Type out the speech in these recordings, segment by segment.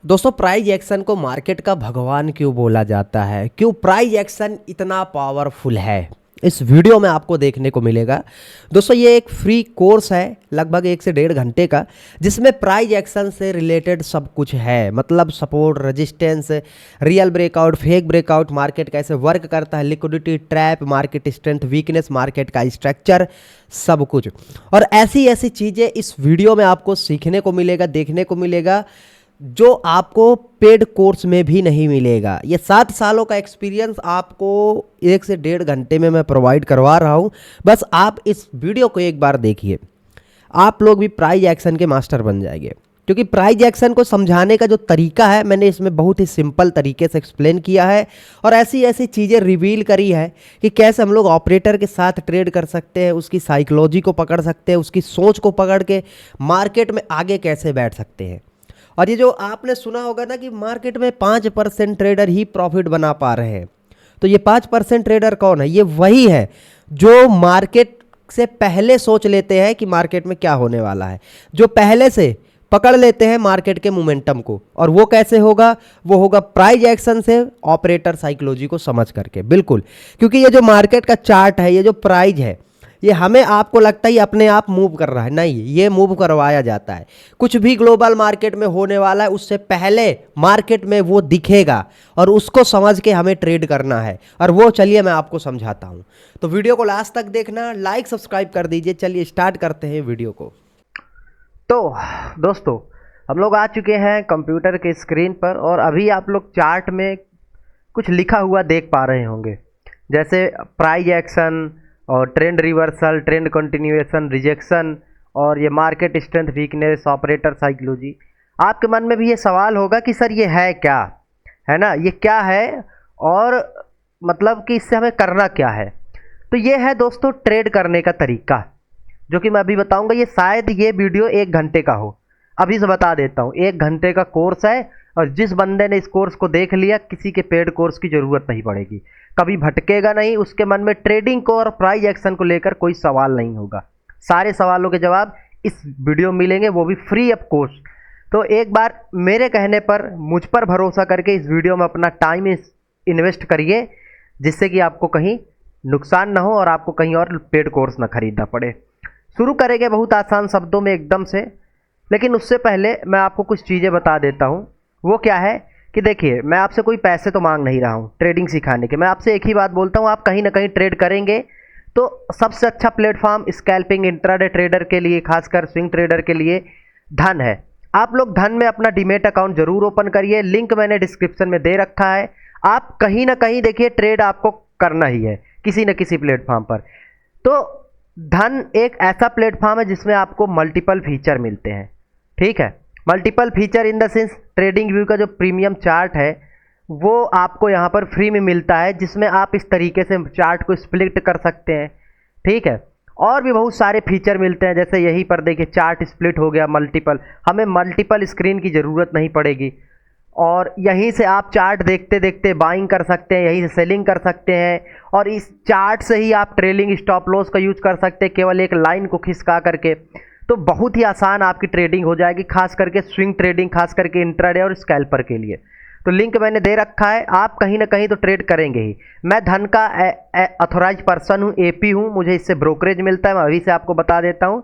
दोस्तों price action को market का भगवान क्यों बोला जाता है? क्यों प्राइज एक्शन इतना पावरफुल है? इस वीडियो में आपको देखने को मिलेगा। दोस्तों ये एक फ्री कोर्स है लगभग 1 से 1.5 घंटे का, जिसमें प्राइज एक्शन से रिलेटेड सब कुछ है। मतलब support, resistance, real breakout, fake breakout, market कैसे वर्क करता है, liquidity trap, market strength, weakness, market का स्ट्रक्चर, सब कुछ। और ऐसी ऐसी चीज़ें इस वीडियो में आपको सीखने को मिलेगा, देखने को मिलेगा, जो आपको पेड कोर्स में भी नहीं मिलेगा। ये 7 सालों का एक्सपीरियंस आपको 1 से 1.5 घंटे में मैं प्रोवाइड करवा रहा हूँ। बस आप इस वीडियो को एक बार देखिए, आप लोग भी प्राइज एक्शन के मास्टर बन जाएंगे। क्योंकि प्राइज एक्शन को समझाने का जो तरीका है, मैंने इसमें बहुत ही सिंपल तरीके से एक्सप्लेन किया है और ऐसी ऐसी चीज़ें रिवील करी है कि कैसे हम लोग ऑपरेटर के साथ ट्रेड कर सकते हैं, उसकी साइकोलॉजी को पकड़ सकते हैं, उसकी सोच को पकड़ के मार्केट में आगे कैसे बैठ सकते हैं। और ये जो आपने सुना होगा ना कि मार्केट में 5% ट्रेडर ही प्रॉफिट बना पा रहे हैं, तो ये 5% ट्रेडर कौन है? ये वही है जो मार्केट से पहले सोच लेते हैं कि मार्केट में क्या होने वाला है, जो पहले से पकड़ लेते हैं मार्केट के मोमेंटम को। और वो कैसे होगा? वो होगा प्राइज एक्शन से, ऑपरेटर साइकोलॉजी को समझ करके। बिल्कुल, क्योंकि ये जो मार्केट का चार्ट है, ये जो प्राइज है, ये हमें आपको लगता है अपने आप मूव कर रहा है, नहीं, ये मूव करवाया जाता है। कुछ भी ग्लोबल मार्केट में होने वाला है उससे पहले मार्केट में वो दिखेगा और उसको समझ के हमें ट्रेड करना है। और वो चलिए मैं आपको समझाता हूँ। तो वीडियो को लास्ट तक देखना, लाइक सब्सक्राइब कर दीजिए। चलिए स्टार्ट करते हैं वीडियो को। तो दोस्तों हम लोग आ चुके हैं कंप्यूटर के स्क्रीन पर और अभी आप लोग चार्ट में कुछ लिखा हुआ देख पा रहे होंगे, जैसे प्राइज एक्शन और trend reversal, trend continuation, rejection और ये market strength, weakness, operator psychology. आपके मन में भी ये सवाल होगा कि सर ये है क्या, है ना, ये क्या है और मतलब कि इससे हमें करना क्या है। तो ये है दोस्तों ट्रेड करने का तरीका, जो कि मैं अभी बताऊंगा। ये शायद ये वीडियो 1 घंटे का हो, अभी से बता देता हूँ। 1 घंटे का कोर्स है और जिस बंदे ने इस कोर्स को देख लिया, किसी के पेड कोर्स की ज़रूरत नहीं पड़ेगी, कभी भटकेगा नहीं, उसके मन में ट्रेडिंग को और प्राइज एक्शन को लेकर कोई सवाल नहीं होगा। सारे सवालों के जवाब इस वीडियो में मिलेंगे, वो भी फ्री ऑफ कॉस्ट। तो एक बार मेरे कहने पर मुझ पर भरोसा करके इस वीडियो में अपना टाइम इन्वेस्ट करिए, जिससे कि आपको कहीं नुकसान ना हो और आपको कहीं और पेड कोर्स ना खरीदना पड़े। शुरू करेंगे बहुत आसान शब्दों में एकदम से, लेकिन उससे पहले मैं आपको कुछ चीज़ें बता देता हूँ। वो क्या है कि देखिए, मैं आपसे कोई पैसे तो मांग नहीं रहा हूँ ट्रेडिंग सिखाने के। मैं आपसे एक ही बात बोलता हूँ, आप कहीं ना कहीं ट्रेड करेंगे तो सबसे अच्छा प्लेटफॉर्म स्कैल्पिंग इंट्राडे ट्रेडर के लिए, खासकर स्विंग ट्रेडर के लिए, धन है। आप लोग धन में अपना डीमेट अकाउंट जरूर ओपन करिए, लिंक मैंने डिस्क्रिप्शन में दे रखा है। आप कहीं ना कहीं देखिए ट्रेड आपको करना ही है किसी न किसी प्लेटफॉर्म पर। तो धन एक ऐसा प्लेटफॉर्म है जिसमें आपको मल्टीपल फीचर मिलते हैं, ठीक है। Multiple feature in the sense trading view का जो प्रीमियम चार्ट है वो आपको यहाँ पर फ्री में मिलता है, जिसमें आप इस तरीके से चार्ट को स्प्लिट कर सकते हैं, ठीक है। और भी बहुत सारे फीचर मिलते हैं, जैसे यहीं पर देखिए चार्ट स्प्लिट हो गया मल्टीपल, हमें मल्टीपल स्क्रीन की ज़रूरत नहीं पड़ेगी। और यहीं से आप चार्ट देखते देखते बाइंग कर सकते हैं, यहीं से सेलिंग कर सकते हैं, और इस चार्ट से ही आप ट्रेलिंग स्टॉप लॉस का यूज कर सकते हैं, केवल एक लाइन को खिसका करके। तो बहुत ही आसान आपकी ट्रेडिंग हो जाएगी, खास करके स्विंग ट्रेडिंग, खास करके इंट्राडे और स्कैल्पर के लिए। तो लिंक मैंने दे रखा है, आप कहीं ना कहीं तो ट्रेड करेंगे ही। मैं धन का अथोराइज पर्सन हूँ, एपी हूँ, मुझे इससे ब्रोकरेज मिलता है, मैं अभी से आपको बता देता हूँ,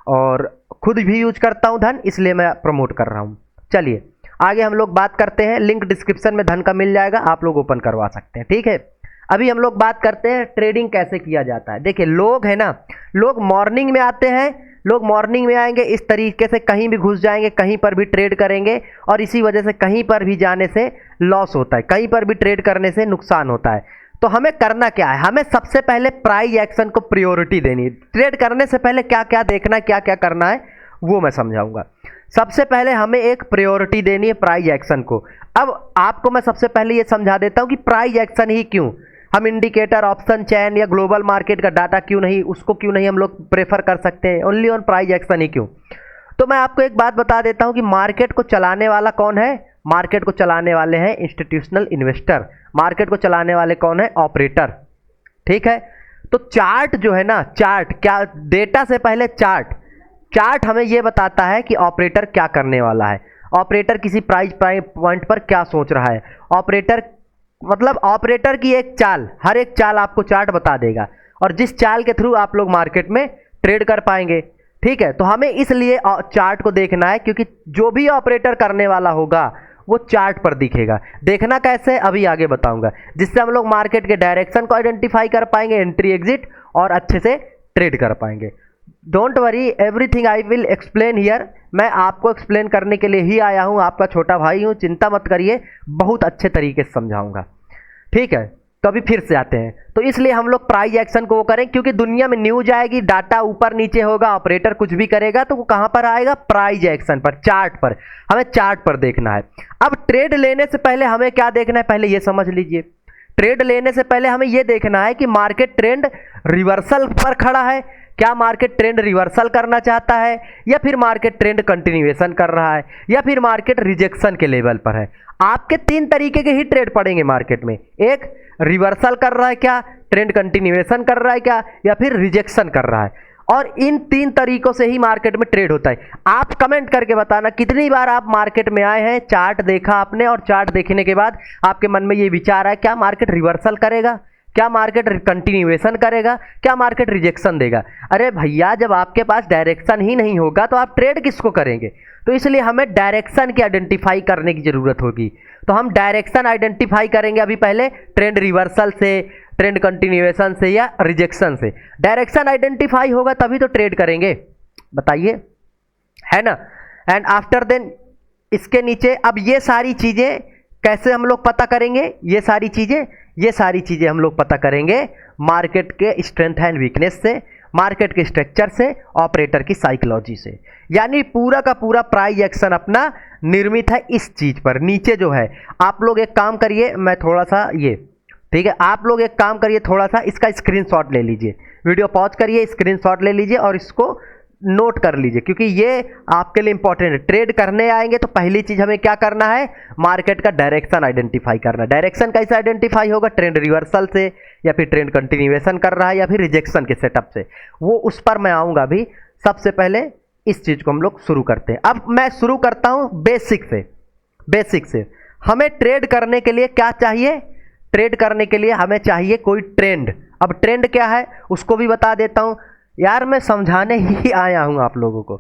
और खुद भी यूज करता हूँ धन, इसलिए मैं प्रमोट कर रहा हूँ। चलिए आगे हम लोग बात करते हैं। लिंक डिस्क्रिप्शन में धन का मिल जाएगा, आप लोग ओपन करवा सकते हैं, ठीक है। अभी हम लोग बात करते हैं ट्रेडिंग कैसे किया जाता है। देखिए लोग है ना, लोग मॉर्निंग में आते हैं, लोग मॉर्निंग में आएंगे, इस तरीके से कहीं भी घुस जाएंगे, कहीं पर भी ट्रेड करेंगे, और इसी वजह से कहीं पर भी जाने से लॉस होता है, कहीं पर भी ट्रेड करने से नुकसान होता है। तो हमें करना क्या है? हमें सबसे पहले प्राइज एक्शन को प्रायोरिटी देनी है। ट्रेड करने से पहले क्या क्या देखना है, क्या क्या करना है, वो मैं समझाऊंगा। सबसे पहले हमें एक प्रायोरिटी देनी है प्राइज एक्शन को। अब आपको मैं सबसे पहले ये समझा देता हूँ कि प्राइज एक्शन ही क्यों, हम इंडिकेटर, ऑप्शन चैन या ग्लोबल मार्केट का डाटा क्यों नहीं, उसको क्यों नहीं हम लोग प्रेफर कर सकते हैं, ओनली ऑन प्राइज एक्शन ही क्यों। तो मैं आपको एक बात बता देता हूं कि मार्केट को चलाने वाला कौन है? मार्केट को चलाने वाले हैं इंस्टीट्यूशनल इन्वेस्टर। मार्केट को चलाने वाले कौन है? ऑपरेटर, ठीक है। तो चार्ट जो है ना, चार्ट क्या, डेटा से पहले चार्ट हमें यह बताता है कि ऑपरेटर क्या करने वाला है। ऑपरेटर किसी प्राइस पॉइंट पर क्या सोच रहा है। ऑपरेटर मतलब ऑपरेटर की एक चाल, हर एक चाल आपको चार्ट बता देगा और जिस चाल के थ्रू आप लोग मार्केट में ट्रेड कर पाएंगे। ठीक है, तो हमें इसलिए चार्ट को देखना है क्योंकि जो भी ऑपरेटर करने वाला होगा वो चार्ट पर दिखेगा। देखना कैसे अभी आगे बताऊंगा, जिससे हम लोग मार्केट के डायरेक्शन को आइडेंटिफाई कर पाएंगे, एंट्री एग्जिट, और अच्छे से ट्रेड कर पाएंगे। Don't worry, everything I will explain here. मैं आपको एक्सप्लेन करने के लिए ही आया हूँ, आपका छोटा भाई हूँ, चिंता मत करिए, बहुत अच्छे तरीके से समझाऊंगा। ठीक है, तो अभी फिर से आते हैं। तो इसलिए हम लोग प्राइस एक्शन को वो करें क्योंकि दुनिया में न्यूज आएगी, डाटा ऊपर नीचे होगा, ऑपरेटर कुछ भी करेगा तो वो कहां पर आएगा, प्राइस एक्शन पर, चार्ट पर। हमें चार्ट पर देखना है। अब ट्रेड लेने से पहले हमें क्या देखना है, पहले ये समझ लीजिए। ट्रेड लेने से पहले हमें यह देखना है कि मार्केट ट्रेंड रिवर्सल पर खड़ा है, क्या मार्केट ट्रेंड रिवर्सल करना चाहता है, या फिर मार्केट ट्रेंड कंटिन्यूएशन कर रहा है, या फिर मार्केट रिजेक्शन के लेवल पर है। आपके तीन तरीके के ही ट्रेड पड़ेंगे मार्केट में, एक रिवर्सल कर रहा है क्या, ट्रेंड कंटिन्यूएशन कर रहा है क्या, या फिर रिजेक्शन कर रहा है। और इन तीन तरीकों से ही मार्केट में ट्रेड होता है। आप कमेंट करके बताना कितनी बार आप मार्केट में आए हैं, चार्ट देखा आपने, और चार्ट देखने के बाद आपके मन में ये विचार है क्या मार्केट रिवर्सल करेगा, क्या मार्केट कंटिन्यूएशन करेगा, क्या मार्केट रिजेक्शन देगा। अरे भैया, जब आपके पास डायरेक्शन ही नहीं होगा तो आप ट्रेड किसको करेंगे। तो इसलिए हमें डायरेक्शन की आइडेंटिफाई करने की जरूरत होगी। तो हम डायरेक्शन आइडेंटिफाई करेंगे अभी पहले, ट्रेंड रिवर्सल से, ट्रेंड कंटिन्यूएशन से, या रिजेक्शन से। डायरेक्शन आइडेंटिफाई होगा तभी तो ट्रेड करेंगे, बताइए, है ना। एंड आफ्टर देन इसके नीचे अब ये सारी चीजें कैसे हम लोग पता करेंगे, ये सारी चीजें हम लोग पता करेंगे मार्केट के स्ट्रेंथ एंड वीकनेस से, मार्केट के स्ट्रक्चर से, ऑपरेटर की साइकोलॉजी से। यानी पूरा का पूरा प्राइस एक्शन अपना निर्मित है इस चीज पर। नीचे जो है आप लोग एक काम करिए, मैं थोड़ा सा ये, ठीक है, आप लोग एक काम करिए, थोड़ा सा इसका स्क्रीनशॉट ले लीजिए, वीडियो पॉज करिए, स्क्रीनशॉट ले लीजिए और इसको नोट कर लीजिए क्योंकि ये आपके लिए इंपॉर्टेंट है। ट्रेड करने आएंगे तो पहली चीज हमें क्या करना है, मार्केट का डायरेक्शन आइडेंटिफाई करना। डायरेक्शन कैसे आइडेंटिफाई होगा, ट्रेंड रिवर्सल से, या फिर ट्रेंड कंटिन्यूएशन कर रहा है, या फिर रिजेक्शन के सेटअप से, वो उस पर मैं आऊंगा अभी। सबसे पहले इस चीज को हम लोग शुरू करते हैं। अब मैं शुरू करता हूं बेसिक से। हमें ट्रेड करने के लिए क्या चाहिए, ट्रेड करने के लिए हमें चाहिए कोई ट्रेंड। अब ट्रेंड क्या है उसको भी बता देता हूं। यार मैं समझाने ही आया हूं आप लोगों को,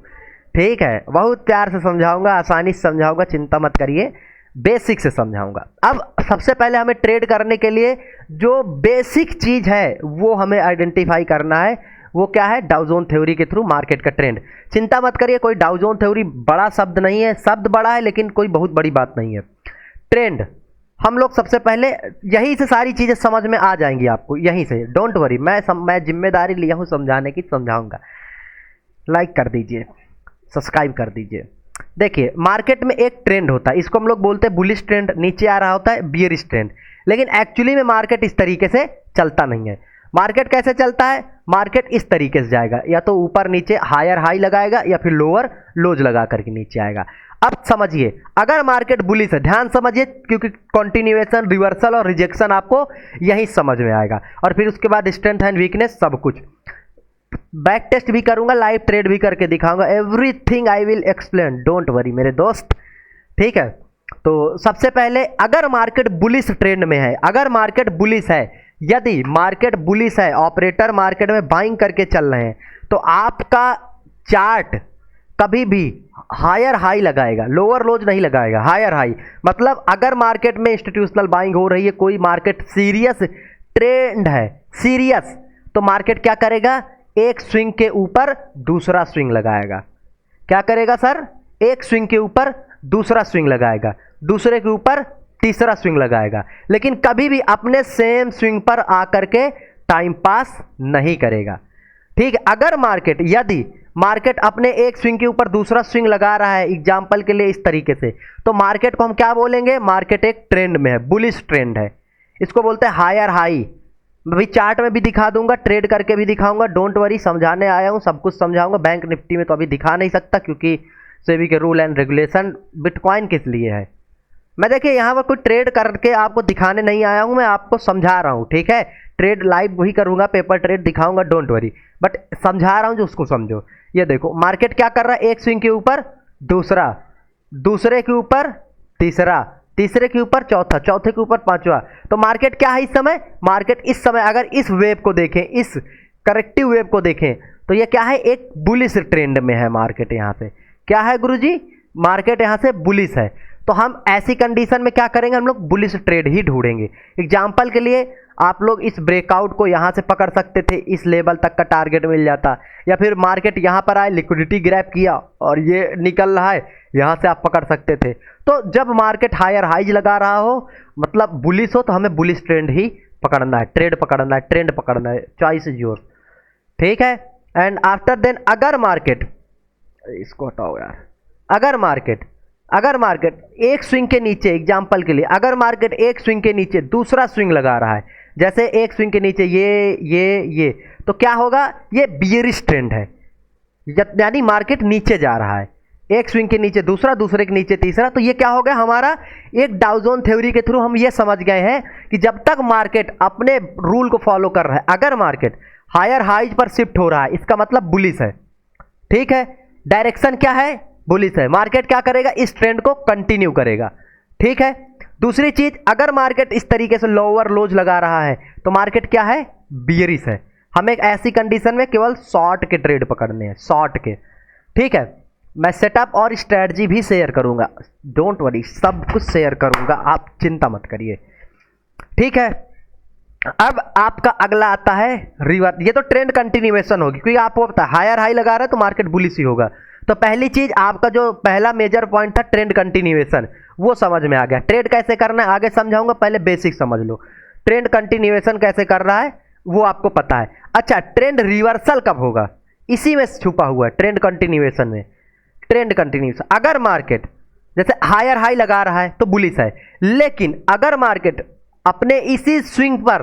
ठीक है, बहुत प्यार से समझाऊंगा, आसानी से समझाऊंगा, चिंता मत करिए, बेसिक से समझाऊंगा। अब सबसे पहले हमें ट्रेड करने के लिए जो बेसिक चीज है वो हमें आइडेंटिफाई करना है। वो क्या है, डाउ जोन थ्योरी के थ्रू मार्केट का ट्रेंड। चिंता मत करिए, कोई डाउ जोन थ्योरी बड़ा शब्द नहीं है, शब्द बड़ा है लेकिन कोई बहुत बड़ी बात नहीं है। ट्रेंड हम लोग सबसे पहले यहीं से सारी चीजें समझ में आ जाएंगी आपको, यहीं से, डोंट वरी, मैं जिम्मेदारी लिया हूं समझाने की, समझाऊंगा। लाइक कर दीजिए, सब्सक्राइब कर दीजिए। देखिए मार्केट में एक ट्रेंड होता है, इसको हम लोग बोलते हैं बुलिश ट्रेंड, नीचे आ रहा होता है बियरिश ट्रेंड। लेकिन एक्चुअली में मार्केट इस तरीके से चलता नहीं है। मार्केट कैसे चलता है, मार्केट इस तरीके से जाएगा, या तो ऊपर नीचे हायर हाई लगाएगा या फिर लोअर लोज लगा करके नीचे आएगा। अब समझिए, अगर मार्केट बुलिश है, ध्यान समझिए क्योंकि कंटिन्यूएशन, रिवर्सल और रिजेक्शन आपको यही समझ में आएगा, और फिर उसके बाद स्ट्रेंथ एंड वीकनेस सब कुछ। बैक टेस्ट भी करूंगा, लाइव ट्रेड भी करके दिखाऊंगा, everything I will explain, don't worry मेरे दोस्त, ठीक है। तो सबसे पहले अगर मार्केट बुलिश ट्रेंड में है, अगर मार्केट बुलिश है, यदि मार्केट बुलिश है, ऑपरेटर मार्केट में बाइंग करके चल रहे हैं, तो आपका चार्ट कभी भी हायर हाई लगाएगा, लोअर लोज नहीं लगाएगा, हायर हाई। मतलब अगर मार्केट में इंस्टीट्यूशनल बाइंग हो रही है, कोई मार्केट सीरियस ट्रेंड है, सीरियस, तो मार्केट क्या करेगा, एक स्विंग के ऊपर दूसरा स्विंग लगाएगा। क्या करेगा सर, एक स्विंग के ऊपर दूसरा स्विंग लगाएगा, दूसरे के ऊपर तीसरा स्विंग लगाएगा, लेकिन कभी भी अपने सेम स्विंग पर आकर के टाइम पास नहीं करेगा, ठीक है। अगर मार्केट, यदि मार्केट अपने एक स्विंग के ऊपर दूसरा स्विंग लगा रहा है, एग्जांपल के लिए इस तरीके से, तो मार्केट को हम क्या बोलेंगे, मार्केट एक ट्रेंड में है, बुलिश ट्रेंड है, इसको बोलते हैं हायर हाई। मैं भी चार्ट में भी दिखा दूंगा, ट्रेड करके भी दिखाऊंगा, डोंट वरी, समझाने आया हूं, सब कुछ समझाऊंगा। बैंक निफ्टी में तो अभी दिखा नहीं सकता क्योंकि सेबी के रूल एंड रेगुलेशन, बिटकॉइन किस लिए है। मैं देखिए यहाँ पर कोई ट्रेड करके आपको दिखाने नहीं आया हूँ, मैं आपको समझा रहा हूँ, ठीक है। ट्रेड लाइव वही करूंगा, पेपर ट्रेड दिखाऊंगा, डोंट वरी, बट समझा रहा हूँ जो उसको समझो। ये देखो मार्केट क्या कर रहा है, एक स्विंग के ऊपर दूसरा, दूसरे के ऊपर तीसरा, तीसरे के ऊपर चौथा, चौथे के ऊपर पांचवा। तो मार्केट क्या है इस समय? मार्केट इस समय अगर इस वेव को देखें, इस करेक्टिव वेव को देखें, तो ये क्या है? एक बुलिश ट्रेंड में है मार्केट। यहाँ से क्या है गुरुजी? मार्केट यहाँ से बुलिश है। तो हम ऐसी कंडीशन में क्या करेंगे? हम लोग बुलिश ट्रेड ही ढूंढेंगे। एग्जाम्पल के लिए आप लोग इस ब्रेकआउट को यहाँ से पकड़ सकते थे, इस लेवल तक का टारगेट मिल जाता, या फिर मार्केट यहाँ पर आए, लिक्विडिटी ग्रैब किया और ये निकल रहा है, यहाँ से आप पकड़ सकते थे। तो जब मार्केट हायर हाइज लगा रहा हो, मतलब बुलिश हो, तो हमें बुलिश ट्रेंड ही पकड़ना है, ट्रेड पकड़ना है, ट्रेंड पकड़ना है। चॉइस इज योर्स, ठीक है। एंड आफ्टर देन अगर मार्केट, इसको हटाओ यार, अगर मार्केट एक स्विंग के नीचे, एग्जाम्पल के लिए अगर मार्केट एक स्विंग के नीचे दूसरा स्विंग लगा रहा है, जैसे एक स्विंग के नीचे ये, तो क्या होगा? ये बियरिश ट्रेंड है, यानी मार्केट नीचे जा रहा है। एक स्विंग के नीचे दूसरा, दूसरे के नीचे तीसरा, तो ये क्या हो गया हमारा? एक डाउ जोन थ्योरी के थ्रू हम ये समझ गए हैं कि जब तक मार्केट अपने रूल को फॉलो कर रहा है, अगर मार्केट हायर हाइज पर शिफ्ट हो रहा है, इसका मतलब बुलिश है, ठीक है। डायरेक्शन क्या है? बुलिश है। मार्केट क्या करेगा? इस ट्रेंड को कंटिन्यू करेगा, ठीक है। दूसरी चीज, अगर मार्केट इस तरीके से लोअर लोज लगा रहा है, तो मार्केट क्या है? बियरिश है। हमें ऐसी कंडीशन में केवल शॉर्ट के ट्रेड पकड़ने हैं, शॉर्ट के, ठीक है। मैं सेटअप और स्ट्रेटजी भी शेयर करूंगा, डोंट वरी, सब कुछ शेयर करूंगा, आप चिंता मत करिए, ठीक है। अब आपका अगला आता है रिवर्स। ये तो ट्रेंड कंटिन्यूएशन होगी, क्योंकि आपको पता है हायर हाई लगा रहा है तो मार्केट बुलिश ही होगा। तो पहली चीज, आपका जो पहला मेजर पॉइंट था ट्रेंड कंटिन्यूएशन, वो समझ में आ गया। ट्रेड कैसे करना है आगे समझाऊंगा, पहले बेसिक समझ लो। ट्रेंड कंटिन्यूएशन कैसे कर रहा है वो आपको पता है। अच्छा, ट्रेंड रिवर्सल कब होगा? इसी में छुपा हुआ है ट्रेंड कंटिन्यूएशन में। ट्रेंड कंटिन्यूएशन, अगर मार्केट जैसे हायर हाई लगा रहा है तो बुलिश है, लेकिन अगर मार्केट अपने इसी स्विंग पर,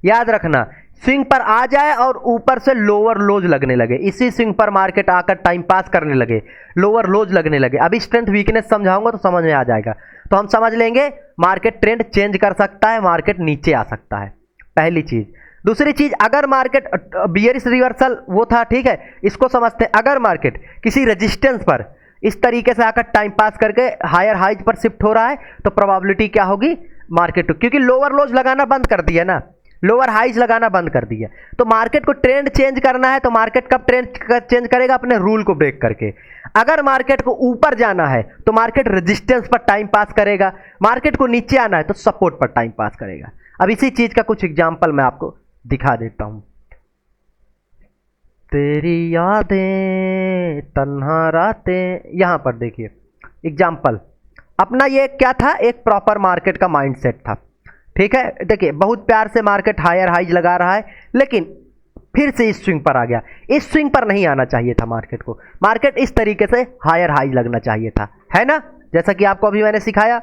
याद रखना, स्विंग पर आ जाए और ऊपर से लोअर लोज लगने लगे, इसी स्विंग पर मार्केट आकर टाइम पास करने लगे, लोअर लोज लगने लगे। अभी स्ट्रेंथ वीकनेस समझाऊंगा तो समझ में आ जाएगा, तो हम समझ लेंगे मार्केट ट्रेंड चेंज कर सकता है, मार्केट नीचे आ सकता है, पहली चीज। दूसरी चीज, अगर मार्केट बियरिश रिवर्सल वो था, ठीक है, इसको समझते हैं। अगर मार्केट किसी रेजिस्टेंस पर इस तरीके से आकर टाइम पास करके हायर हाइज पर शिफ्ट हो रहा है, तो प्रोबेबिलिटी क्या होगी? मार्केट, क्योंकि लोअर लोज लगाना बंद कर दिया ना, लोअर हाइज लगाना बंद कर दिया, तो मार्केट को ट्रेंड चेंज करना है, तो मार्केट कब ट्रेंड चेंज करेगा? अपने रूल को ब्रेक करके। अगर मार्केट को ऊपर जाना है तो मार्केट रेजिस्टेंस पर टाइम पास करेगा, मार्केट को नीचे आना है तो सपोर्ट पर टाइम पास करेगा। अब इसी चीज का कुछ एग्जांपल मैं आपको दिखा देता हूं। तेरी यादें तन्हा रातें, यहां पर देखिए एग्जांपल अपना, ये क्या था? एक प्रॉपर मार्केट का माइंडसेट था, ठीक है। देखिए बहुत प्यार से मार्केट हायर हाइज लगा रहा है, लेकिन फिर से इस स्विंग पर आ गया। इस स्विंग पर नहीं आना चाहिए था मार्केट को, मार्केट इस तरीके से हायर हाइज लगना चाहिए था, है ना, जैसा कि आपको अभी मैंने सिखाया।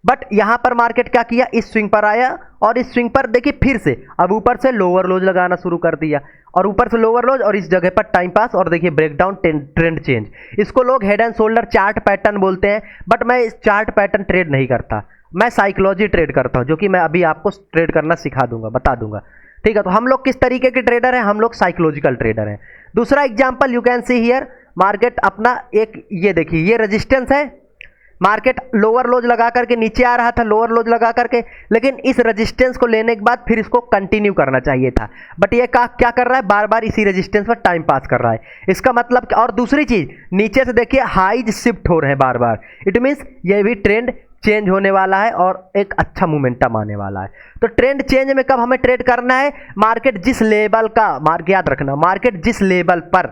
बट यहां पर मार्केट क्या किया? इस स्विंग पर आया और इस स्विंग पर देखिए फिर से अब ऊपर से लोअर लोज लगाना शुरू कर दिया, और ऊपर से लोअर लोज और इस जगह पर टाइम पास, और देखिए ब्रेकडाउन, ट्रेंड चेंज। इसको लोग head and shoulder chart pattern बोलते हैं, बट मैं इस चार्ट पैटर्न ट्रेड नहीं करता, मैं साइकोलॉजी ट्रेड करता हूं, जो कि मैं अभी आपको ट्रेड करना सिखा दूंगा, बता दूंगा, ठीक है। तो हम लोग किस तरीके के ट्रेडर हैं? हम लोग साइकोलॉजिकल ट्रेडर हैं। दूसरा example you can see here, market अपना एक, ये देखिए ये रेजिस्टेंस है, मार्केट लोअर लोज लगा करके नीचे आ रहा था, लोअर लोज लगा करके, लेकिन इस रेजिस्टेंस को लेने के बाद फिर इसको कंटिन्यू करना चाहिए था, बट ये क्या कर रहा है? बार बार इसी रेजिस्टेंस पर टाइम पास कर रहा है। इसका मतलब, और दूसरी चीज, नीचे से देखिए हाइज शिफ्ट हो रहे हैं बार बार, इट मीन्स ये भी ट्रेंड चेंज होने वाला है और एक अच्छा मोमेंटम आने वाला है। तो ट्रेंड चेंज में कब हमें ट्रेड करना है? मार्केट जिस लेवल का, याद रखना, मार्केट जिस लेवल पर,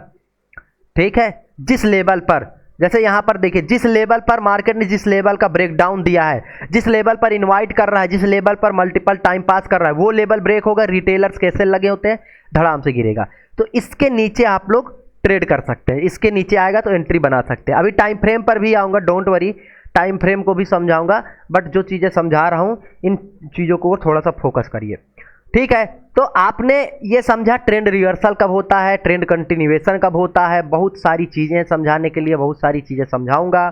ठीक है, जिस लेवल पर, जैसे यहां पर देखिए जिस लेवल पर मार्केट ने जिस लेवल का ब्रेकडाउन दिया है, जिस लेवल पर इनवाइट कर रहा है, जिस लेवल पर मल्टीपल टाइम पास कर रहा है, वो लेवल ब्रेक होगा, रिटेलर्स कैसे लगे होते हैं, धड़ाम से गिरेगा। तो इसके नीचे आप लोग ट्रेड कर सकते हैं, इसके नीचे आएगा तो एंट्री बना सकते हैं। अभी टाइम फ्रेम पर भी आऊँगा, डोंट वरी, टाइम फ्रेम को भी समझाऊंगा, बट जो चीज़ें समझा रहा हूँ इन चीज़ों को थोड़ा सा फोकस करिए, ठीक है। तो आपने ये समझा ट्रेंड रिवर्सल कब होता है, ट्रेंड कंटिन्यूएशन कब होता है, बहुत सारी चीज़ें समझाने के लिए बहुत सारी चीज़ें समझाऊंगा।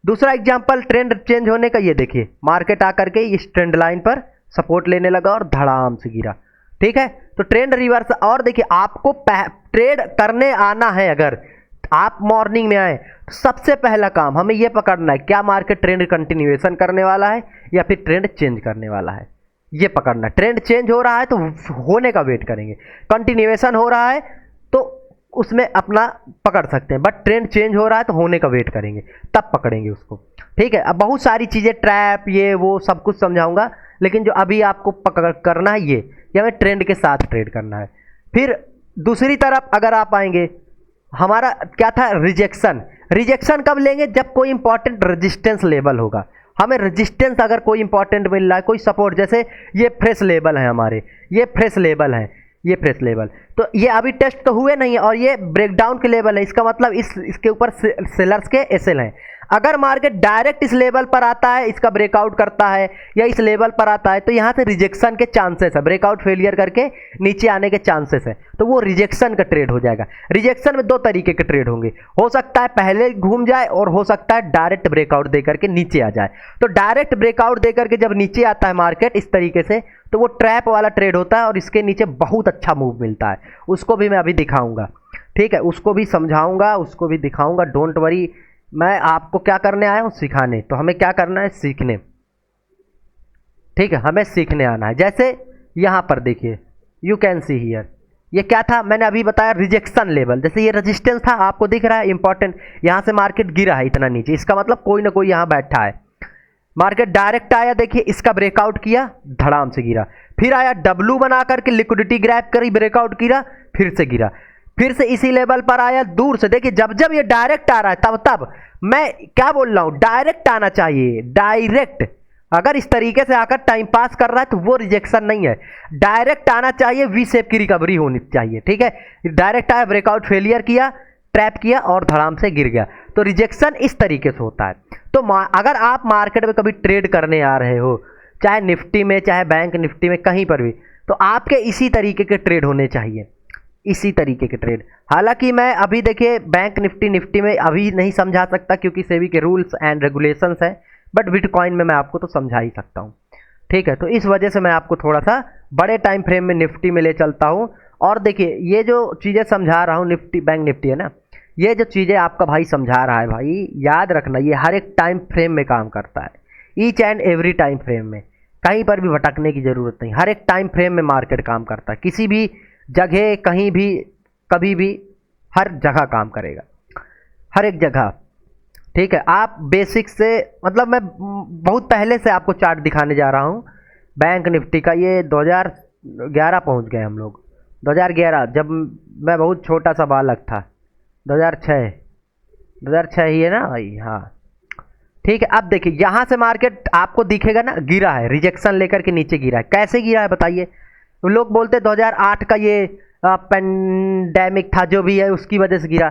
दूसरा एग्जांपल ट्रेंड चेंज होने का, ये देखिए मार्केट आकर के इस ट्रेंड लाइन पर सपोर्ट लेने लगा और धड़ाम से गिरा, ठीक है। तो ट्रेंड रिवर्सल, और देखिए आपको ट्रेड करने आना है, अगर आप मॉर्निंग में आए तो सबसे पहला काम हमें ये पकड़ना है, क्या मार्केट ट्रेंड कंटिन्यूएशन करने वाला है या फिर ट्रेंड चेंज करने वाला है, ये पकड़ना। ट्रेंड चेंज हो रहा है तो होने का वेट करेंगे, कंटिन्यूएशन हो रहा है तो उसमें अपना पकड़ सकते हैं, बट ट्रेंड चेंज हो रहा है तो होने का वेट करेंगे, तब पकड़ेंगे उसको। ठीक है, अब बहुत सारी चीज़ें, ट्रैप, ये वो सब कुछ समझाऊंगा, लेकिन जो अभी आपको पकड़ करना है ये कि हमें ट्रेंड के साथ ट्रेड करना है। फिर दूसरी तरफ अगर आप आएंगे, हमारा क्या था, रिजेक्शन। रिजेक्शन कब लेंगे, जब कोई इंपॉर्टेंट रेजिस्टेंस लेवल होगा। हमें रेजिस्टेंस अगर कोई इंपॉर्टेंट मिल रहा है, कोई सपोर्ट, जैसे ये फ्रेश लेवल है हमारे, ये फ्रेश लेवल है, ये फ्रेश लेवल, तो ये अभी टेस्ट तो हुए नहीं है और ये ब्रेकडाउन के लेवल है, इसका मतलब इसके ऊपर सेलर्स के एसएल हैं। अगर मार्केट डायरेक्ट इस लेवल पर आता है, इसका ब्रेकआउट करता है या इस लेवल पर आता है, तो यहाँ से रिजेक्शन के चांसेस है, ब्रेकआउट फेलियर करके नीचे आने के चांसेस है, तो वो रिजेक्शन का ट्रेड हो जाएगा। रिजेक्शन में दो तरीके के ट्रेड होंगे, हो सकता है पहले घूम जाए और हो सकता है डायरेक्ट ब्रेकआउट दे करके नीचे आ जाए। तो डायरेक्ट ब्रेकआउट दे करके जब नीचे आता है मार्केट इस तरीके से, तो वो ट्रैप वाला ट्रेड होता है और इसके नीचे बहुत अच्छा मूव मिलता है, उसको भी मैं अभी दिखाऊंगा। ठीक है, उसको भी समझाऊंगा, उसको भी दिखाऊंगा, डोंट वरी। मैं आपको क्या करने आया हूँ, सिखाने। तो हमें क्या करना है, सीखने। ठीक है, हमें सीखने आना है। जैसे यहाँ पर देखिए, यू कैन सी हियर, ये क्या था, मैंने अभी बताया रिजेक्शन लेवल। जैसे ये रेजिस्टेंस था, आपको दिख रहा है इंपॉर्टेंट, यहाँ से मार्केट गिरा है इतना नीचे, इसका मतलब कोई ना कोई यहाँ बैठा है। मार्केट डायरेक्ट आया, देखिए इसका ब्रेकआउट किया, धड़ाम से गिरा, फिर आया डब्लू बना करके लिक्विडिटी ग्रैब करी, ब्रेकआउट किया, फिर से गिरा, फिर से इसी लेवल पर आया दूर से। देखिए जब जब ये डायरेक्ट आ रहा है तब मैं क्या बोल रहा हूं, डायरेक्ट आना चाहिए, डायरेक्ट। अगर इस तरीके से आकर टाइम पास कर रहा है तो वो रिजेक्शन नहीं है, डायरेक्ट आना चाहिए, वी शेप की रिकवरी होनी चाहिए। ठीक है, डायरेक्ट आया, ब्रेकआउट फेलियर किया, ट्रैप किया और धड़ाम से गिर गया, तो रिजेक्शन इस तरीके से होता है। तो अगर आप मार्केट में कभी ट्रेड करने आ रहे हो, चाहे निफ्टी में, चाहे बैंक निफ्टी में, कहीं पर भी, तो आपके इसी तरीके के ट्रेड होने चाहिए, इसी तरीके के ट्रेड। हालांकि मैं अभी देखिए बैंक निफ्टी में अभी नहीं समझा सकता क्योंकि सेबी के रूल्स एंड रेगुलेशंस हैं, बट बिटकॉइन में मैं आपको तो समझा ही सकता हूँ। ठीक है, तो इस वजह से मैं आपको थोड़ा सा बड़े टाइम फ्रेम में निफ्टी में ले चलता हूँ। और देखिए ये जो चीज़ें समझा रहा हूँ, निफ्टी बैंक निफ्टी है ना, ये जो चीज़ें आपका भाई समझा रहा है, भाई याद रखना, ये हर एक टाइम फ्रेम में काम करता है, each and every time frame में, कहीं पर भी भटकने की ज़रूरत नहीं। हर एक टाइम फ्रेम में मार्केट काम करता है, किसी भी जगह, कहीं भी, कभी भी, हर जगह काम करेगा, हर एक जगह। ठीक है, आप बेसिक से, मतलब मैं बहुत पहले से आपको चार्ट दिखाने जा रहा हूँ बैंक निफ्टी का। ये 2011 पहुँच गए हम लोग, 2011 जब मैं बहुत छोटा सा बालक था, 2006 ही है ना भाई, हाँ। ठीक है, अब देखिए यहाँ से मार्केट आपको दिखेगा ना, गिरा है, रिजेक्शन लेकर के नीचे गिरा है। कैसे गिरा है बताइए, लोग बोलते हैं 2008 का ये पेंडेमिक था, जो भी है उसकी वजह से गिरा,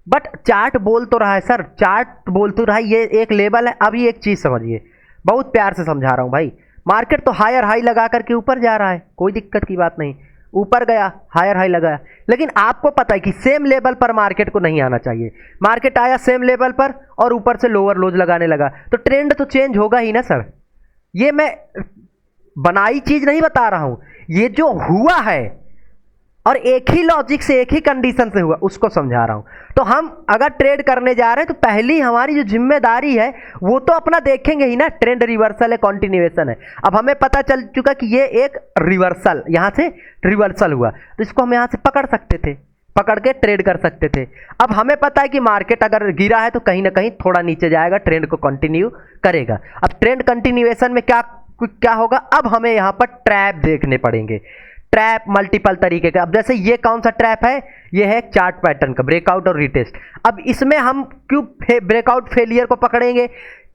बट चार्ट बोल तो रहा है सर, चार्ट बोल तो रहा है ये एक लेवल है। अभी एक चीज़ समझिए, बहुत प्यार से समझा रहा हूँ भाई, मार्केट तो हायर हाई लगा करके ऊपर जा रहा है, कोई दिक्कत की बात नहीं, ऊपर गया, हायर हाई लगाया, लेकिन आपको पता है कि सेम लेवल पर मार्केट को नहीं आना चाहिए। मार्केट आया सेम लेवल पर और ऊपर से लोअर लोज लगाने लगा, तो ट्रेंड तो चेंज होगा ही ना सर। ये मैं बनाई चीज़ नहीं बता रहा हूँ, ये जो हुआ है और एक ही लॉजिक से, एक ही कंडीशन से हुआ, उसको समझा रहा हूं। तो हम अगर ट्रेड करने जा रहे हैं तो पहली हमारी जो जिम्मेदारी है वो तो अपना देखेंगे ही ना, ट्रेंड रिवर्सल है, कंटिन्यूएशन है। अब हमें पता चल चुका कि ये एक रिवर्सल, यहां से रिवर्सल हुआ, तो इसको हम यहां से पकड़ सकते थे, पकड़ के ट्रेड कर सकते थे। अब हमें पता है कि मार्केट अगर गिरा है तो कहीं ना कहीं थोड़ा नीचे जाएगा, ट्रेंड को कंटिन्यू करेगा। अब ट्रेंड कंटिन्यूएशन में क्या होगा, अब हमें यहाँ पर ट्रैप देखने पड़ेंगे, ट्रैप मल्टीपल तरीके का। अब जैसे ये कौन सा ट्रैप है, ये है चार्ट पैटर्न का ब्रेकआउट और रिटेस्ट। अब इसमें हम क्यों ब्रेकआउट फेलियर को पकड़ेंगे,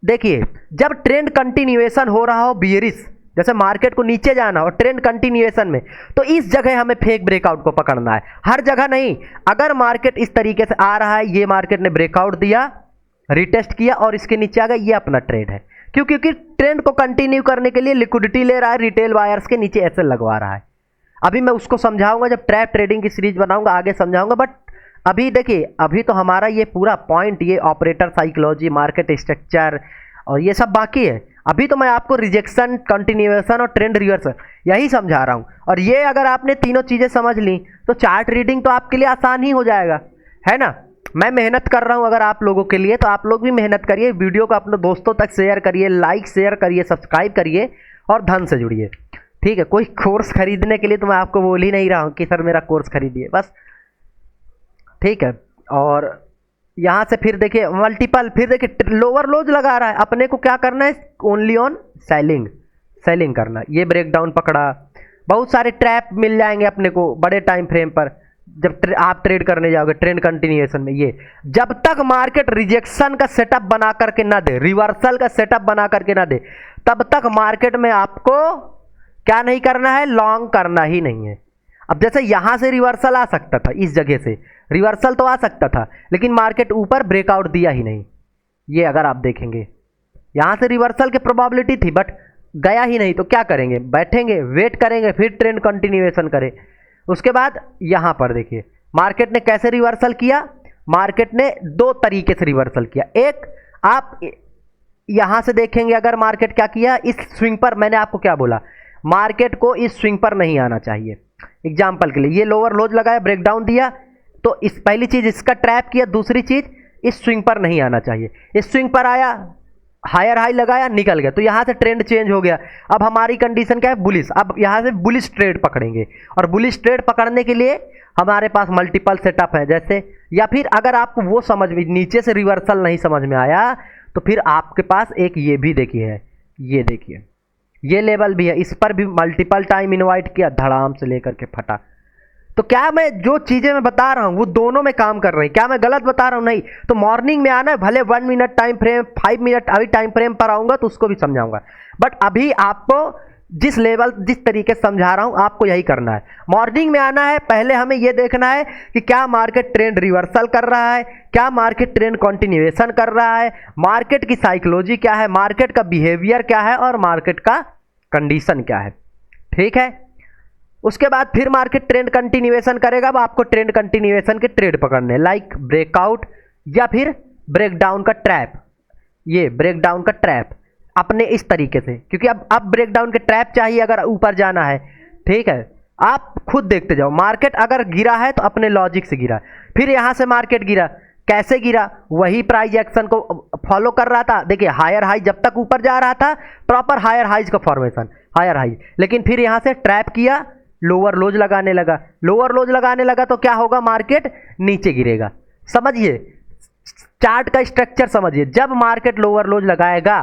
देखिए जब ट्रेंड कंटिन्यूएशन हो रहा हो बियरिश, जैसे मार्केट को नीचे जाना और ट्रेंड कंटिन्यूएशन में, तो इस जगह हमें फेक ब्रेकआउट को पकड़ना है, हर जगह नहीं। अगर मार्केट इस तरीके से आ रहा है, ये मार्केट ने ब्रेकआउट दिया, रिटेस्ट किया और इसके नीचे आ गया, ये अपना ट्रेड है। क्योंकि ट्रेंड को कंटिन्यू करने के लिए लिक्विडिटी ले रहा है, रिटेल बायर्स के नीचे ऐसे लगवा रहा है। अभी मैं उसको समझाऊंगा, जब ट्रैप ट्रेडिंग की सीरीज बनाऊंगा आगे समझाऊंगा। बट अभी देखिए, अभी तो हमारा ये पूरा पॉइंट, ये ऑपरेटर साइकोलॉजी, मार्केट स्ट्रक्चर और ये सब बाकी है। अभी तो मैं आपको रिजेक्शन, कंटिन्यूएशन और ट्रेंड रिवर्सल यही समझा रहा हूँ। और ये अगर आपने तीनों चीज़ें समझ ली तो चार्ट रीडिंग तो आपके लिए आसान ही हो जाएगा, है ना। मैं मेहनत कर रहा हूँ अगर आप लोगों के लिए, तो आप लोग भी मेहनत करिए, वीडियो को अपने दोस्तों तक शेयर करिए, लाइक शेयर करिए, सब्सक्राइब करिए और धन से जुड़िए। ठीक है, कोई कोर्स खरीदने के लिए तो मैं आपको बोल ही नहीं रहा हूँ कि सर मेरा कोर्स खरीदिए, बस। ठीक है, और यहाँ से फिर देखिए मल्टीपल, फिर देखिए लोअर लोज लगा रहा है। अपने को क्या करना है, ओनली ऑन सेलिंग करना। ये ब्रेकडाउन पकड़ा, बहुत सारे ट्रैप मिल जाएंगे अपने को बड़े टाइम फ्रेम पर जब आप ट्रेड करने जाओगे ट्रेंड कंटिन्यूएशन में। ये जब तक मार्केट रिजेक्शन का सेटअप बना करके ना दे, रिवर्सल का सेटअप बना करके ना दे, तब तक मार्केट में आपको क्या नहीं करना है, लॉन्ग करना ही नहीं है। अब जैसे यहां से रिवर्सल आ सकता था, इस जगह से रिवर्सल तो आ सकता था, लेकिन मार्केट ऊपर ब्रेकआउट दिया ही नहीं। ये अगर आप देखेंगे यहां से रिवर्सल की प्रोबेबिलिटी थी, बट गया ही नहीं, तो क्या करेंगे, बैठेंगे, वेट करेंगे, फिर ट्रेंड कंटिन्यूएशन करें। उसके बाद यहां पर देखिए मार्केट ने कैसे रिवर्सल किया। मार्केट ने दो तरीके से रिवर्सल किया। एक, आप यहां से देखेंगे अगर मार्केट क्या किया, इस स्विंग पर, मैंने आपको क्या बोला, मार्केट को इस स्विंग पर नहीं आना चाहिए। एग्जाम्पल के लिए ये लोअर लोज लगाया, ब्रेकडाउन दिया, तो इस पहली चीज इसका ट्रैप किया, दूसरी चीज इस स्विंग पर नहीं आना चाहिए। इस स्विंग पर आया, हायर हाई लगाया, निकल गया, तो यहां से ट्रेंड चेंज हो गया। अब हमारी कंडीशन क्या है, बुलिश। अब यहां से बुलिश ट्रेड पकड़ेंगे, और बुलिश ट्रेड पकड़ने के लिए हमारे पास मल्टीपल सेटअप है जैसे, या फिर अगर आपको वो समझ में, नीचे से रिवर्सल नहीं समझ में आया, तो फिर आपके पास एक ये भी देखिए है, ये देखिए ये लेवल भी है, इस पर भी मल्टीपल टाइम इनवाइट किया, धड़ाम से लेकर के फटा। तो क्या मैं जो चीजें मैं बता रहा हूं वो दोनों में काम कर रही, क्या मैं गलत बता रहा हूं, नहीं। तो मॉर्निंग में आना है, भले 1 मिनट टाइम फ्रेम, 5 मिनट, अभी टाइम फ्रेम पर आऊंगा तो उसको भी समझाऊंगा, बट अभी आपको जिस लेवल, जिस तरीके से समझा रहा हूं आपको यही करना है। मॉर्निंग में आना है, पहले हमें यह देखना है कि क्या मार्केट ट्रेंड रिवर्सल कर रहा है, क्या मार्केट ट्रेंड कंटिन्यूएशन कर रहा है, मार्केट की साइकोलॉजी क्या है, मार्केट का बिहेवियर क्या है, और मार्केट का कंडीशन क्या है। ठीक है, उसके बाद फिर मार्केट ट्रेंड कंटिन्यूएशन करेगा। अब आपको ट्रेंड कंटिन्यूएशन के ट्रेड पकड़ने, लाइक ब्रेकआउट या फिर ब्रेकडाउन का ट्रैप। ये ब्रेकडाउन का ट्रैप अपने इस तरीके से, क्योंकि अब ब्रेकडाउन के ट्रैप चाहिए अगर ऊपर जाना है। ठीक है, आप खुद देखते जाओ, मार्केट अगर गिरा है तो अपने लॉजिक से गिरा, फिर यहां से मार्केट गिरा, कैसे गिरा, वही प्राइस एक्शन को फॉलो कर रहा था। देखिए हायर हाई जब तक ऊपर जा रहा था, प्रॉपर हायर हाइज का फॉर्मेशन, हायर हाई, लेकिन फिर यहां से ट्रैप किया, लोअर लोज लगाने लगा, लोअर लोज लगाने लगा, तो क्या होगा, मार्केट नीचे गिरेगा। समझिए चार्ट का स्ट्रक्चर समझिए, जब मार्केट लोअर लोज लगाएगा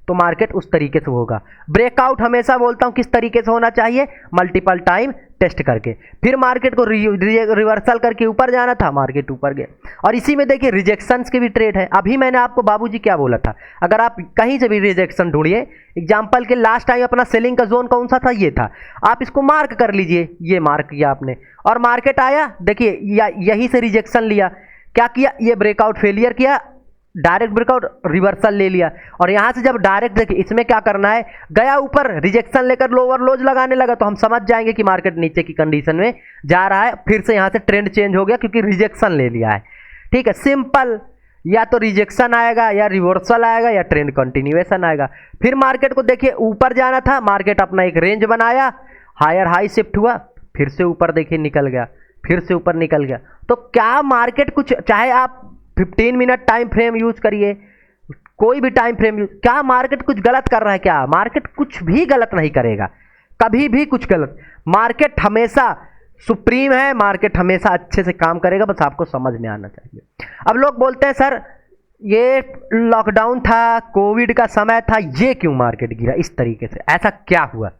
तो मार्केट उस तरीके से होगा। ब्रेकआउट हमेशा बोलता हूं किस तरीके से होना चाहिए, मल्टीपल टाइम टेस्ट करके, फिर मार्केट को रिवर्सल करके ऊपर जाना था, मार्केट ऊपर गया। और इसी में देखिए रिजेक्शंस के भी ट्रेड है। अभी मैंने आपको बाबूजी क्या बोला था, अगर आप कहीं से भी रिजेक्शन ढूंढिए, एग्जांपल के लास्ट टाइम अपना सेलिंग का जोन कौन सा था, ये था, आप इसको मार्क कर लीजिए, ये मार्क किया आपने, और मार्केट आया, देखिए यही से रिजेक्शन लिया, क्या किया, ये ब्रेकआउट फेलियर किया, डायरेक्ट ब्रेकआउट रिवर्सल ले लिया, और यहां से जब डायरेक्ट देखिए इसमें क्या करना है, गया ऊपर, रिजेक्शन लेकर लोअर लोज लगाने लगा, तो हम समझ जाएंगे कि मार्केट नीचे की कंडीशन में जा रहा है। फिर से यहां से ट्रेंड चेंज हो गया क्योंकि रिजेक्शन ले लिया है। ठीक है, सिंपल, या तो रिजेक्शन आएगा, या रिवर्सल आएगा, या ट्रेंड कंटिन्यूएशन आएगा। फिर मार्केट को देखिए ऊपर जाना था, मार्केट अपना एक रेंज बनाया, हायर हाई शिफ्ट हुआ, फिर से ऊपर देखिए निकल गया, फिर से ऊपर निकल गया। तो क्या मार्केट कुछ, चाहे आप 15 मिनट टाइम फ्रेम यूज करिए, कोई भी टाइम फ्रेम यूज, क्या मार्केट कुछ गलत कर रहा है, क्या मार्केट कुछ भी गलत नहीं करेगा, कभी भी कुछ गलत। मार्केट हमेशा सुप्रीम है, मार्केट हमेशा अच्छे से काम करेगा, बस आपको समझ में आना चाहिए। अब लोग बोलते हैं सर ये लॉकडाउन था, कोविड का समय था, ये क्यों मार्केट गिरा इस तरीके से, ऐसा क्या हुआ,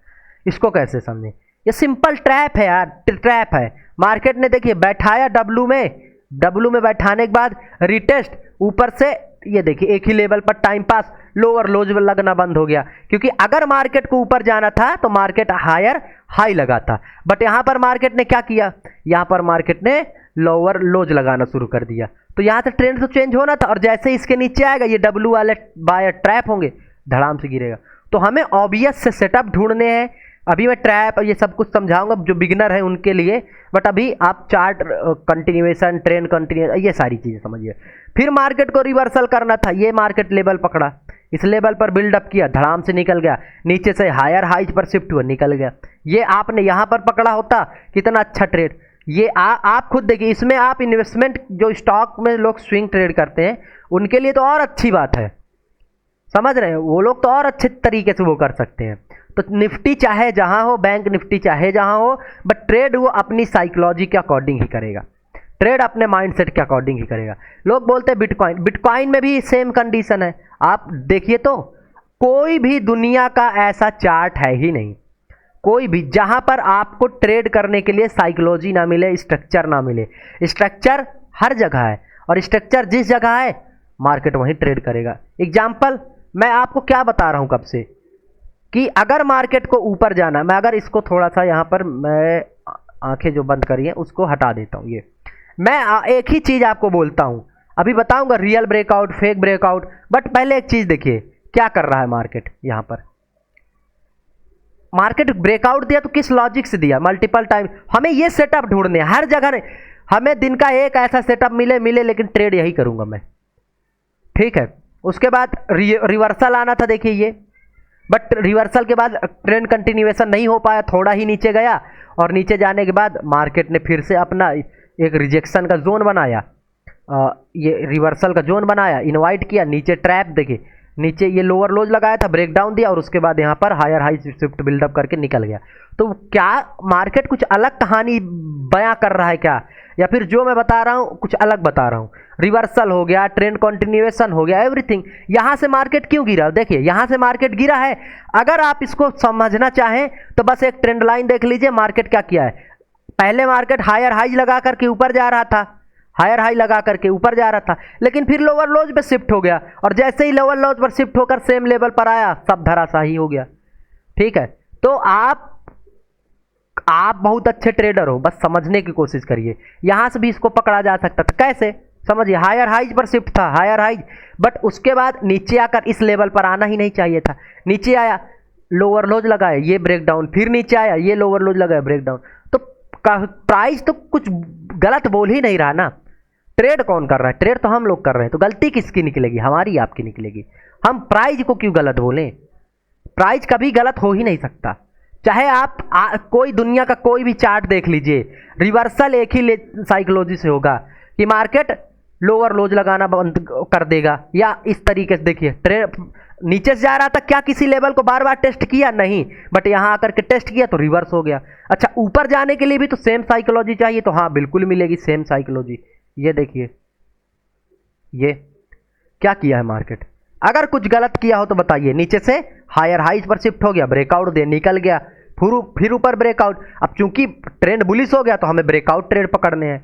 इसको कैसे समझें। ये सिंपल ट्रैप है यार, ट्रैप है। मार्केट ने देखिए बैठाया डब्लू में बैठाने के बाद रिटेस्ट, ऊपर से ये देखिए एक ही लेवल पर टाइम पास, लोअर लोज लगना बंद हो गया, क्योंकि अगर मार्केट को ऊपर जाना था तो मार्केट हायर हाई लगा था, बट यहां पर मार्केट ने क्या किया, यहां पर मार्केट ने लोअर लोज लगाना शुरू कर दिया, तो यहां से ट्रेंड तो चेंज होना था, और जैसे इसके नीचे आएगा ये डब्लू वाले बायर ट्रैप होंगे, धड़ाम से गिरेगा। तो हमें ऑब्वियस से सेटअप ढूंढने हैं। अभी मैं ट्रैप ये सब कुछ समझाऊंगा जो बिगिनर है उनके लिए, बट अभी आप चार्ट कंटिन्यूएशन, ट्रेंड कंटिन्यूएशन, ये सारी चीजें समझिए। फिर मार्केट को रिवर्सल करना था, ये मार्केट लेवल पकड़ा, इस लेवल पर बिल्डअप किया, धड़ाम से निकल गया, नीचे से हायर हाइज पर शिफ्ट हुआ, निकल गया। ये आपने यहां पर पकड़ा होता, कितना अच्छा ट्रेड, ये आप खुद देखिए, इसमें आप इन्वेस्टमेंट जो स्टॉक में लोग स्विंग ट्रेड करते हैं उनके लिए तो और अच्छी बात है, समझ रहे हैं, वो लोग तो और अच्छे तरीके से वो कर सकते हैं। तो निफ्टी चाहे जहां हो, बैंक निफ्टी चाहे जहां हो, बट ट्रेड वो अपनी साइकोलॉजी के अकॉर्डिंग ही करेगा, ट्रेड अपने माइंडसेट के अकॉर्डिंग ही करेगा। लोग बोलते हैं बिटकॉइन, बिटकॉइन में भी सेम कंडीशन है। आप देखिए तो कोई भी दुनिया का ऐसा चार्ट है ही नहीं, कोई भी, जहां पर आपको ट्रेड करने के लिए साइकोलॉजी ना मिले, स्ट्रक्चर ना मिले। स्ट्रक्चर हर जगह है, और स्ट्रक्चर जिस जगह है मार्केट वहीं ट्रेड करेगा। एग्जाम्पल मैं आपको क्या बता रहा हूं कब से, कि अगर मार्केट को ऊपर जाना, मैं अगर इसको थोड़ा सा यहां पर, मैं आंखें जो बंद करी हैं उसको हटा देता हूं, ये मैं एक ही चीज आपको बोलता हूं, अभी बताऊंगा real breakout, fake breakout, but पहले एक चीज देखिए क्या कर रहा है मार्केट। यहां पर मार्केट ब्रेकआउट दिया तो किस लॉजिक से दिया, मल्टीपल टाइम। हमें ये सेटअप ढूंढने हैं, हर जगह नहीं, हमें दिन का एक ऐसा सेटअप मिले लेकिन ट्रेड यही करूंगा मैं, ठीक है। उसके बाद रिवर्सल आना था, देखिए ये, बट रिवर्सल के बाद ट्रेंड कंटिन्यूएशन नहीं हो पाया, थोड़ा ही नीचे गया, और नीचे जाने के बाद मार्केट ने फिर से अपना एक रिजेक्शन का जोन बनाया, ये रिवर्सल का जोन बनाया, इनवाइट किया, नीचे ट्रैप, देखिए नीचे ये लोअर लोज लगाया था, ब्रेक डाउन दिया, और उसके बाद यहाँ पर हायर हाई शिफ्ट बिल्डअप करके निकल गया। तो क्या मार्केट कुछ अलग कहानी बयां कर रहा है क्या, या फिर जो मैं बता रहा हूँ कुछ अलग बता रहा हूँ? रिवर्सल हो गया, ट्रेंड कंटिन्यूएशन हो गया, एवरीथिंग। यहाँ से मार्केट क्यों गिरा, देखिए यहाँ से मार्केट गिरा है। अगर आप इसको समझना चाहें तो बस एक ट्रेंड लाइन देख लीजिए, मार्केट क्या किया है। पहले मार्केट हायर हाई लगा करके ऊपर जा रहा था, हायर हाई लगा करके ऊपर जा रहा था, लेकिन फिर लोअर लोज पे शिफ्ट हो गया, और जैसे ही लोअर लोज पर शिफ्ट होकर सेम लेवल पर आया, सब धराशाही हो गया, ठीक है। तो आप बहुत अच्छे ट्रेडर हो, बस समझने की कोशिश करिए। यहां से भी इसको पकड़ा जा सकता था, कैसे समझिए, हायर हाइज पर शिफ्ट था, हायर हाइज, बट उसके बाद नीचे आकर इस लेवल पर आना ही नहीं चाहिए था, नीचे आया, लोअर लोज लगाया, ये ब्रेक डाउन, फिर नीचे आया, ये लोअर लोज लगाया, ब्रेक डाउन। तो प्राइस तो कुछ गलत बोल ही नहीं रहा ना। ट्रेड कौन कर रहा है, ट्रेड तो हम लोग कर रहे हैं, तो गलती किसकी निकलेगी, हमारी आपकी निकलेगी। हम प्राइस को क्यों गलत बोलें, प्राइस कभी गलत हो ही नहीं सकता। चाहे आप कोई दुनिया का कोई भी चार्ट देख लीजिए, रिवर्सल एक ही साइकोलॉजी से होगा कि मार्केट लोअर लोज लगाना बंद कर देगा, या इस तरीके से देखिए ट्रेड नीचे से जा रहा था, क्या किसी लेवल को बार बार टेस्ट किया, नहीं, बट यहां आकर के टेस्ट किया तो रिवर्स हो गया। अच्छा, ऊपर जाने के लिए भी तो सेम साइकोलॉजी चाहिए, तो हाँ बिल्कुल मिलेगी सेम साइकोलॉजी। ये देखिए, ये क्या किया है मार्केट, अगर कुछ गलत किया हो तो बताइए। नीचे से हायर हाइज पर शिफ्ट हो गया, ब्रेकआउट दे निकल गया, फिर ऊपर ब्रेकआउट। अब चूंकि ट्रेंड बुलिश हो गया तो हमें ब्रेकआउट ट्रेड पकड़ने हैं।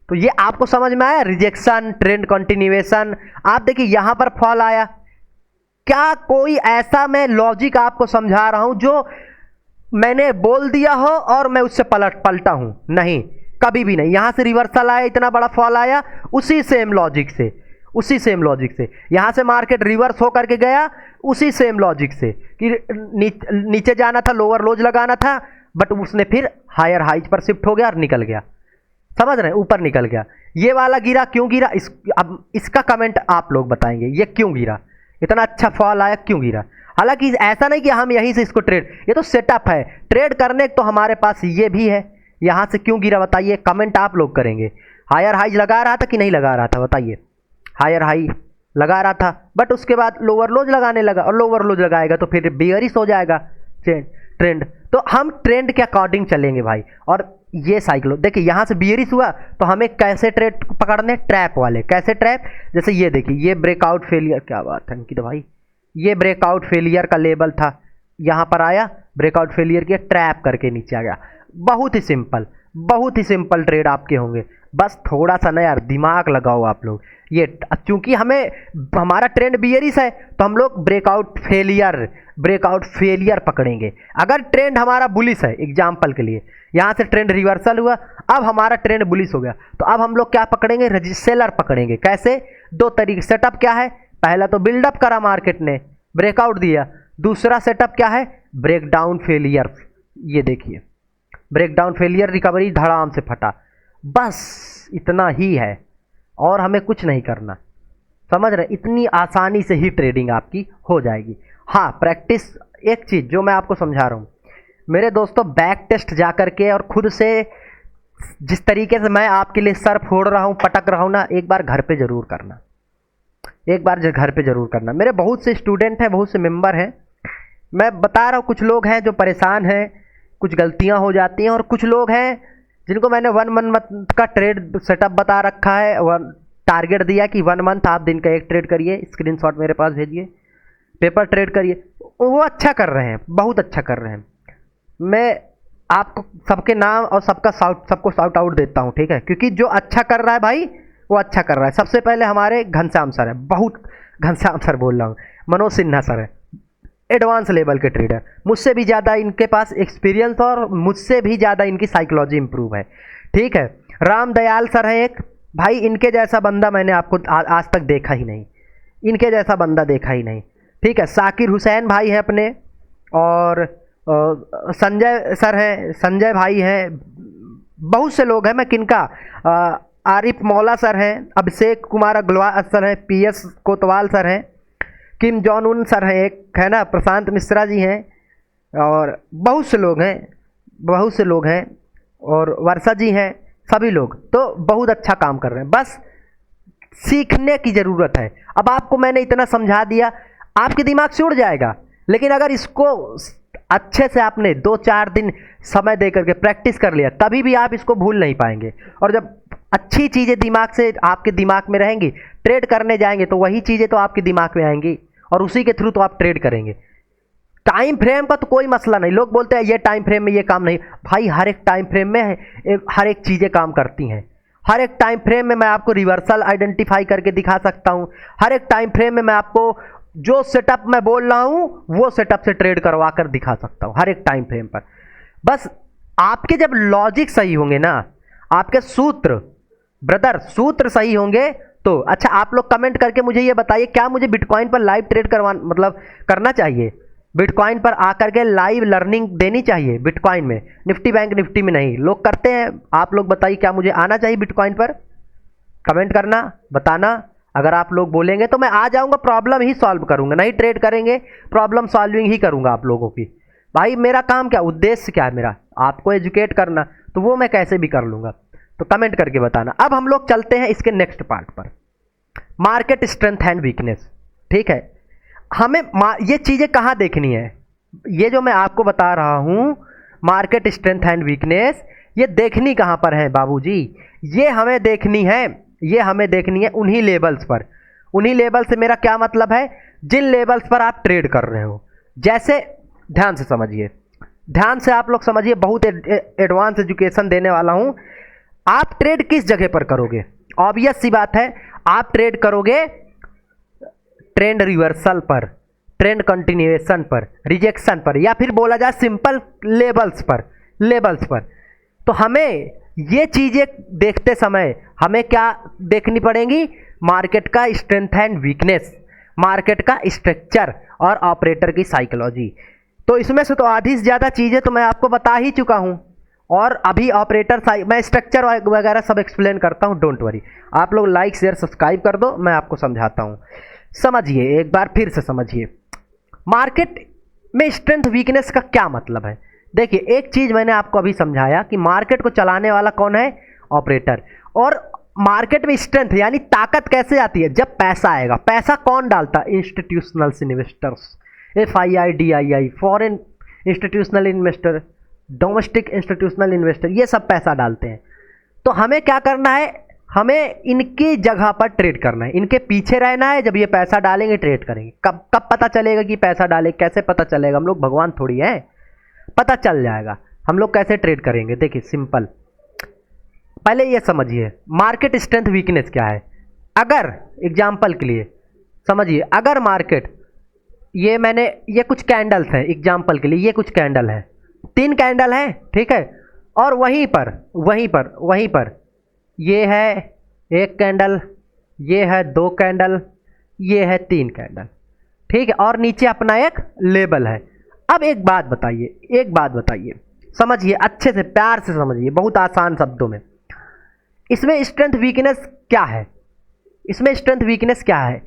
तो ये आपको समझ में आया, रिजेक्शन, ट्रेंड कंटिन्यूएशन। आप देखिए यहां पर फॉल आया, क्या कोई ऐसा मैं लॉजिक आपको समझा रहा हूं जो मैंने बोल दिया हो और मैं उससे पलटा हूं? नहीं, कभी भी नहीं। यहां से रिवर्सल आया, इतना बड़ा फॉल आया, उसी सेम लॉजिक से यहां से मार्केट रिवर्स होकर के गया, उसी सेम लॉजिक से कि नीचे जाना था, लोअर लोज लगाना था, बट उसने फिर हायर हाइज पर शिफ्ट हो गया और निकल गया, समझ रहे हैं, ऊपर निकल गया। ये वाला गिरा, क्यों गिरा, अब इसका कमेंट आप लोग बताएंगे, ये क्यों गिरा, इतना अच्छा फॉल आया क्यों गिरा। हालांकि ऐसा नहीं कि हम यहीं से इसको ट्रेड, ये तो सेटअप है, ट्रेड करने तो हमारे पास ये भी है। यहां से क्यों गिरा बताइए, कमेंट आप लोग करेंगे। हायर हाई लगा रहा था कि नहीं लगा रहा था, बताइए। हायर हाई लगा रहा था, बट उसके बाद लोअर लोज लगाने लगा, और लोअर लोज लगाएगा तो फिर बियरिश हो जाएगा ट्रेंड। तो हम ट्रेंड के अकॉर्डिंग चलेंगे भाई। और ये साइकिल देखिए, यहां से बियरिश हुआ तो हमें कैसे ट्रेड पकड़ने, ट्रैप वाले। कैसे ट्रैप, जैसे ये देखिए, ये ब्रेकआउट फेलियर, क्या बात है अंकित भाई, ये ब्रेकआउट फेलियर का लेवल था, यहां पर आया, ब्रेकआउट फेलियर किया, ट्रैप करके नीचे आ गया। बहुत ही सिंपल ट्रेड आपके होंगे, बस थोड़ा सा ना यार दिमाग लगाओ आप लोग। ये चूंकि हमारा ट्रेंड बियरिश है तो हम लोग ब्रेकआउट फेलियर पकड़ेंगे। अगर ट्रेंड हमारा बुलिश है, एग्जांपल के लिए यहां से ट्रेंड रिवर्सल हुआ, अब हमारा ट्रेंड बुलिश हो गया, तो अब हम लोग क्या पकड़ेंगे, सेलर पकड़ेंगे। कैसे, दो तरीके। सेटअप क्या है, पहला तो बिल्डअप करा मार्केट ने, ब्रेकआउट दिया। दूसरा सेटअप क्या है, ब्रेकडाउन फेलियर। ये देखिए, ब्रेकडाउन फेलियर, रिकवरी, धड़ाम से फटा, बस इतना ही है, और हमें कुछ नहीं करना, समझ रहे। इतनी आसानी से ही ट्रेडिंग आपकी हो जाएगी। हाँ, प्रैक्टिस, एक चीज़ जो मैं आपको समझा रहा हूँ मेरे दोस्तों, बैक टेस्ट जा करके और खुद से जिस तरीके से मैं आपके लिए सर फोड़ रहा हूँ, पटक रहा हूँ ना, एक बार घर पे ज़रूर करना, एक बार घर पे ज़रूर करना। मेरे बहुत से स्टूडेंट हैं, बहुत से मेंबर हैं, मैं बता रहा हूँ, कुछ लोग हैं जो परेशान हैं, कुछ गलतियाँ हो जाती हैं, और कुछ लोग हैं जिनको मैंने 1 मंथ का ट्रेड सेटअप बता रखा है, टारगेट दिया कि 1 मंथ आप दिन का 1 ट्रेड करिए, स्क्रीनशॉट मेरे पास भेजिए, पेपर ट्रेड करिए। वो अच्छा कर रहे हैं, बहुत अच्छा कर रहे हैं। मैं आपको सबके नाम और सबको शाउट आउट देता हूँ, ठीक है, क्योंकि जो अच्छा कर रहा है भाई वो अच्छा कर रहा है। सबसे पहले हमारे घनश्याम सर है, बहुत घनश्याम सर बोल रहा हूँ, मनोज सिन्हा सर है, एडवांस लेवल के ट्रेडर, मुझसे भी ज़्यादा इनके पास एक्सपीरियंस और मुझसे भी ज़्यादा इनकी साइकोलॉजी इंप्रूव है, ठीक है। राम दयाल सर है एक, भाई इनके जैसा बंदा मैंने आपको आज तक देखा ही नहीं, इनके जैसा बंदा देखा ही नहीं, ठीक है। साकिर हुसैन भाई है अपने, और संजय सर हैं, संजय भाई हैं, बहुत से लोग हैं, मैं किनका, आरिफ मौला सर हैं, अभिषेक कुमार अग्रवाल सर हैं, PS कोतवाल सर हैं, किम जॉन उन सर हैं एक, है ना, प्रशांत मिश्रा जी हैं, और बहुत से लोग हैं, बहुत से लोग हैं, और वर्षा जी हैं, सभी लोग तो बहुत अच्छा काम कर रहे हैं। बस सीखने की ज़रूरत है। अब आपको मैंने इतना समझा दिया, आपके दिमाग से उड़ जाएगा, लेकिन अगर इसको अच्छे से आपने 2-4 दिन समय दे करके प्रैक्टिस कर लिया, तभी भी आप इसको भूल नहीं पाएंगे। और जब अच्छी चीज़ें दिमाग से आपके दिमाग में रहेंगी, ट्रेड करने जाएंगे तो वही चीज़ें तो आपके दिमाग में आएंगी, और उसी के थ्रू तो आप ट्रेड करेंगे। टाइम फ्रेम का तो कोई मसला नहीं। लोग बोलते हैं ये टाइम फ्रेम में ये काम नहीं, भाई हर एक टाइम फ्रेम में हर एक चीज़ें काम करती हैं। हर एक टाइम फ्रेम में मैं आपको रिवर्सल आइडेंटिफाई करके दिखा सकता हूँ। हर एक टाइम फ्रेम में मैं आपको जो सेटअप मैं बोल रहा हूँ वो सेटअप से ट्रेड करवा कर दिखा सकता हूँ हर एक टाइम फ्रेम पर। बस आपके जब लॉजिक सही होंगे ना, आपके सूत्र ब्रदर सूत्र सही होंगे तो अच्छा। आप लोग कमेंट करके मुझे ये बताइए, क्या मुझे बिटकॉइन पर लाइव ट्रेड करना चाहिए? बिटकॉइन पर आकर के लाइव लर्निंग देनी चाहिए बिटकॉइन में, निफ्टी बैंक निफ्टी में नहीं। लोग करते हैं, आप लोग बताइए क्या मुझे आना चाहिए बिटकॉइन पर? कमेंट करना, बताना। अगर आप लोग बोलेंगे तो मैं आ जाऊंगा, प्रॉब्लम ही सॉल्व करूंगा। नहीं ट्रेड करेंगे, प्रॉब्लम सॉल्विंग ही करूंगा आप लोगों की। भाई मेरा काम क्या, उद्देश्य क्या है मेरा? आपको एजुकेट करना, तो वो मैं कैसे भी कर लूंगा। तो कमेंट करके बताना। अब हम लोग चलते हैं इसके नेक्स्ट पार्ट पर, मार्केट स्ट्रेंथ एंड वीकनेस। ठीक है, हमें ये चीज़ें कहाँ देखनी है? ये जो मैं आपको बता रहा हूँ मार्केट स्ट्रेंथ एंड वीकनेस, ये देखनी कहाँ पर है बाबूजी? ये हमें देखनी है, ये हमें देखनी है उन्हीं लेवल्स पर। उन्हीं लेवल से मेरा क्या मतलब है? जिन लेवल्स पर आप ट्रेड कर रहे हो। जैसे ध्यान से समझिए, ध्यान से आप लोग समझिए, बहुत एडवांस एजुकेशन देने वाला हूँ। आप ट्रेड किस जगह पर करोगे? ऑब्वियस सी बात है, आप ट्रेड करोगे ट्रेंड रिवर्सल पर, ट्रेंड कंटिन्यूएशन पर, रिजेक्शन पर, या फिर बोला जाए सिंपल लेवल्स पर, लेवल्स पर। तो हमें ये चीज़ें देखते समय हमें क्या देखनी पड़ेंगी? मार्केट का स्ट्रेंथ एंड वीकनेस, मार्केट का स्ट्रक्चर और ऑपरेटर की साइकोलॉजी। तो इसमें से तो आधी से ज़्यादा चीज़ें तो मैं आपको बता ही चुका हूँ, और अभी ऑपरेटर मैं स्ट्रक्चर वगैरह सब एक्सप्लेन करता हूँ, डोंट वरी। आप लोग लाइक शेयर सब्सक्राइब कर दो, मैं आपको समझाता हूँ। समझिए, एक बार फिर से समझिए, मार्केट में स्ट्रेंथ वीकनेस का क्या मतलब है। देखिए, एक चीज़ मैंने आपको अभी समझाया कि मार्केट को चलाने वाला कौन है? ऑपरेटर। और मार्केट में स्ट्रेंथ यानी ताकत कैसे आती है? जब पैसा आएगा। पैसा कौन डालता? Institutional investors, FII, foreign institutional investor, domestic institutional investor, ये सब पैसा डालते हैं। तो हमें क्या करना है? हमें इनकी जगह पर ट्रेड करना है, इनके पीछे रहना है। जब ये पैसा डालेंगे ट्रेड करेंगे। कब कब पता चलेगा कि पैसा डाले? कैसे पता चलेगा? हम लोग भगवान थोड़ी हैं, पता चल जाएगा। हम लोग कैसे ट्रेड करेंगे? देखिए सिंपल, पहले ये समझिए मार्केट स्ट्रेंथ वीकनेस क्या है। अगर एग्जाम्पल के लिए समझिए, अगर मार्केट ये कुछ कैंडल्स हैं, एग्जाम्पल के लिए ये कुछ कैंडल है, 3 कैंडल हैं, ठीक है। और वहीं पर ये है 1 कैंडल, ये है 2 कैंडल, ये है 3 कैंडल, ठीक है। और नीचे अपना एक लेबल है। अब एक बात बताइए, समझिए अच्छे से, प्यार से समझिए, बहुत आसान शब्दों में। इसमें स्ट्रेंथ वीकनेस क्या है? इसमें स्ट्रेंथ वीकनेस क्या है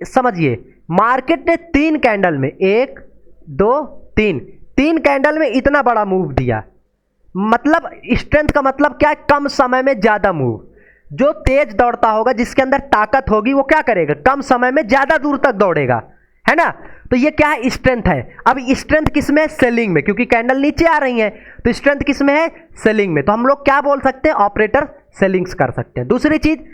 समझिए। मार्केट ने 3 कैंडल में 1 2 3 कैंडल में इतना बड़ा मूव दिया। मतलब स्ट्रेंथ का मतलब क्या है, कम समय में ज्यादा मूव। जो तेज दौड़ता होगा, जिसके अंदर ताकत होगी, वो क्या करेगा, कम समय में ज्यादा दूर तक दौड़ेगा, है ना। तो ये क्या है, स्ट्रेंथ है। अब स्ट्रेंथ किसमें है, सेलिंग में, क्योंकि कैंडल नीचे आ रही है, तो स्ट्रेंथ किसमें है, सेलिंग में। तो हम लोग क्या बोल सकते हैं, ऑपरेटर सेलिंग्स कर सकते हैं। दूसरी चीज,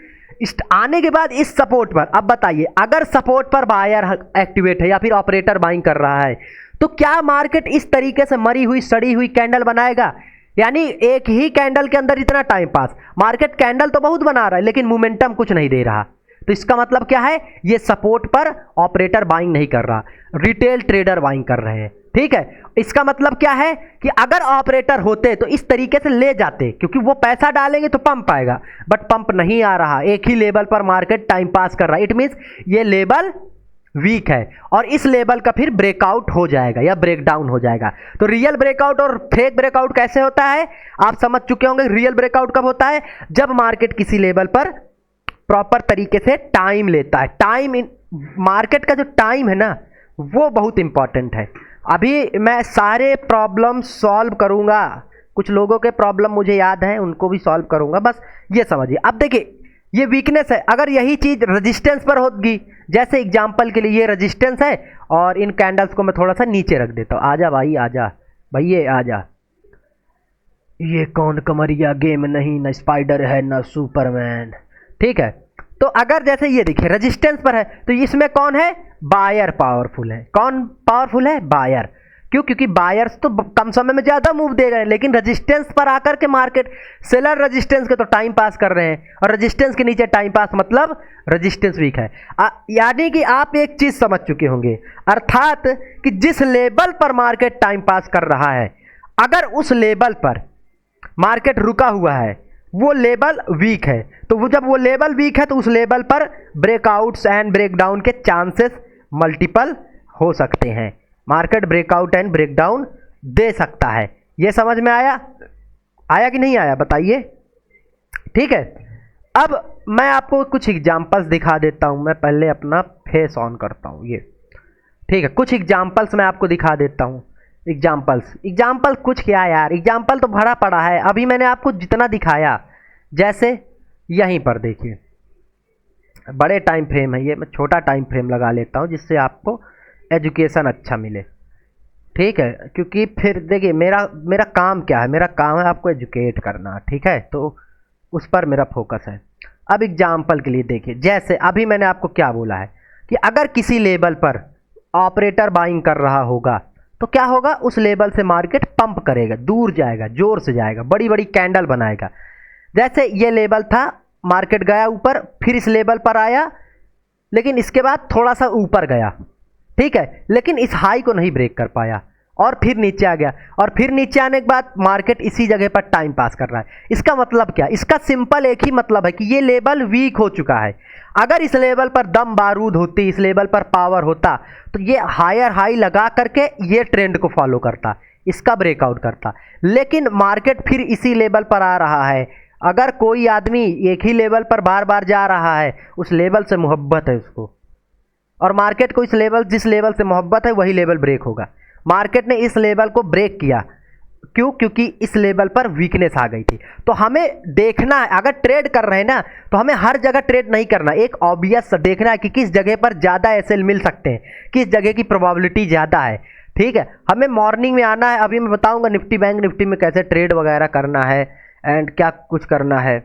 आने के बाद इस सपोर्ट पर, अब बताइए अगर सपोर्ट पर बायर एक्टिवेट है या फिर ऑपरेटर बाइंग कर रहा है, तो क्या मार्केट इस तरीके से मरी हुई सड़ी हुई कैंडल बनाएगा। यानी एक ही कैंडल के अंदर इतना टाइम पास, मार्केट कैंडल तो बहुत बना रहा है लेकिन मोमेंटम कुछ नहीं दे रहा। तो इसका मतलब क्या है, ये सपोर्ट पर ऑपरेटर बाइंग नहीं कर रहा, रिटेल ट्रेडर बाइंग कर रहे हैं, ठीक है। इसका मतलब क्या है कि अगर ऑपरेटर होते तो इस तरीके से ले जाते, क्योंकि वो पैसा डालेंगे तो पंप आएगा, बट पंप नहीं आ रहा, एक ही लेवल पर मार्केट टाइम पास कर रहा है। इट मीन्स ये लेवल वीक है और इस लेवल का फिर ब्रेकआउट हो जाएगा या ब्रेकडाउन हो जाएगा। तो रियल ब्रेकआउट और फेक ब्रेकआउट कैसे होता है, आप समझ चुके होंगे। रियल ब्रेकआउट कब होता है, जब मार्केट किसी लेवल पर प्रॉपर तरीके से टाइम लेता है। टाइम, मार्केट का जो टाइम है ना, वो बहुत इंपॉर्टेंट है। अभी मैं सारे प्रॉब्लम सॉल्व करूंगा, कुछ लोगों के प्रॉब्लम मुझे याद है, उनको भी सॉल्व करूंगा, बस ये समझिए। अब देखिए ये वीकनेस है, अगर यही चीज रेजिस्टेंस पर होगी, जैसे एग्जांपल के लिए ये रेजिस्टेंस है और इन कैंडल्स को मैं थोड़ा सा नीचे रख देता हूं। आजा भाई आजा, भैये आजा। ये कौन कमरिया गेम नहीं, न स्पाइडर है न सुपरमैन, ठीक है। तो अगर जैसे ये देखिए रेजिस्टेंस पर है, तो इसमें कौन है, बायर पावरफुल है। कौन पावरफुल है, बायर। क्यों, क्योंकि बायर्स तो कम समय में ज्यादा मूव दे रहे हैं, लेकिन रेजिस्टेंस पर आकर के मार्केट सेलर रेजिस्टेंस के तो टाइम पास कर रहे हैं, और रेजिस्टेंस के नीचे टाइम पास मतलब रेजिस्टेंस वीक है। यानी कि आप एक चीज समझ चुके होंगे, अर्थात कि जिस लेवल पर मार्केट टाइम पास कर रहा है, अगर उस लेवल पर मार्केट रुका हुआ है, वो लेवल वीक है, तो वो जब वो लेवल वीक है तो उस लेवल पर ब्रेकआउट्स एंड ब्रेकडाउन के चांसेस मल्टीपल हो सकते हैं। मार्केट ब्रेकआउट एंड ब्रेकडाउन दे सकता है। ये समझ में आया, आया कि नहीं आया, बताइए, ठीक है। अब मैं आपको कुछ एग्जांपल्स दिखा देता हूं। मैं पहले अपना फेस ऑन करता हूं, ये ठीक है। कुछ एग्जांपल्स मैं आपको दिखा देता हूं। एग्जाम्पल कुछ क्या यार, एग्जाम्पल तो भरा पड़ा है। अभी मैंने आपको जितना दिखाया, जैसे यहीं पर देखिए, बड़े टाइम फ्रेम है ये, मैं छोटा टाइम फ्रेम लगा लेता हूं जिससे आपको एजुकेशन अच्छा मिले, ठीक है। क्योंकि फिर देखिए मेरा काम क्या है, मेरा काम है आपको एजुकेट करना, ठीक है, तो उस पर मेरा फोकस है। अब एग्जाम्पल के लिए देखिए, जैसे अभी मैंने आपको क्या बोला है कि अगर किसी लेवल पर ऑपरेटर बाइंग कर रहा होगा तो क्या होगा, उस लेवल से मार्केट पंप करेगा, दूर जाएगा, जोर से जाएगा, बड़ी बड़ी कैंडल बनाएगा। जैसे ये लेवल था, मार्केट गया ऊपर, फिर इस लेवल पर आया, लेकिन इसके बाद थोड़ा सा ऊपर गया, ठीक है, लेकिन इस हाई को नहीं ब्रेक कर पाया और फिर नीचे आ गया, और फिर नीचे आने के बाद मार्केट इसी जगह पर टाइम पास कर रहा है। इसका मतलब क्या, इसका सिंपल एक ही मतलब है कि ये लेवल वीक हो चुका है। अगर इस लेवल पर दम बारूद होती, इस लेवल पर पावर होता, तो ये हायर हाई लगा करके ये ट्रेंड को फॉलो करता, इसका ब्रेकआउट करता। लेकिन मार्केट फिर इसी लेवल पर आ रहा है। अगर कोई आदमी एक ही लेवल पर बार बार जा रहा है, उस लेवल से मोहब्बत है उसको, और मार्केट को इस लेवल, जिस लेवल से मोहब्बत है वही लेवल ब्रेक होगा। मार्केट ने इस लेवल को ब्रेक किया, क्यों, क्योंकि इस लेवल पर वीकनेस आ गई थी। तो हमें देखना है, अगर ट्रेड कर रहे हैं ना, तो हमें हर जगह ट्रेड नहीं करना, एक ऑब्वियस देखना है कि किस जगह पर ज़्यादा एसएल मिल सकते हैं, किस जगह की प्रोबेबिलिटी ज़्यादा है, ठीक है। हमें मॉर्निंग में आना है, अभी मैं बताऊंगा निफ्टी बैंक निफ्टी में कैसे ट्रेड वगैरह करना है एंड क्या कुछ करना है।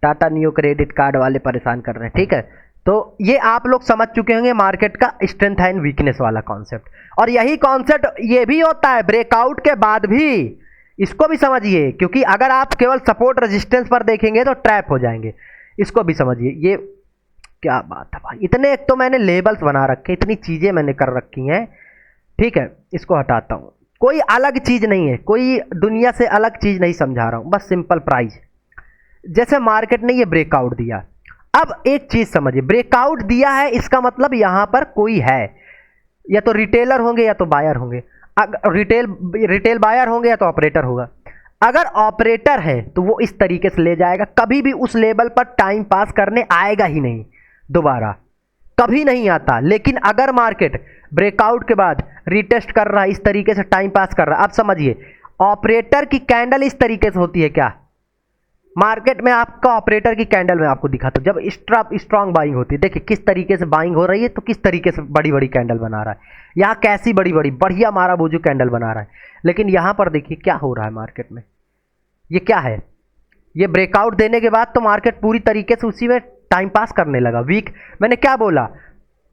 टाटा न्यू क्रेडिट कार्ड वाले परेशान कर रहे हैं, ठीक है। तो ये आप लोग समझ चुके होंगे मार्केट का स्ट्रेंथ एंड वीकनेस वाला कॉन्सेप्ट। और यही कॉन्सेप्ट ये भी होता है ब्रेकआउट के बाद भी, इसको भी समझिए, क्योंकि अगर आप केवल सपोर्ट रेजिस्टेंस पर देखेंगे तो ट्रैप हो जाएंगे। इसको भी समझिए। ये क्या बात है भाई, इतने एक तो मैंने लेबल्स बना रखे, इतनी चीज़ें मैंने कर रखी हैं, ठीक है। इसको हटाता हूँ, कोई अलग चीज़ नहीं है, कोई दुनिया से अलग चीज़ नहीं समझा रहा हूँ, बस सिंपल प्राइस। जैसे मार्केट ने ये ब्रेकआउट दिया, अब एक चीज़ समझिए, ब्रेकआउट दिया है इसका मतलब यहाँ पर कोई है, या तो रिटेलर होंगे या तो बायर होंगे। रिटेल बायर होंगे या तो ऑपरेटर होगा। अगर ऑपरेटर है तो वो इस तरीके से ले जाएगा, कभी भी उस लेवल पर टाइम पास करने आएगा ही नहीं, दोबारा कभी नहीं आता। लेकिन अगर मार्केट ब्रेकआउट के बाद रिटेस्ट कर रहा है, इस तरीके से टाइम पास कर रहा है, अब समझिए ऑपरेटर की कैंडल इस तरीके से होती है क्या? मार्केट में आपका ऑपरेटर की कैंडल में आपको दिखाता हूं, जब स्ट्रांग बाइंग होती है, देखिए किस तरीके से बाइंग हो रही है, तो किस तरीके से बड़ी बड़ी कैंडल बना रहा है। यहाँ कैसी बड़ी बड़ी बढ़िया मारा बोझू कैंडल बना रहा है, लेकिन यहाँ पर देखिए क्या हो रहा है मार्केट में। ये क्या है? ये ब्रेकआउट देने के बाद तो मार्केट पूरी तरीके से उसी में टाइम पास करने लगा। वीक, मैंने क्या बोला,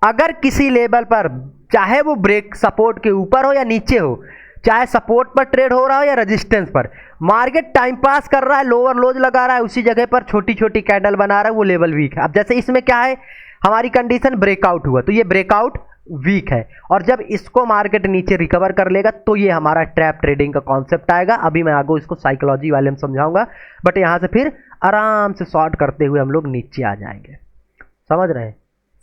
अगर किसी लेवल पर चाहे वो ब्रेक सपोर्ट के ऊपर हो या नीचे हो, चाहे सपोर्ट पर ट्रेड हो रहा हो या रेजिस्टेंस पर, मार्केट टाइम पास कर रहा है, लोअर लोज लगा रहा है, उसी जगह पर छोटी छोटी कैंडल बना रहा है, वो लेवल वीक है। अब जैसे इसमें क्या है, हमारी कंडीशन ब्रेकआउट हुआ, तो ये ब्रेकआउट वीक है, और जब इसको मार्केट नीचे रिकवर कर लेगा तो ये हमारा ट्रैप ट्रेडिंग का कॉन्सेप्ट आएगा। अभी मैं आगे इसको साइकोलॉजी वाले में समझाऊंगा, बट यहाँ से फिर आराम से शॉर्ट करते हुए हम लोग नीचे आ जाएंगे। समझ रहे हैं?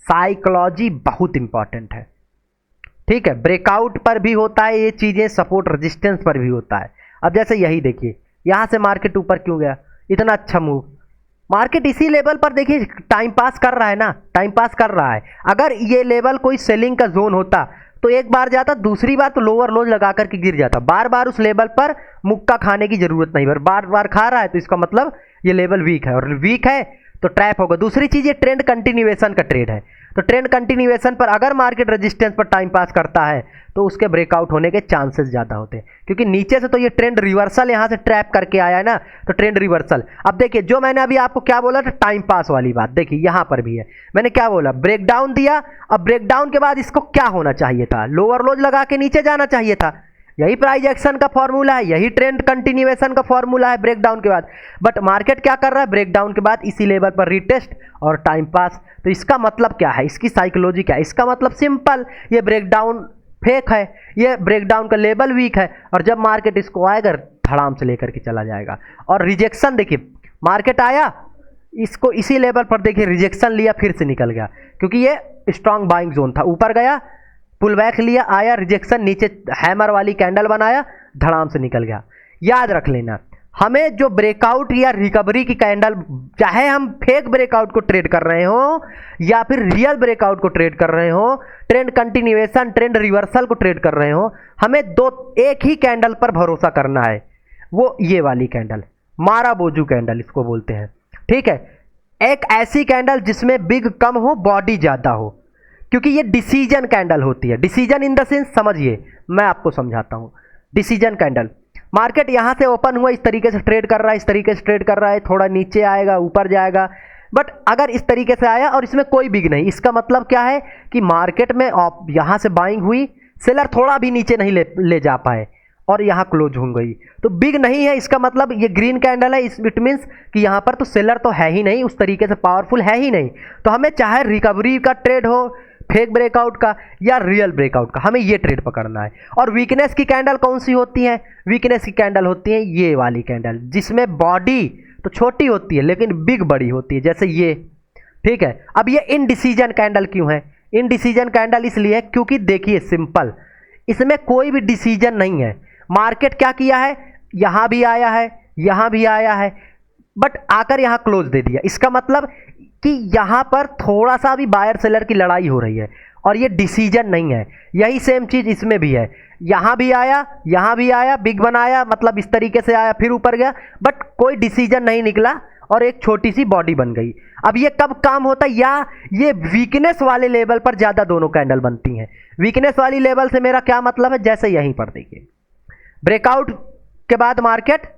साइकोलॉजी बहुत इंपॉर्टेंट है, ठीक है। ब्रेकआउट पर भी होता है ये चीज़ें, सपोर्ट रेजिस्टेंस पर भी होता है। अब जैसे यही देखिए, यहाँ से मार्केट ऊपर क्यों गया, इतना अच्छा मूव, मार्केट इसी लेवल पर देखिए टाइम पास कर रहा है ना, टाइम पास कर रहा है। अगर ये लेवल कोई सेलिंग का जोन होता तो एक बार जाता, दूसरी बार तो लोअर लोज लगा करके गिर जाता। बार बार उस लेवल पर मुक्का खाने की जरूरत नहीं, बार बार खा रहा है तो इसका मतलब ये लेवल वीक है, और वीक है तो ट्रैप होगा। दूसरी चीज़, ये ट्रेंड कंटिन्यूएशन का ट्रेड है, तो ट्रेंड कंटिन्यूएशन पर अगर मार्केट रेजिस्टेंस पर टाइम पास करता है तो उसके ब्रेकआउट होने के चांसेस ज़्यादा होते हैं, क्योंकि नीचे से तो ये ट्रेंड रिवर्सल यहाँ से ट्रैप करके आया है ना, तो ट्रेंड रिवर्सल। अब देखिए जो मैंने अभी आपको क्या बोला था, टाइम पास वाली बात, देखिए यहाँ पर भी है, मैंने क्या बोला, ब्रेकडाउन दिया। अब ब्रेकडाउन के बाद इसको क्या होना चाहिए था, लोअर लोज लगा के नीचे जाना चाहिए था। यही प्राइस एक्शन का फॉर्मूला है, यही ट्रेंड कंटिन्यूएशन का फॉर्मूला है ब्रेकडाउन के बाद। बट मार्केट क्या कर रहा है, ब्रेकडाउन के बाद इसी लेवल पर रिटेस्ट और टाइम पास। तो इसका मतलब क्या है, इसकी साइकोलॉजी क्या है? इसका मतलब सिंपल, ये ब्रेकडाउन फेक है, ये ब्रेकडाउन का लेवल वीक है, और जब मार्केट इसको आएगा धड़ाम से लेकर के चला जाएगा। और रिजेक्शन देखिए, मार्केट आया इसको इसी लेवल पर देखिए रिजेक्शन लिया, फिर से निकल गया, क्योंकि ये स्ट्रांग बाइंग जोन था। ऊपर गया, पुल बैक लिया, आया रिजेक्शन, नीचे हैमर वाली कैंडल बनाया, धड़ाम से निकल गया। याद रख लेना, हमें जो ब्रेकआउट या रिकवरी की कैंडल, चाहे हम फेक ब्रेकआउट को ट्रेड कर रहे हो या फिर रियल ब्रेकआउट को ट्रेड कर रहे हो, ट्रेंड कंटिन्यूएशन, ट्रेंड रिवर्सल को ट्रेड कर रहे हो, हमें एक ही कैंडल पर भरोसा करना है, वो ये वाली कैंडल, मारा बोझू कैंडल इसको बोलते हैं, ठीक है। एक ऐसी कैंडल जिसमें बिग कम हो, बॉडी ज़्यादा हो, क्योंकि ये डिसीजन कैंडल होती है। डिसीजन इन द सेंस, समझिए मैं आपको समझाता हूँ। डिसीजन कैंडल, मार्केट यहाँ से ओपन हुआ, इस तरीके से ट्रेड कर रहा है, इस तरीके से ट्रेड कर रहा है, थोड़ा नीचे आएगा, ऊपर जाएगा, बट अगर इस तरीके से आया और इसमें कोई बिग नहीं, इसका मतलब क्या है कि मार्केट में यहाँ से बाइंग हुई, सेलर थोड़ा भी नीचे नहीं ले जा पाए और यहाँ क्लोज हो गई, तो बिग नहीं है। इसका मतलब ये ग्रीन कैंडल है, इट मीन्स कि यहाँ पर तो सेलर तो है ही नहीं, उस तरीके से पावरफुल है ही नहीं। तो हमें चाहे रिकवरी का ट्रेड हो, फेक ब्रेकआउट का या रियल ब्रेकआउट का, हमें ये ट्रेड पकड़ना है। और वीकनेस की कैंडल कौन सी होती है? वीकनेस की कैंडल होती है ये वाली कैंडल, जिसमें बॉडी तो छोटी होती है लेकिन बिग बड़ी होती है, जैसे ये, ठीक है। अब ये इनडिसीजन कैंडल क्यों है? इनडिसीजन कैंडल इसलिए क्योंकि देखिए सिंपल, इसमें कोई भी डिसीजन नहीं है। मार्केट क्या किया है, यहाँ भी आया है, यहाँ भी आया है, बट आकर यहाँ क्लोज दे दिया। इसका मतलब कि यहाँ पर थोड़ा सा भी बायर सेलर की लड़ाई हो रही है और ये डिसीजन नहीं है। यही सेम चीज़ इसमें भी है, यहाँ भी आया, यहाँ भी आया, बिग बनाया, मतलब इस तरीके से आया, फिर ऊपर गया, बट कोई डिसीजन नहीं निकला और एक छोटी सी बॉडी बन गई। अब ये कब काम होता है, या ये वीकनेस वाले लेवल पर ज़्यादा दोनों कैंडल बनती हैं। वीकनेस वाली लेवल से मेरा क्या मतलब है, जैसे यहीं पर देखिए ब्रेकआउट के बाद मार्केट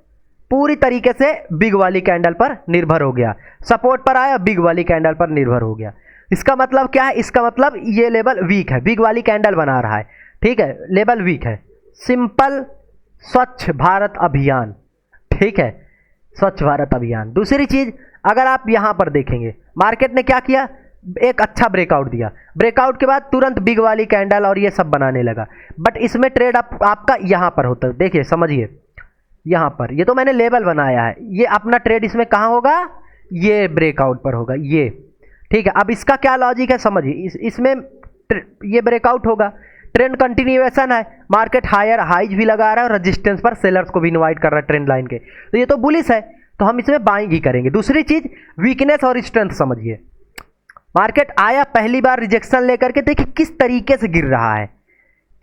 पूरी तरीके से बिग वाली कैंडल पर निर्भर हो गया, सपोर्ट पर आया, बिग वाली कैंडल पर निर्भर हो गया। इसका मतलब क्या है? इसका मतलब ये लेवल वीक है, बिग वाली कैंडल बना रहा है, ठीक है, लेवल वीक है। सिंपल स्वच्छ भारत अभियान, ठीक है, स्वच्छ भारत अभियान। दूसरी चीज, अगर आप यहां पर देखेंगे मार्केट ने क्या किया, एक अच्छा ब्रेकआउट दिया, ब्रेकआउट के बाद तुरंत बिग वाली कैंडल और ये सब बनाने लगा, बट इसमें ट्रेड आपका यहां पर होता है। देखिए समझिए, यहां पर ये तो मैंने लेवल बनाया है, ये अपना ट्रेड इसमें कहां होगा, ये ब्रेकआउट पर होगा, ये, ठीक है। अब इसका क्या लॉजिक है समझिए, इसमें ये ब्रेकआउट होगा, ट्रेंड कंटिन्यूएशन है, मार्केट हायर हाइज भी लगा रहा है और रेजिस्टेंस पर सेलर्स को भी इनवाइट कर रहा है ट्रेंड लाइन के, तो ये तो बुलिश है, तो हम इसमें बाइंग ही करेंगे। दूसरी चीज, वीकनेस और स्ट्रेंथ समझिए, मार्केट आया पहली बार रिजेक्शन लेकर के, देखिए किस तरीके से गिर रहा है,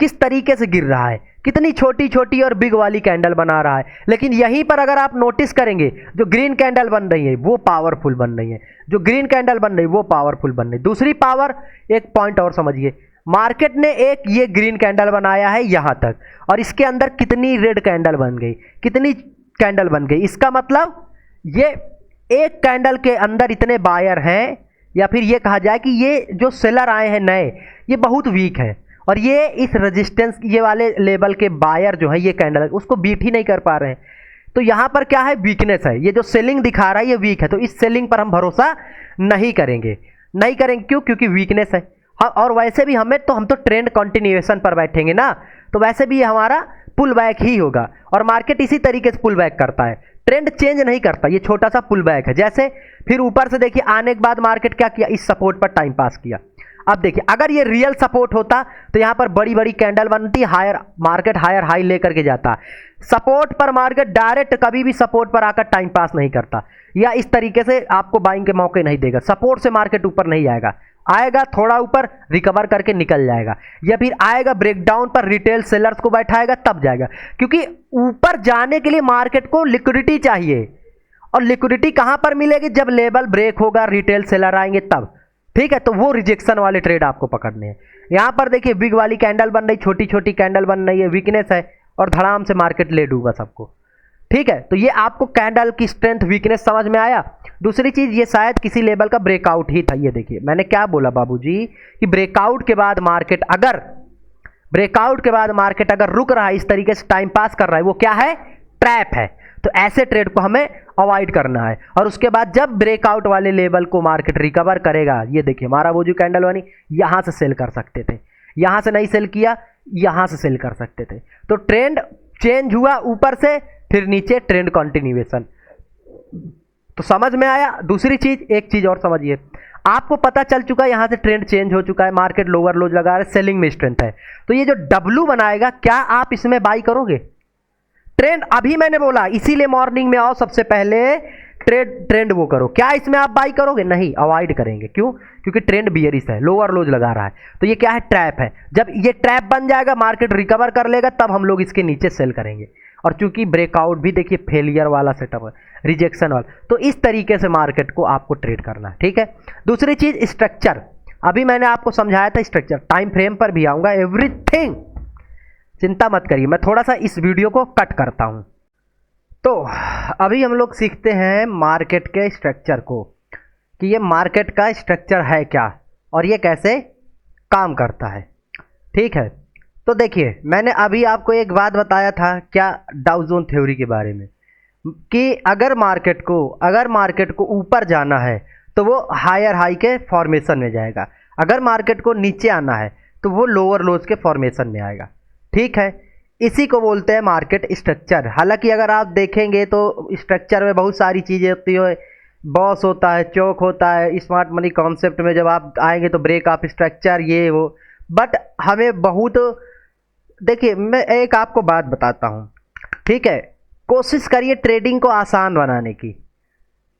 किस तरीके से गिर रहा है, कितनी छोटी छोटी और बिग वाली कैंडल बना रहा है। लेकिन यहीं पर अगर आप नोटिस करेंगे, जो ग्रीन कैंडल बन रही है वो पावरफुल बन रही है, जो ग्रीन कैंडल बन रही है वो पावरफुल बन रही है। दूसरी पावर, एक पॉइंट और समझिए, मार्केट ने एक ये ग्रीन कैंडल बनाया है यहां तक, और इसके अंदर कितनी रेड कैंडल बन गई, कितनी कैंडल बन गई। इसका मतलब ये एक कैंडल के अंदर इतने बायर हैं, या फिर ये कहा जाए कि ये जो सेलर आए हैं नए, ये बहुत वीक है, और ये इस रेजिस्टेंस ये वाले लेवल के बायर जो है ये कैंडल उसको बीट ही नहीं कर पा रहे हैं। तो यहाँ पर क्या है, वीकनेस है। ये जो सेलिंग दिखा रहा है ये वीक है, तो इस सेलिंग पर हम भरोसा नहीं करेंगे, नहीं करेंगे। क्यों? क्योंकि वीकनेस है। हाँ, और वैसे भी हम तो ट्रेंड कंटिन्यूएशन पर बैठेंगे ना, तो वैसे भी हमारा पुल बैक ही होगा, और मार्केट इसी तरीके से पुल बैक करता है, ट्रेंड चेंज नहीं करता, ये छोटा सा पुल बैक है। जैसे फिर ऊपर से देखिए आने के बाद मार्केट क्या किया, इस सपोर्ट पर टाइम पास किया। अब देखिए अगर ये रियल सपोर्ट होता तो यहाँ पर बड़ी बड़ी कैंडल बनती, हायर मार्केट हायर हाई लेकर के जाता। सपोर्ट पर मार्केट डायरेक्ट कभी भी सपोर्ट पर आकर टाइम पास नहीं करता, या इस तरीके से आपको बाइंग के मौके नहीं देगा। सपोर्ट से मार्केट ऊपर नहीं आएगा, आएगा थोड़ा ऊपर रिकवर करके निकल जाएगा, या फिर आएगा ब्रेकडाउन पर रिटेल सेलर्स को बैठाएगा तब जाएगा। क्योंकि ऊपर जाने के लिए मार्केट को लिक्विडिटी चाहिए, और लिक्विडिटी कहां पर मिलेगी, जब लेवल ब्रेक होगा, रिटेल सेलर आएंगे तब। ठीक है, तो वो रिजेक्शन वाले ट्रेड आपको पकड़ने हैं। यहां पर देखिए बिग वाली कैंडल बन रही, छोटी छोटी कैंडल बन रही है, वीकनेस है, और धड़ाम से मार्केट ले डूबा सबको। ठीक है, तो ये आपको कैंडल की स्ट्रेंथ वीकनेस समझ में आया। दूसरी चीज, ये शायद किसी लेवल का ब्रेकआउट ही था। ये देखिए मैंने क्या बोला बाबूजी, कि ब्रेकआउट के बाद मार्केट अगर रुक रहा है, इस तरीके से टाइम पास कर रहा है, वो क्या है, ट्रैप है। तो ऐसे ट्रेड को हमें अवॉइड करना है। और उसके बाद जब ब्रेकआउट वाले लेवल को मार्केट रिकवर करेगा, ये देखिए हमारा वो जो कैंडल बनी, यहां से सेल कर सकते थे, यहां से नहीं सेल किया, यहां से सेल कर सकते थे। तो ट्रेंड चेंज हुआ ऊपर से, फिर नीचे ट्रेंड कंटिन्यूएशन। तो समझ में आया। दूसरी चीज, एक चीज और समझिए, आपको पता चल चुका है यहां से ट्रेंड चेंज हो चुका है, मार्केट लोअर लोज लगा रहा है, सेलिंग में स्ट्रेंथ है। तो ये जो डब्ल्यू बनाएगा, क्या आप इसमें बाई करोगे? ट्रेंड अभी मैंने बोला, इसीलिए मॉर्निंग में आओ, सबसे पहले ट्रेंड वो करो। क्या इसमें आप बाई करोगे? नहीं, अवॉइड करेंगे। क्यों? क्योंकि ट्रेंड बियरिश है, लोअर लोज लगा रहा है। तो ये क्या है, ट्रैप है। जब ये ट्रैप बन जाएगा, मार्केट रिकवर कर लेगा, तब हम लोग इसके नीचे सेल करेंगे। और चूंकि ब्रेकआउट भी देखिए फेलियर वाला सेटअप है, रिजेक्शन वाला, तो इस तरीके से मार्केट को आपको ट्रेड करना है। ठीक है। दूसरी चीज, स्ट्रक्चर। अभी मैंने आपको समझाया था स्ट्रक्चर, टाइम फ्रेम पर भी आऊंगा, एवरीथिंग, चिंता मत करिए। मैं थोड़ा सा इस वीडियो को कट करता हूं। तो अभी हम लोग सीखते हैं मार्केट के स्ट्रक्चर को, कि ये मार्केट का स्ट्रक्चर है क्या और ये कैसे काम करता है। ठीक है, तो देखिए मैंने अभी आपको एक बात बताया था, क्या, डाउ जोन थ्योरी के बारे में, कि अगर मार्केट को ऊपर जाना है तो वो हायर हाई के फॉर्मेशन में जाएगा, अगर मार्केट को नीचे आना है तो वो लोअर लोज के फॉर्मेशन में आएगा। ठीक है, इसी को बोलते हैं मार्केट स्ट्रक्चर। हालांकि अगर आप देखेंगे तो स्ट्रक्चर में बहुत सारी चीज़ें होती है, बॉस होता है, चौक होता है, स्मार्ट मनी कॉन्सेप्ट में जब आप आएंगे तो ब्रेक ऑफ स्ट्रक्चर, ये वो, बट हमें बहुत, देखिए मैं एक आपको बात बताता हूँ। ठीक है, कोशिश करिए ट्रेडिंग को आसान बनाने की,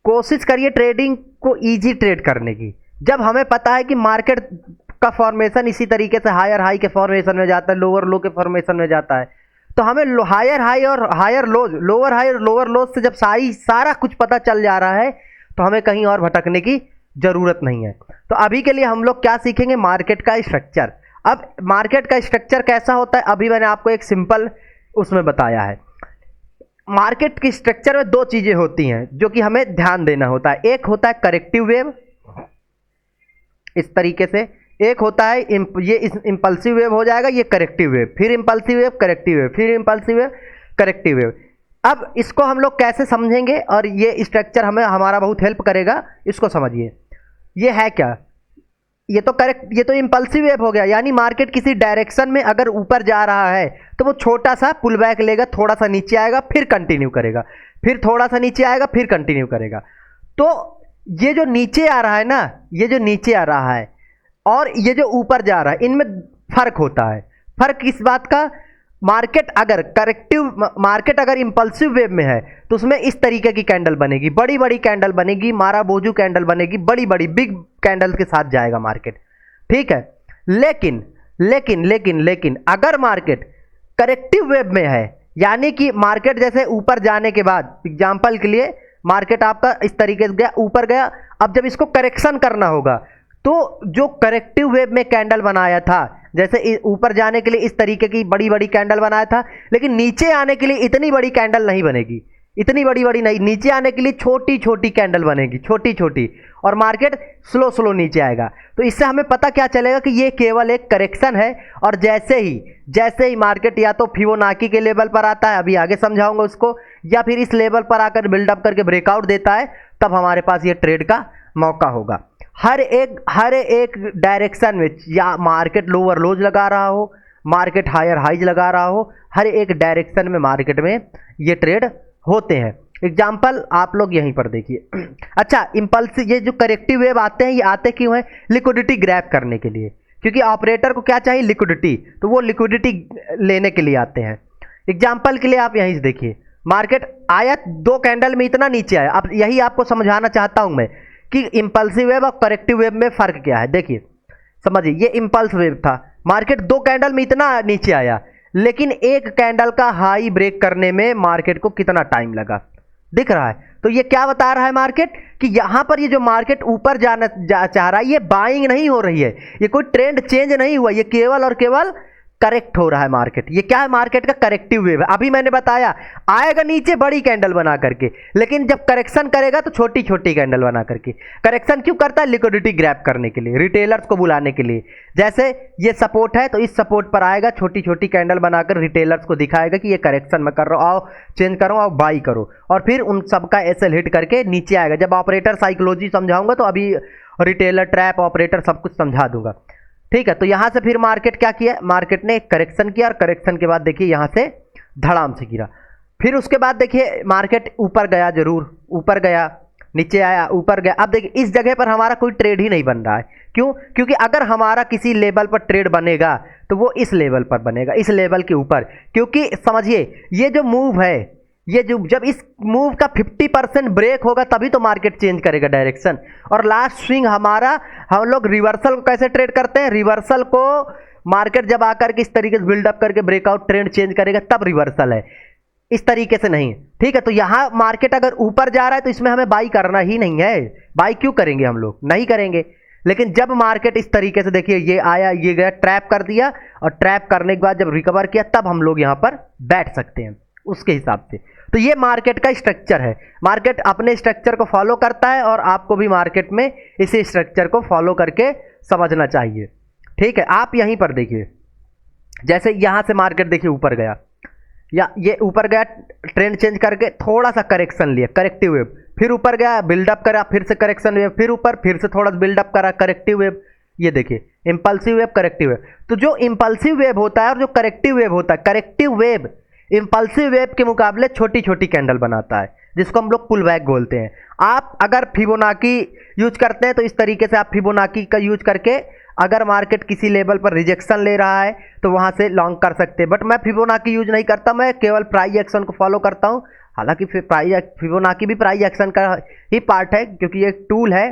कोशिश करिए ट्रेडिंग को इजी ट्रेड करने की। जब हमें पता है कि मार्केट का फॉर्मेशन इसी तरीके से हायर हाई के फॉर्मेशन में जाता है, लोअर लो के फॉर्मेशन में जाता है, तो हमें हायर हाई और हायर लोज, लोअर हाई और लोअर लोज से जब सारा कुछ पता चल जा रहा है तो हमें कहीं और भटकने की जरूरत नहीं है। तो अभी के लिए हम लोग क्या सीखेंगे, मार्केट का स्ट्रक्चर। अब मार्केट का स्ट्रक्चर कैसा होता है, अभी मैंने आपको एक सिंपल उसमें बताया है। मार्केट के स्ट्रक्चर में दो चीजें होती हैं जो कि हमें ध्यान देना होता है। एक होता है करेक्टिव वेव, इस तरीके से, एक होता है ये इंपल्सिव वेव हो जाएगा, ये करेक्टिव वेव, फिर इंपल्सिव वेव, करेक्टिव वेव, फिर इंपल्सिव वेव, करेक्टिव वेव। अब इसको हम लोग कैसे समझेंगे और ये स्ट्रक्चर हमें हमारा बहुत हेल्प करेगा, इसको समझिए। ये है क्या, ये तो इंपल्सिव वेव हो गया, यानी मार्केट किसी डायरेक्शन में अगर ऊपर जा रहा है तो वो छोटा सा पुल बैक लेगा, थोड़ा सा नीचे आएगा, फिर कंटिन्यू करेगा, फिर थोड़ा सा नीचे आएगा, फिर कंटिन्यू करेगा। तो ये जो नीचे आ रहा है ना, ये जो नीचे आ रहा है और ये जो ऊपर जा रहा है, इनमें फर्क होता है। फर्क किस बात का, मार्केट अगर इंपल्सिव वेव में है तो उसमें इस तरीके की कैंडल बनेगी, बड़ी बड़ी कैंडल बनेगी, माराबोजू कैंडल बनेगी, बड़ी बड़ी बिग कैंडल के साथ जाएगा मार्केट। ठीक है, लेकिन लेकिन लेकिन लेकिन अगर मार्केट करेक्टिव वेव में है, यानी कि मार्केट जैसे ऊपर जाने के बाद, एग्जांपल के लिए मार्केट आपका इस तरीके से गया, ऊपर गया, अब जब इसको करेक्शन करना होगा तो जो करेक्टिव वेव में कैंडल बनाया था, जैसे ऊपर जाने के लिए इस तरीके की बड़ी बड़ी कैंडल बनाया था, लेकिन नीचे आने के लिए इतनी बड़ी कैंडल नहीं बनेगी, इतनी बड़ी बड़ी नहीं, नीचे आने के लिए छोटी छोटी कैंडल बनेगी, छोटी छोटी, और मार्केट स्लो स्लो नीचे आएगा। तो इससे हमें पता क्या चलेगा कि ये केवल एक करेक्शन है, और जैसे ही मार्केट या तो फिबोनाची के लेवल पर आता है, अभी आगे समझाऊंगा उसको, या फिर इस लेवल पर आकर बिल्डअप करके ब्रेकआउट देता है, तब हमारे पास ये ट्रेड का मौका होगा। हर एक डायरेक्शन में, या मार्केट लोअर लोज लगा रहा हो, मार्केट हायर हाइज लगा रहा हो, हर एक डायरेक्शन में मार्केट में ये ट्रेड होते हैं। एग्जाम्पल आप लोग यहीं पर देखिए। अच्छा, इम्पल्स, ये जो करेक्टिव वेव आते हैं, ये आते क्यों हैं? लिक्विडिटी ग्रैब करने के लिए, क्योंकि ऑपरेटर को क्या चाहिए? लिक्विडिटी, तो वो लिक्विडिटी लेने के लिए आते हैं। एग्जाम्पल के लिए आप यहीं से देखिए, मार्केट आया 2 कैंडल में इतना नीचे आया। अब यही आपको समझाना चाहता हूं मैं कि इंपल्सिव वेव और करेक्टिव वेव में फर्क क्या है। देखिए समझिए, ये इंपल्स वेव था, मार्केट 2 कैंडल में इतना नीचे आया, लेकिन एक कैंडल का हाई ब्रेक करने में मार्केट को कितना टाइम लगा, दिख रहा है। तो ये क्या बता रहा है मार्केट, कि यहां पर ये जो मार्केट ऊपर जाना चाह रहा है, ये बाइंग नहीं हो रही है, ये कोई ट्रेंड चेंज नहीं हुआ, ये केवल और केवल करेक्ट हो रहा है मार्केट। ये क्या है? मार्केट का करेक्टिव वेव है। अभी मैंने बताया आएगा नीचे बड़ी कैंडल बना करके, लेकिन जब करेक्शन करेगा तो छोटी छोटी कैंडल बना करके। करेक्शन क्यों करता है? लिक्विडिटी ग्रैब करने के लिए, रिटेलर्स को बुलाने के लिए। जैसे ये सपोर्ट है तो इस सपोर्ट पर आएगा, छोटी छोटी कैंडल बनाकर रिटेलर्स को दिखाएगा कि ये करेक्शन में कर रहा हूं, आओ चेंज करो, आओ बाई करो, और फिर उन सबका एसएल हिट करके नीचे आएगा। जब ऑपरेटर साइकोलॉजी समझाऊंगा तो अभी रिटेलर, ट्रैप, ऑपरेटर सब कुछ समझा दूंगा, ठीक है। तो यहां से फिर मार्केट क्या किया? मार्केट ने करेक्शन किया, और करेक्शन के बाद देखिए यहां से धड़ाम से गिरा। फिर उसके बाद देखिए मार्केट ऊपर गया, जरूर ऊपर गया, नीचे आया, ऊपर गया। अब देखिए इस जगह पर हमारा कोई ट्रेड ही नहीं बन रहा है। क्यों? क्योंकि अगर हमारा किसी लेवल पर ट्रेड बनेगा तो वो इस लेवल पर बनेगा, इस लेवल के ऊपर। क्योंकि समझिए, ये जो मूव है, ये जो जब इस मूव का 50% ब्रेक होगा तभी तो मार्केट चेंज करेगा डायरेक्शन। और लास्ट स्विंग हमारा, हम लोग रिवर्सल को कैसे ट्रेड करते हैं? रिवर्सल को मार्केट जब आकर के इस तरीके से बिल्डअप करके ब्रेकआउट ट्रेंड चेंज करेगा तब रिवर्सल है, इस तरीके से नहीं, ठीक है। तो यहां मार्केट अगर ऊपर जा रहा है तो इसमें हमें बाई करना ही नहीं है। बाई क्यों करेंगे? हम लोग नहीं करेंगे। लेकिन जब मार्केट इस तरीके से, देखिए ये आया, ये गया, ट्रैप कर दिया, और ट्रैप करने के बाद जब रिकवर किया तब हम लोग यहां पर बैठ सकते हैं उसके हिसाब से। तो ये मार्केट का स्ट्रक्चर है। मार्केट अपने स्ट्रक्चर को फॉलो करता है, और आपको भी मार्केट में इसी स्ट्रक्चर को फॉलो करके समझना चाहिए, ठीक है। आप यहीं पर देखिए, जैसे यहां से मार्केट देखिए ऊपर गया, या ये ऊपर गया, ट्रेंड चेंज करके थोड़ा सा करेक्शन लिया, करेक्टिव वेव, फिर ऊपर गया, बिल्डअप करा, फिर से करेक्शन वेव, फिर ऊपर, फिर से थोड़ा बिल्डअप करा, करेक्टिव वेव। ये देखिए इंपल्सिव वेव, करेक्टिव वेव। तो जो इंपल्सिव वेव होता है और जो करेक्टिव वेव होता है, करेक्टिव वेव इंपल्सिव वेव के मुकाबले छोटी छोटी कैंडल बनाता है, जिसको हम लोग पुल बैक बोलते हैं। आप अगर फिबोनाची यूज करते हैं तो इस तरीके से आप फिबोनाची का यूज करके, अगर मार्केट किसी लेवल पर रिजेक्शन ले रहा है तो वहां से लॉन्ग कर सकते हैं। बट मैं फिबोनाची यूज नहीं करता, मैं केवल प्राइस एक्शन को फॉलो करता हूं। हालांकि फिबोनाची भी प्राइस एक्शन का ही पार्ट है, क्योंकि ये एक टूल है।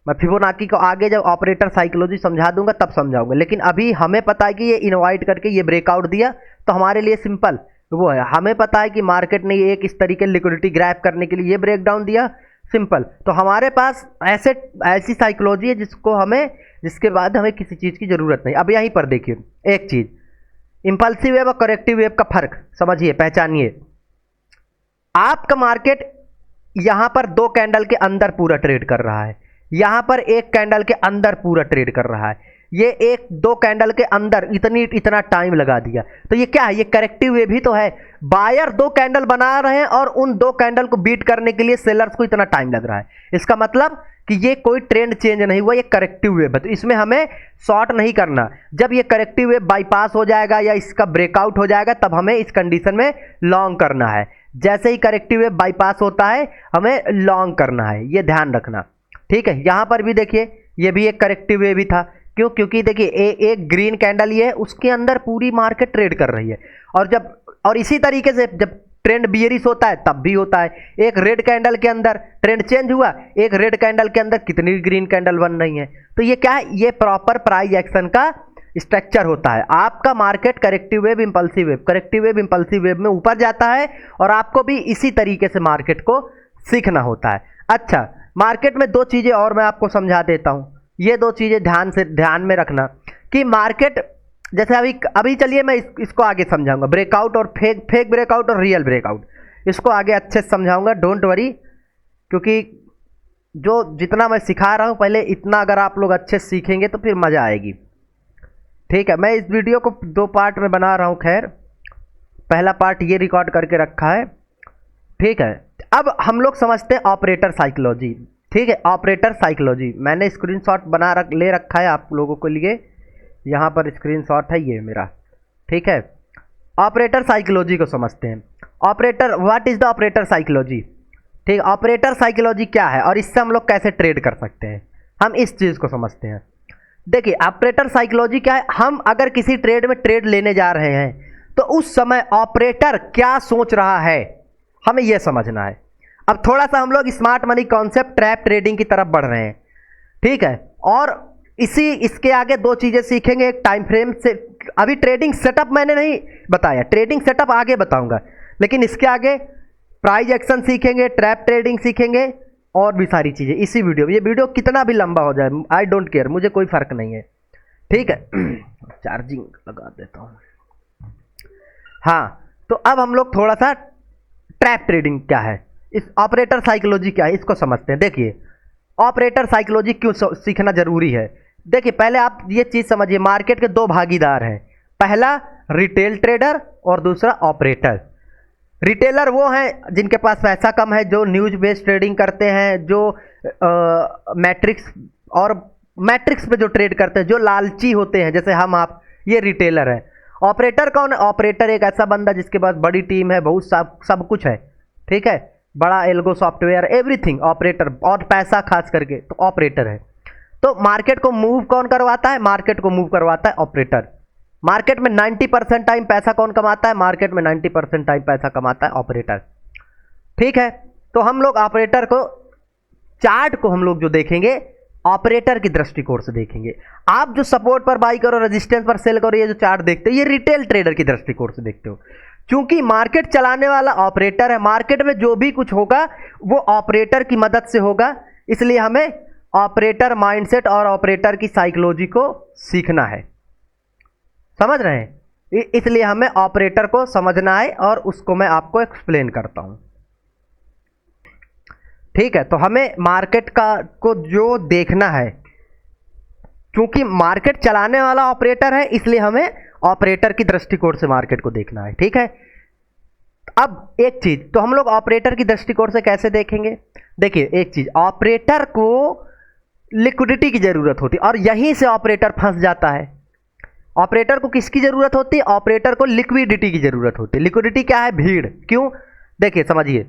मैं फिबोनाची को आगे जब ऑपरेटर साइकोलॉजी समझा दूंगा तब समझाऊंगा, लेकिन अभी हमें पता है कि ये इनवाइट करके ये ब्रेकआउट दिया, तो हमारे लिए सिंपल वो है। हमें पता है कि मार्केट ने एक इस तरीके लिक्विडिटी ग्रैब करने के लिए ये ब्रेकडाउन दिया, सिंपल। तो हमारे पास ऐसी साइकोलॉजी है जिसके बाद हमें किसी चीज़ की ज़रूरत नहीं। अब यहीं पर देखिए एक चीज़, इंपल्सिव वेव और करेक्टिव वेव का फर्क समझिए, पहचानिए। आपका मार्केट यहां पर 2 कैंडल के अंदर पूरा ट्रेड कर रहा है, यहां पर 1 कैंडल के अंदर पूरा ट्रेड कर रहा है। ये 1-2 कैंडल के अंदर इतना टाइम लगा दिया, तो ये क्या है? ये करेक्टिव वेव ही तो है। बायर 2 कैंडल बना रहे हैं और उन 2 कैंडल को बीट करने के लिए सेलर्स को इतना टाइम लग रहा है। इसका मतलब कि ये कोई ट्रेंड चेंज नहीं हुआ, ये करेक्टिव वेव है। तो इसमें हमें शॉर्ट नहीं करना। जब ये करेक्टिव वेव बाईपास हो जाएगा या इसका ब्रेकआउट हो जाएगा तब हमें इस कंडीशन में लॉन्ग करना है। जैसे ही करेक्टिव वेव बाईपास होता है हमें लॉन्ग करना है, ये ध्यान रखना, ठीक है। यहां पर भी देखिए, ये भी एक करेक्टिव वेव ही था। क्यों? क्योंकि देखिए एक ग्रीन कैंडल ये है, उसके अंदर पूरी मार्केट ट्रेड कर रही है। और इसी तरीके से जब ट्रेंड बियरिश होता है तब भी होता है। एक रेड कैंडल के अंदर ट्रेंड चेंज हुआ, एक रेड कैंडल के अंदर कितनी ग्रीन कैंडल बन रही है। तो ये क्या है? ये प्रॉपर प्राइस एक्शन का स्ट्रक्चर होता है। आपका market corrective wave, impulsive wave, corrective wave, impulsive wave में ऊपर जाता है और आपको भी इसी तरीके से मार्केट को सीखना होता है। अच्छा, मार्केट में दो चीज़ें और मैं आपको समझा देता हूँ, ये दो चीज़ें ध्यान में रखना कि मार्केट जैसे अभी चलिए मैं इसको आगे समझाऊंगा, ब्रेकआउट और फेक ब्रेकआउट और रियल ब्रेकआउट, इसको आगे अच्छे से समझाऊंगा, डोंट वरी, क्योंकि जो जितना मैं सिखा रहा हूँ पहले इतना अगर आप लोग अच्छे से सीखेंगे तो फिर मज़ा आएगी। ठीक है, मैं इस वीडियो को दो पार्ट में बना रहा हूँ। खैर, पहला पार्ट ये रिकॉर्ड करके रखा है। ठीक है, अब हम लोग समझते हैं ऑपरेटर साइकोलॉजी। ठीक है, ऑपरेटर साइकोलॉजी मैंने स्क्रीनशॉट ले रखा है आप लोगों के लिए, यहाँ पर स्क्रीनशॉट है ये मेरा। ठीक है, ऑपरेटर साइकोलॉजी को समझते हैं। Operator, what is the operator psychology? ठीक, ऑपरेटर साइकोलॉजी क्या है और इससे हम लोग कैसे ट्रेड कर सकते हैं, हम इस चीज़ को समझते हैं। देखिए, ऑपरेटर साइकोलॉजी क्या है, हम अगर किसी ट्रेड में ट्रेड लेने जा रहे हैं तो उस समय ऑपरेटर क्या सोच रहा है, हमें यह समझना है। अब थोड़ा सा हम लोग smart money concept trap trading की तरफ बढ़ रहे हैं। ठीक है, और इसके आगे दो चीज़ें सीखेंगे, एक टाइम फ्रेम से, अभी ट्रेडिंग सेटअप मैंने नहीं बताया, ट्रेडिंग सेटअप आगे बताऊंगा, लेकिन इसके आगे प्राइस एक्शन सीखेंगे, ट्रैप ट्रेडिंग सीखेंगे और भी सारी चीज़ें इसी वीडियो में। ये वीडियो कितना भी लंबा हो जाए, आई डोंट केयर, मुझे कोई फर्क नहीं है। ठीक है, चार्जिंग लगा देता हूँ। हाँ, तो अब हम लोग थोड़ा सा ट्रैप ट्रेडिंग क्या है, इस ऑपरेटर साइकोलॉजी क्या है, इसको समझते हैं। देखिए, ऑपरेटर साइकोलॉजी क्यों सीखना जरूरी है। देखिए, पहले आप ये चीज़ समझिए, मार्केट के दो भागीदार हैं, पहला रिटेल ट्रेडर और दूसरा ऑपरेटर। रिटेलर वो हैं जिनके पास पैसा कम है, जो न्यूज बेस्ड ट्रेडिंग करते हैं, जो मैट्रिक्स पे जो ट्रेड करते हैं, जो लालची होते हैं जैसे हम आप, ये रिटेलर है। ऑपरेटर कौन है? ऑपरेटर एक ऐसा बंदा जिसके पास बड़ी टीम है, बहुत सब कुछ है। ठीक है, बड़ा एल्गो सॉफ्टवेयर, एवरीथिंग, ऑपरेटर, और पैसा खास करके, तो ऑपरेटर है। तो मार्केट को मूव कौन करवाता है? मार्केट को मूव करवाता है ऑपरेटर। मार्केट में 90% टाइम पैसा कौन कमाता है? मार्केट में 90% टाइम पैसा कमाता है ऑपरेटर। ठीक है, तो हम लोग ऑपरेटर को, चार्ट को हम लोग जो देखेंगे ऑपरेटर की दृष्टिकोण से देखेंगे। आप जो सपोर्ट पर बाई करो, रेजिस्टेंस पर सेल करो, ये जो चार्ट देखते हो, ये रिटेल ट्रेडर की दृष्टिकोण से देखते हो। क्योंकि मार्केट चलाने वाला ऑपरेटर है, मार्केट में जो भी कुछ होगा वो ऑपरेटर की मदद से होगा, इसलिए हमें ऑपरेटर माइंडसेट और ऑपरेटर की साइकोलॉजी को सीखना है। समझ रहे हैं? इसलिए हमें ऑपरेटर को समझना है और उसको मैं आपको एक्सप्लेन करता हूं। ठीक है, तो हमें मार्केट को जो देखना है, क्योंकि मार्केट चलाने वाला ऑपरेटर है, इसलिए हमें ऑपरेटर की दृष्टिकोण से मार्केट को देखना है। ठीक है, अब एक चीज, तो हम लोग ऑपरेटर की दृष्टिकोण से कैसे देखेंगे? देखिए, एक चीज, ऑपरेटर को लिक्विडिटी की जरूरत होती है और यहीं से ऑपरेटर फंस जाता है। ऑपरेटर को किसकी जरूरत होती है? ऑपरेटर को लिक्विडिटी की जरूरत होती है। लिक्विडिटी क्या है? भीड़। क्यों? देखिए, समझिए,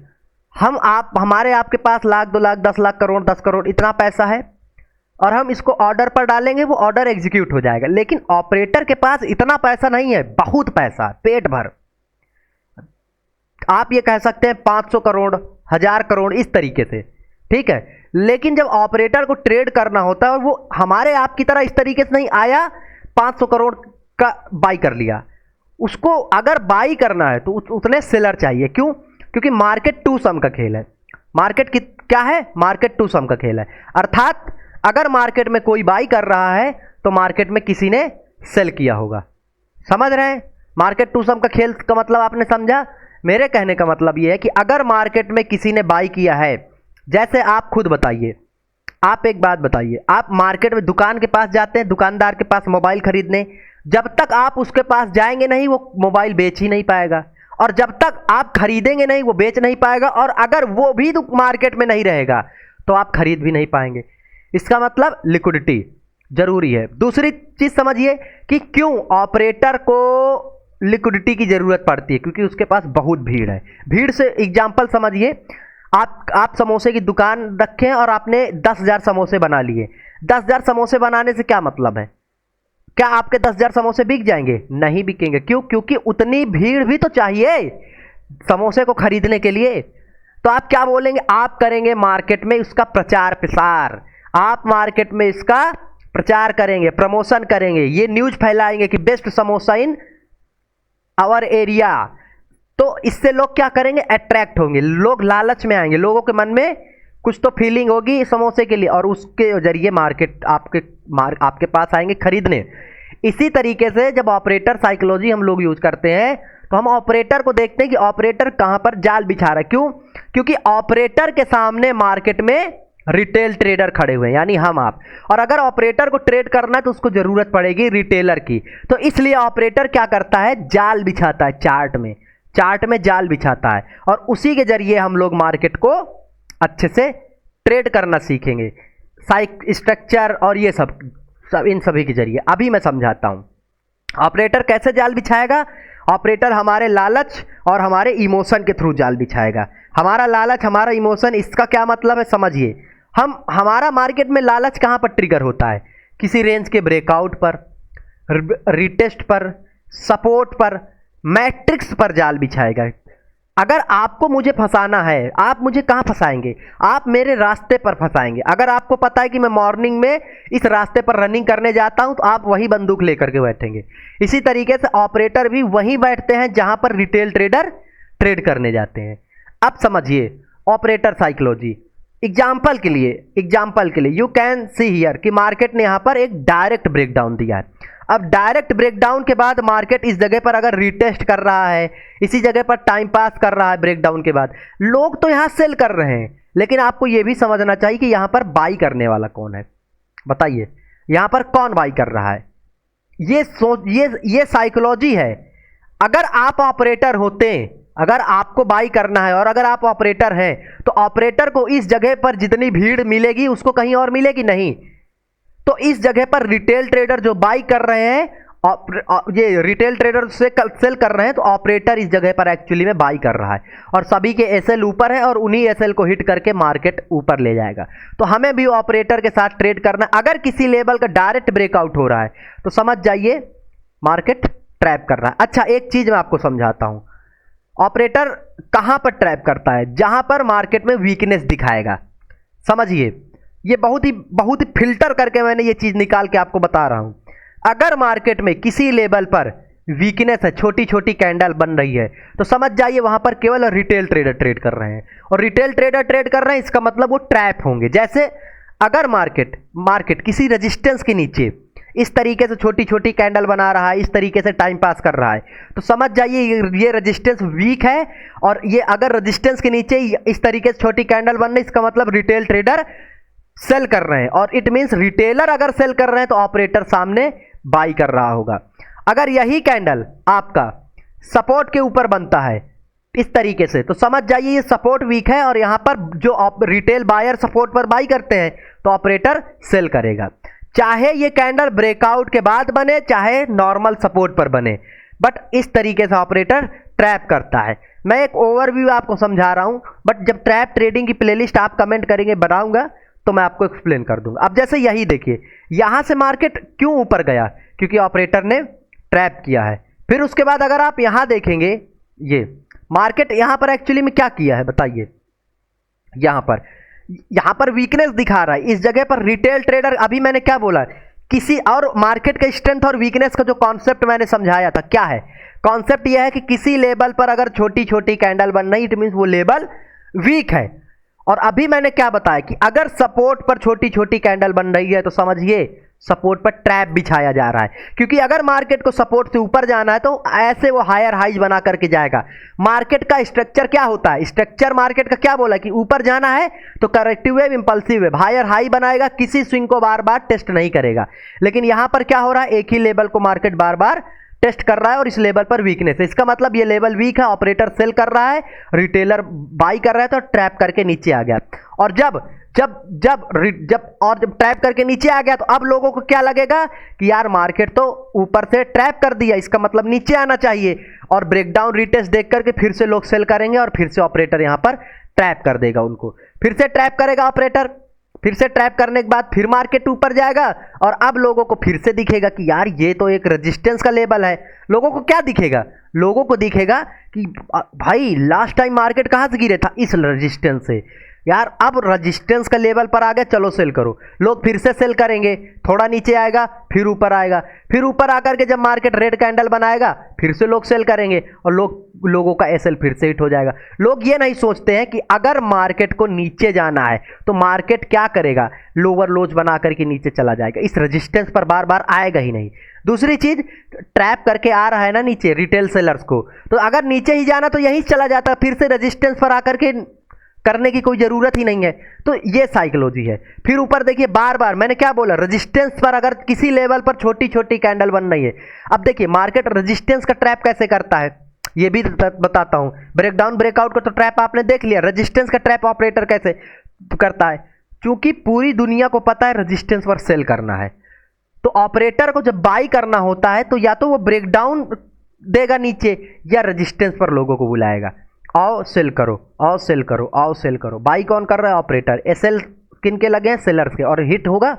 हमारे आपके पास लाख, 2 लाख, 10 लाख, करोड़, 10 करोड़, इतना पैसा है और हम इसको ऑर्डर पर डालेंगे, वो ऑर्डर एग्जीक्यूट हो जाएगा। लेकिन ऑपरेटर के पास इतना पैसा नहीं है, बहुत पैसा, पेट भर, आप ये कह सकते हैं 500 करोड़, 1000 करोड़, इस तरीके से। ठीक है, लेकिन जब ऑपरेटर को ट्रेड करना होता है और वो हमारे आपकी तरह इस तरीके से नहीं आया, 500 करोड़ का बाई कर लिया, उसको अगर बाई करना है तो उतने सेलर चाहिए। क्यों? क्योंकि मार्केट टू सम का खेल है। मार्केट क्या है? मार्केट टू सम का खेल है। अर्थात अगर मार्केट में कोई बाई कर रहा है तो मार्केट में किसी ने सेल किया होगा। समझ रहे हैं? मार्केट टू सम का खेल का मतलब आपने समझा? मेरे कहने का मतलब यह है कि अगर मार्केट में किसी ने बाई किया है, जैसे आप खुद बताइए, आप एक बात बताइए, आप मार्केट में दुकान के पास जाते हैं, दुकानदार के पास मोबाइल खरीदने, जब तक आप उसके पास जाएंगे नहीं वो मोबाइल बेच ही नहीं पाएगा, और जब तक आप खरीदेंगे नहीं वो बेच नहीं पाएगा, और अगर वो भी मार्केट में नहीं रहेगा तो आप खरीद भी नहीं पाएंगे। इसका मतलब लिक्विडिटी जरूरी है। दूसरी चीज समझिए कि क्यों ऑपरेटर को लिक्विडिटी की जरूरत पड़ती है, क्योंकि उसके पास बहुत भीड़ है। भीड़ से एग्जांपल समझिए, आप समोसे की दुकान रखें और आपने 10,000 समोसे बना लिए। 10,000 समोसे बनाने से क्या मतलब है? क्या आपके 10,000 समोसे बिक जाएंगे? नहीं बिकेंगे। क्यों? क्योंकि उतनी भीड़ भी तो चाहिए समोसे को खरीदने के लिए। तो आप क्या बोलेंगे? आप करेंगे मार्केट में उसका प्रचार प्रसार, आप मार्केट में इसका प्रचार करेंगे, प्रमोशन करेंगे, ये न्यूज फैलाएंगे कि best samosa in our area, तो इससे लोग क्या करेंगे, अट्रैक्ट होंगे, लोग लालच में आएंगे, लोगों के मन में कुछ तो फीलिंग होगी समोसे के लिए और उसके जरिए मार्केट आपके पास आएंगे खरीदने। इसी तरीके से जब ऑपरेटर साइकोलॉजी हम लोग यूज करते हैं तो हम ऑपरेटर को देखते हैं कि ऑपरेटर कहां पर जाल बिछा रहा है। क्यों? क्योंकि ऑपरेटर के सामने मार्केट में रिटेल ट्रेडर खड़े हुए हैं, यानी हम आप, और अगर ऑपरेटर को ट्रेड करना है तो उसको जरूरत पड़ेगी रिटेलर की, तो इसलिए ऑपरेटर क्या करता है, जाल बिछाता है, चार्ट में जाल बिछाता है और उसी के जरिए हम लोग मार्केट को अच्छे से ट्रेड करना सीखेंगे, स्ट्रक्चर और ये सब इन सभी के जरिए। अभी मैं समझाता हूं ऑपरेटर कैसे जाल बिछाएगा। ऑपरेटर हमारे लालच और हमारे इमोशन के थ्रू जाल बिछाएगा। हमारा लालच, हमारा इमोशन, इसका क्या मतलब है समझिए। हमारा मार्केट में लालच कहां पर ट्रिगर होता है, किसी रेंज के ब्रेकआउट पर, रिटेस्ट पर, सपोर्ट पर, मैट्रिक्स पर जाल बिछाएगा। अगर आपको मुझे फंसाना है, आप मुझे कहां फंसाएंगे, आप मेरे रास्ते पर फंसाएंगे। अगर आपको पता है कि मैं मॉर्निंग में इस रास्ते पर रनिंग करने जाता हूं तो आप वही बंदूक लेकर के बैठेंगे। इसी तरीके से ऑपरेटर भी वहीं बैठते हैं जहां पर रिटेल ट्रेडर ट्रेड करने जाते हैं। अब समझिए ऑपरेटर साइकोलॉजी। एग्जाम्पल के लिए यू कैन सी हियर कि मार्केट ने यहां पर एक डायरेक्ट ब्रेकडाउन दिया है। अब डायरेक्ट ब्रेकडाउन के बाद मार्केट इस जगह पर अगर रिटेस्ट कर रहा है, इसी जगह पर टाइम पास कर रहा है, ब्रेकडाउन के बाद लोग तो यहां सेल कर रहे हैं, लेकिन आपको यह भी समझना चाहिए कि यहां पर बाई करने वाला कौन है। बताइए यहां पर कौन बाई कर रहा है। ये साइकोलॉजी है। अगर आप ऑपरेटर होते, अगर आपको बाई करना है और अगर आप ऑपरेटर हैं तो ऑपरेटर को इस जगह पर जितनी भीड़ मिलेगी उसको कहीं और मिलेगी नहीं। तो इस जगह पर रिटेल ट्रेडर जो बाई कर रहे हैं, ये रिटेल ट्रेडर से सेल कर रहे हैं, तो ऑपरेटर इस जगह पर एक्चुअली में बाई कर रहा है और सभी के एसएल ऊपर है और उन्हीं एसएल को हिट करके मार्केट ऊपर ले जाएगा। तो हमें भी ऑपरेटर के साथ ट्रेड करना। अगर किसी लेवल का डायरेक्ट ब्रेकआउट हो रहा है तो समझ जाइए मार्केट ट्रैप कर रहा है। अच्छा, एक चीज मैं आपको समझाता हूं, ऑपरेटर कहां पर ट्रैप करता है, जहां पर मार्केट में वीकनेस दिखाएगा। समझिए, ये बहुत ही फिल्टर करके मैंने ये चीज निकाल के आपको बता रहा हूं। अगर मार्केट में किसी लेवल पर वीकनेस है, छोटी छोटी कैंडल बन रही है, तो समझ जाइए वहां पर केवल रिटेल ट्रेडर ट्रेड कर रहे हैं और रिटेल ट्रेडर ट्रेड कर रहे हैं, इसका मतलब वो ट्रैप होंगे। जैसे अगर मार्केट किसी रेजिस्टेंस के नीचे इस तरीके से छोटी छोटी कैंडल बना रहा है, इस तरीके से टाइम पास कर रहा है, तो समझ जाइए ये रेजिस्टेंस वीक है और ये अगर रेजिस्टेंस के नीचे इस तरीके से छोटी कैंडल बन रही है, इसका मतलब रिटेल ट्रेडर सेल कर रहे हैं और इट मींस रिटेलर अगर सेल कर रहे हैं तो ऑपरेटर सामने बाई कर रहा होगा। अगर यही कैंडल आपका सपोर्ट के ऊपर बनता है इस तरीके से, तो समझ जाइए ये सपोर्ट वीक है और यहां पर जो रिटेल बायर सपोर्ट पर बाई करते हैं तो ऑपरेटर सेल करेगा। चाहे ये कैंडल ब्रेकआउट के बाद बने, चाहे नॉर्मल सपोर्ट पर बने, बट इस तरीके से ऑपरेटर ट्रैप करता है। मैं एक ओवरव्यू आपको समझा रहा हूं, बट जब ट्रैप ट्रेडिंग की प्लेलिस्ट आप कमेंट करेंगे बनाऊंगा तो मैं आपको एक्सप्लेन कर दूंगा। अब जैसे यही देखिए, यहां से मार्केट क्यों ऊपर गया, क्योंकि ऑपरेटर ने ट्रैप किया है। फिर उसके बाद अगर आप यहां देखेंगे, ये मार्केट यहां पर एक्चुअली में क्या किया है बताइए। यहां पर वीकनेस दिखा रहा है, इस जगह पर रिटेल ट्रेडर, अभी मैंने क्या बोला, किसी और मार्केट का स्ट्रेंथ और वीकनेस का जो कॉन्सेप्ट मैंने समझाया था, क्या है कॉन्सेप्ट, यह है कि किसी लेवल पर अगर छोटी छोटी कैंडल बन रही, इट मींस वो लेवल वीक है। और अभी मैंने क्या बताया कि अगर सपोर्ट पर छोटी छोटी कैंडल बन रही है तो समझिए सपोर्ट पर ट्रैप बिछाया जा रहा है, क्योंकि अगर मार्केट को सपोर्ट से ऊपर जाना है तो ऐसे वो हायर हाइज बना करके जाएगा। मार्केट का स्ट्रक्चर क्या होता है, स्ट्रक्चर मार्केट का क्या बोला कि ऊपर जाना है तो corrective wave, impulsive wave, higher high बनाएगा, किसी स्विंग को बार बार टेस्ट नहीं करेगा। लेकिन यहां पर क्या हो रहा है, एक ही लेवल को मार्केट बार बार टेस्ट कर रहा है और इस लेवल पर वीकनेस है, इसका मतलब ये लेवल वीक है, ऑपरेटर सेल कर रहा है, रिटेलर बाई कर रहा है, तो ट्रैप करके नीचे आ गया। और जब ट्रैप करके नीचे आ गया तो अब लोगों को क्या लगेगा कि यार मार्केट तो ऊपर से ट्रैप कर दिया, इसका मतलब नीचे आना चाहिए, और ब्रेकडाउन रिटेस्ट देख करके फिर से लोग सेल करेंगे और फिर से ऑपरेटर यहां पर ट्रैप कर देगा उनको, फिर से ट्रैप करेगा ऑपरेटर, फिर से ट्रैप करने के बाद फिर मार्केट ऊपर जाएगा और अब लोगों को फिर से दिखेगा कि यार ये तो एक रेजिस्टेंस का लेवल है। लोगों को क्या दिखेगा, लोगों को दिखेगा कि भाई लास्ट टाइम मार्केट कहां से गिरे था, इस रेजिस्टेंस से, यार अब रेजिस्टेंस का लेवल पर आ गया, चलो सेल करो, लोग फिर से सेल करेंगे, थोड़ा नीचे आएगा फिर ऊपर आएगा, फिर ऊपर आकर के जब मार्केट रेड कैंडल बनाएगा फिर से लोग सेल करेंगे और लोगों का एसएल फिर से हिट हो जाएगा। लोग ये नहीं सोचते हैं कि अगर मार्केट को नीचे जाना है तो मार्केट क्या करेगा, लोअर लोज बना करके नीचे चला जाएगा, इस रेजिस्टेंस पर बार बार आएगा ही नहीं। दूसरी चीज, ट्रैप करके आ रहा है ना नीचे रिटेल सेलर्स को, तो अगर नीचे ही जाना तो यहीं चला जाता, फिर से रेजिस्टेंस पर आकर के करने की कोई जरूरत ही नहीं है। तो ये साइकोलॉजी है। फिर ऊपर देखिए, बार बार मैंने क्या बोला, रेजिस्टेंस पर अगर किसी लेवल पर छोटी छोटी कैंडल बन रही है, अब देखिए मार्केट रेजिस्टेंस का ट्रैप कैसे करता है ये भी बताता हूं। ब्रेकडाउन ब्रेकआउट का तो ट्रैप आपने देख लिया, रेजिस्टेंस का ट्रैप ऑपरेटर कैसे करता है, क्योंकि पूरी दुनिया को पता है रेजिस्टेंस पर सेल करना है, तो ऑपरेटर को जब बाई करना होता है तो या तो वो ब्रेकडाउन देगा नीचे या रेजिस्टेंस पर लोगों को बुलाएगा, आओ सेल करो, आओ सेल करो, आओ सेल करो। बाई कौन कर रहा है, ऑपरेटर। एसएल किन के लगे हैं, सेलर्स के, और हिट होगा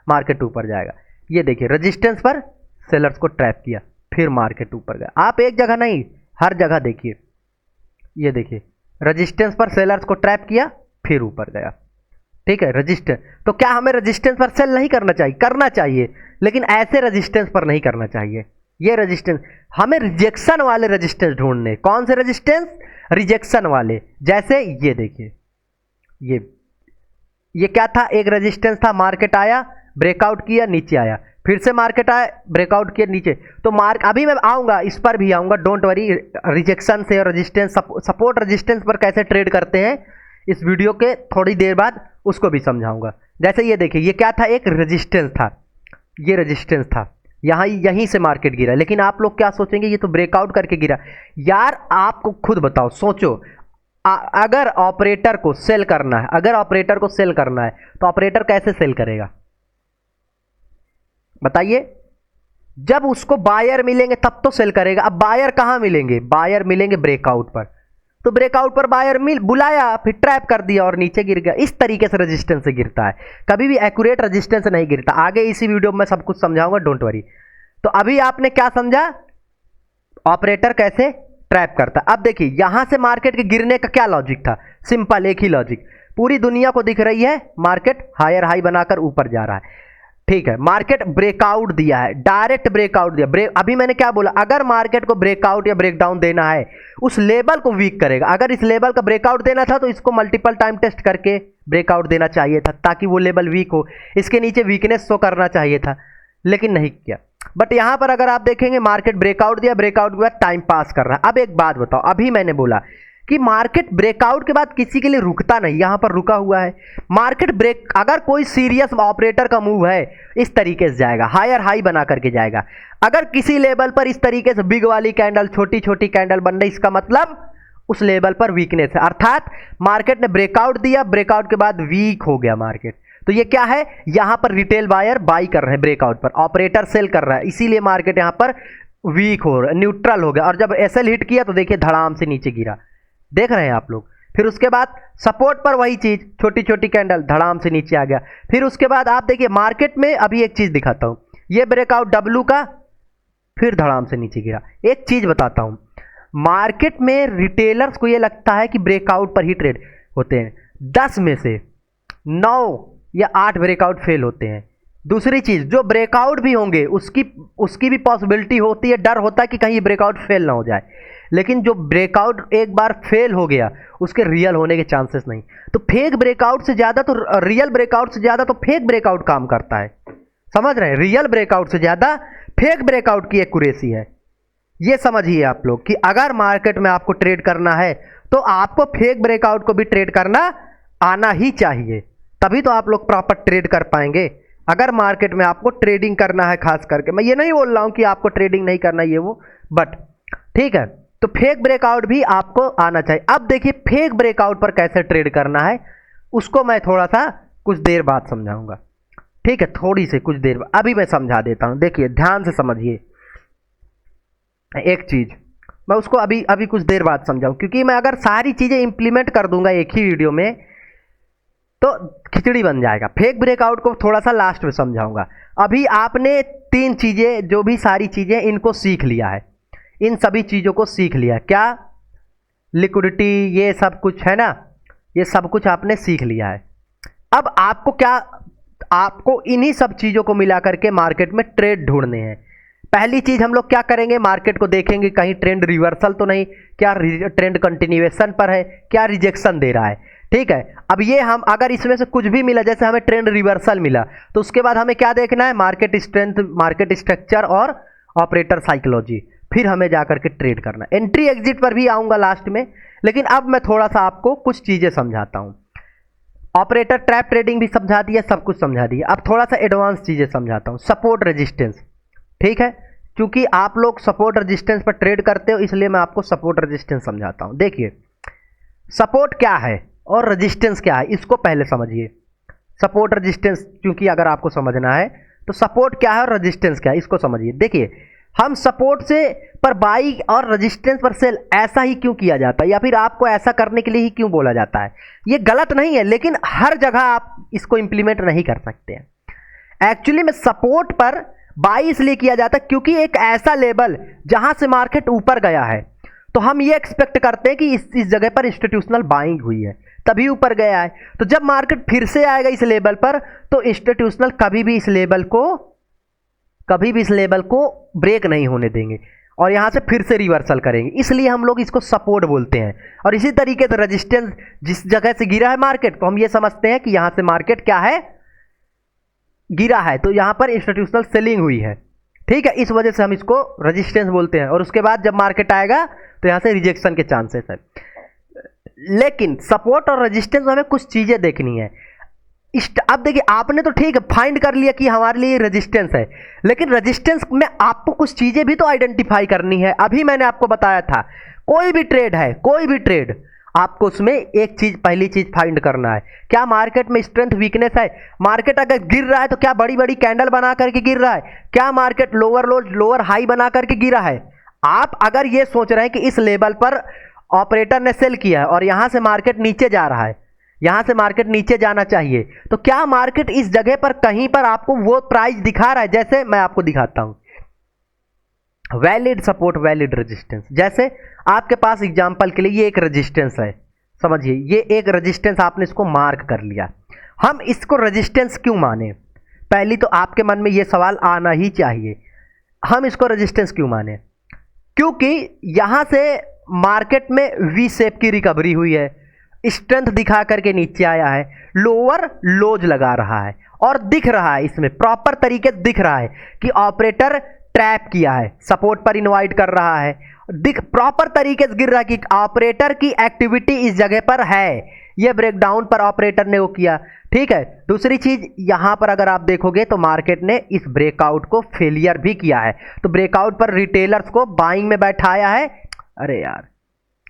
मार्केट ऊपर जाएगा। ये देखिए रेजिस्टेंस पर सेलर्स को ट्रैप किया, फिर मार्केट ऊपर गया। आप एक जगह नहीं, हर जगह देखिए, ये देखिए रेजिस्टेंस पर सेलर्स को ट्रैप किया फिर ऊपर गया। ठीक है, रेजिस्टेंस, तो क्या हमें रेजिस्टेंस पर सेल नहीं करना चाहिए? करना चाहिए, लेकिन ऐसे रेजिस्टेंस पर नहीं करना चाहिए। ये रेजिस्टेंस, हमें रिजेक्शन वाले रेजिस्टेंस ढूंढने। कौन से रेजिस्टेंस? रिजेक्शन वाले। जैसे ये देखिए, ये क्या था, एक रेजिस्टेंस था, मार्केट आया ब्रेकआउट किया नीचे आया, फिर से मार्केट आया ब्रेकआउट किया नीचे, तो अभी मैं आऊंगा, इस पर भी आऊंगा, डोंट वरी। रिजेक्शन से रेजिस्टेंस, सपोर्ट रेजिस्टेंस पर कैसे ट्रेड करते हैं इस वीडियो के थोड़ी देर बाद उसको भी समझाऊंगा। जैसे ये देखिए, ये क्या था, एक रेजिस्टेंस था, ये रेजिस्टेंस था, यहीं से मार्केट गिरा, लेकिन आप लोग क्या सोचेंगे, ये तो ब्रेकआउट करके गिरा। यार आपको खुद बताओ, सोचो, अगर ऑपरेटर को सेल करना है, अगर ऑपरेटर को सेल करना है तो ऑपरेटर कैसे सेल करेगा बताइए? जब उसको बायर मिलेंगे तब तो सेल करेगा। अब बायर कहां मिलेंगे? बायर मिलेंगे ब्रेकआउट पर, तो ब्रेकआउट पर बायर बुलाया, फिर ट्रैप कर दिया और नीचे गिर गया। इस तरीके से रेजिस्टेंस से गिरता है, कभी भी एक्यूरेट रेजिस्टेंस से नहीं गिरता। आगे इसी वीडियो में सब कुछ समझाऊंगा, डोंट वरी। तो अभी आपने क्या समझा, ऑपरेटर कैसे ट्रैप करता। अब देखिए यहां से मार्केट के गिरने का क्या लॉजिक था, सिंपल एक ही लॉजिक, पूरी दुनिया को दिख रही है मार्केट हायर हाई बनाकर ऊपर जा रहा है। ठीक है, मार्केट ब्रेकआउट दिया है, डायरेक्ट ब्रेकआउट दिया। अभी मैंने क्या बोला, अगर मार्केट को ब्रेकआउट या ब्रेकडाउन देना है उस लेवल को वीक करेगा। अगर इस लेवल का ब्रेकआउट देना था तो इसको मल्टीपल टाइम टेस्ट करके ब्रेकआउट देना चाहिए था, ताकि वो लेवल वीक हो, इसके नीचे वीकनेस शो करना चाहिए था, लेकिन नहीं किया। बट यहां पर अगर आप देखेंगे मार्केट ब्रेकआउट दिया, ब्रेकआउट के बाद टाइम पास कर रहा है। अब एक बात बताओ, अभी मैंने बोला कि मार्केट ब्रेकआउट के बाद किसी के लिए रुकता नहीं, यहां पर रुका हुआ है मार्केट। ब्रेक, अगर कोई सीरियस ऑपरेटर का मूव है इस तरीके से जाएगा, हायर हाई बना करके जाएगा। अगर किसी लेवल पर इस तरीके से बिग वाली कैंडल, छोटी छोटी कैंडल बन रही, इसका मतलब उस लेवल पर वीकनेस है, अर्थात मार्केट ने ब्रेकआउट दिया, ब्रेकआउट के बाद वीक हो गया मार्केट। तो ये क्या है, यहां पर रिटेल बायर बाई कर रहे हैं ब्रेकआउट पर, ऑपरेटर सेल कर रहा है, इसीलिए मार्केट यहां पर वीक हो रहा है, न्यूट्रल हो गया। और जब एसएल हिट किया तो देखिए धड़ाम से नीचे गिरा, देख रहे हैं आप लोग। फिर उसके बाद सपोर्ट पर वही चीज, छोटी छोटी कैंडल, धड़ाम से नीचे आ गया। फिर उसके बाद आप देखिए मार्केट में, अभी एक चीज दिखाता हूं, ये ब्रेकआउट डब्ल्यू का, फिर धड़ाम से नीचे गिरा। एक चीज बताता हूं, मार्केट में रिटेलर्स को ये लगता है कि ब्रेकआउट पर ही ट्रेड होते हैं, 10 में से 9 या 8 ब्रेकआउट फेल होते हैं। दूसरी चीज, जो ब्रेकआउट भी होंगे उसकी भी पॉसिबिलिटी होती है, डर होता है कि कहीं ब्रेकआउट फेल ना हो जाए, लेकिन जो ब्रेकआउट एक बार फेल हो गया उसके रियल होने के चांसेस नहीं। तो फेक ब्रेकआउट से ज्यादा तो रियल ब्रेकआउट से ज्यादा तो फेक ब्रेकआउट काम करता है, समझ रहे हैं? रियल ब्रेकआउट से ज्यादा फेक ब्रेकआउट की एक्यूरेसी है। ये समझिए आप लोग कि अगर मार्केट में आपको ट्रेड करना है तो आपको फेक ब्रेकआउट को भी ट्रेड करना आना ही चाहिए, तभी तो आप लोग प्रॉपर ट्रेड कर पाएंगे। अगर मार्केट में आपको ट्रेडिंग करना है, खास करके मैं ये नहीं बोल रहा हूं कि आपको ट्रेडिंग नहीं करना ये वो, बट ठीक है, तो फेक ब्रेकआउट भी आपको आना चाहिए। अब देखिए फेक ब्रेकआउट पर कैसे ट्रेड करना है उसको मैं थोड़ा सा कुछ देर बाद समझाऊंगा, ठीक है? थोड़ी सी कुछ देर बाद, अभी मैं समझा देता हूं, देखिए ध्यान से समझिए। एक चीज मैं उसको अभी कुछ देर बाद समझाऊं, क्योंकि मैं अगर सारी चीजें इंप्लीमेंट कर दूंगा एक ही वीडियो में तो खिचड़ी बन जाएगा। फेक ब्रेकआउट को थोड़ा सा लास्ट में समझाऊंगा। अभी आपने 3 चीजें, जो भी सारी चीजें, इनको सीख लिया है, इन सभी चीजों को सीख लिया है। क्या? लिक्विडिटी, ये सब कुछ है ना, ये सब कुछ आपने सीख लिया है। अब आपको इन्हीं सब चीज़ों को मिला करके मार्केट में ट्रेड ढूंढने हैं। पहली चीज़ हम लोग क्या करेंगे, मार्केट को देखेंगे कहीं ट्रेंड रिवर्सल तो नहीं, क्या ट्रेंड कंटिन्यूएशन पर है, क्या रिजेक्शन दे रहा है। ठीक है, अब ये हम अगर इसमें से कुछ भी मिला, जैसे हमें ट्रेंड रिवर्सल मिला, तो उसके बाद हमें क्या देखना है, मार्केट स्ट्रेंथ, मार्केट स्ट्रक्चर और ऑपरेटर साइकोलॉजी, फिर हमें जाकर के ट्रेड करना। एंट्री एग्जिट पर भी आऊँगा लास्ट में, लेकिन अब मैं थोड़ा सा आपको कुछ चीज़ें समझाता हूँ। ऑपरेटर ट्रैप ट्रेडिंग भी समझा दिया, सब कुछ समझा दिया, अब थोड़ा सा एडवांस चीज़ें समझाता हूँ। सपोर्ट रेजिस्टेंस, ठीक है, क्योंकि आप लोग सपोर्ट रेजिस्टेंस पर ट्रेड करते हो, इसलिए मैं आपको सपोर्ट रेजिस्टेंस समझाता हूँ। देखिए सपोर्ट क्या है और रेजिस्टेंस क्या है, इसको पहले समझिए। सपोर्ट रेजिस्टेंस, क्योंकि अगर आपको समझना है तो सपोर्ट क्या है और रेजिस्टेंस क्या है, इसको समझिए। देखिए हम सपोर्ट से पर बाई और रेजिस्टेंस पर सेल ऐसा ही क्यों किया जाता है, या फिर आपको ऐसा करने के लिए ही क्यों बोला जाता है, ये गलत नहीं है, लेकिन हर जगह आप इसको इंप्लीमेंट नहीं कर सकते हैं। एक्चुअली में सपोर्ट पर बाई इसलिए किया जाता है क्योंकि एक ऐसा लेवल जहां से मार्केट ऊपर गया है, तो हम ये एक्सपेक्ट करते हैं कि इस जगह पर इंस्टीट्यूशनल बाइंग हुई है तभी ऊपर गया है। तो जब मार्केट फिर से आएगा इस लेवल पर, तो इंस्टीट्यूशनल कभी भी इस लेवल को ब्रेक नहीं होने देंगे और यहां से फिर से रिवर्सल करेंगे, इसलिए हम लोग इसको सपोर्ट बोलते हैं। और इसी तरीके से रेजिस्टेंस, जिस जगह से गिरा है मार्केट, तो हम ये समझते हैं कि यहां से मार्केट क्या है, गिरा है, तो यहां पर इंस्टीट्यूशनल सेलिंग हुई है। ठीक है, इस वजह से हम इसको रेजिस्टेंस बोलते हैं। और उसके बाद जब मार्केट आएगा तो यहां से रिजेक्शन के चांसेस है। लेकिन सपोर्ट और रेजिस्टेंस में हमें कुछ चीजें देखनी है। अब देखिए आपने तो ठीक है फाइंड कर लिया कि हमारे लिए रेजिस्टेंस है, लेकिन रेजिस्टेंस में आपको कुछ चीजें भी तो आइडेंटिफाई करनी है। अभी मैंने आपको बताया था कोई भी ट्रेड है, कोई भी ट्रेड, आपको उसमें एक चीज, पहली चीज फाइंड करना है, क्या मार्केट में स्ट्रेंथ वीकनेस है। मार्केट अगर गिर रहा है तो क्या बड़ी बड़ी कैंडल बना करके गिर रहा है, क्या मार्केट लोअर लो लोअर हाई बना करके गिरा है। आप अगर ये सोच रहे हैं कि इस लेवल पर ऑपरेटर ने सेल किया है और यहां से मार्केट नीचे जा रहा है, यहां से मार्केट नीचे जाना चाहिए, तो क्या मार्केट इस जगह पर कहीं पर आपको वो प्राइस दिखा रहा है। जैसे मैं आपको दिखाता हूं, वैलिड सपोर्ट, वैलिड रेजिस्टेंस। जैसे आपके पास एग्जांपल के लिए ये एक रेजिस्टेंस है, समझिए ये एक रेजिस्टेंस, आपने इसको मार्क कर लिया। हम इसको रेजिस्टेंस क्यों माने, पहली तो आपके मन में ये सवाल आना ही चाहिए, हम इसको रेजिस्टेंस क्यों माने। क्योंकि यहां से मार्केट में वी शेप की रिकवरी हुई है, स्ट्रेंथ दिखा करके नीचे आया है, लोअर लोज लगा रहा है और दिख रहा है, इसमें प्रॉपर तरीके दिख रहा है कि ऑपरेटर ट्रैप किया है, सपोर्ट पर इनवाइट कर रहा है, दिख प्रॉपर तरीके से गिर रहा है कि ऑपरेटर की एक्टिविटी इस जगह पर है, ये ब्रेकडाउन पर ऑपरेटर ने वो किया। ठीक है, दूसरी चीज यहां पर अगर आप देखोगे तो मार्केट ने इस ब्रेकआउट को फेलियर भी किया है, तो ब्रेकआउट पर रिटेलर्स को बाइंग में बैठाया है, अरे यार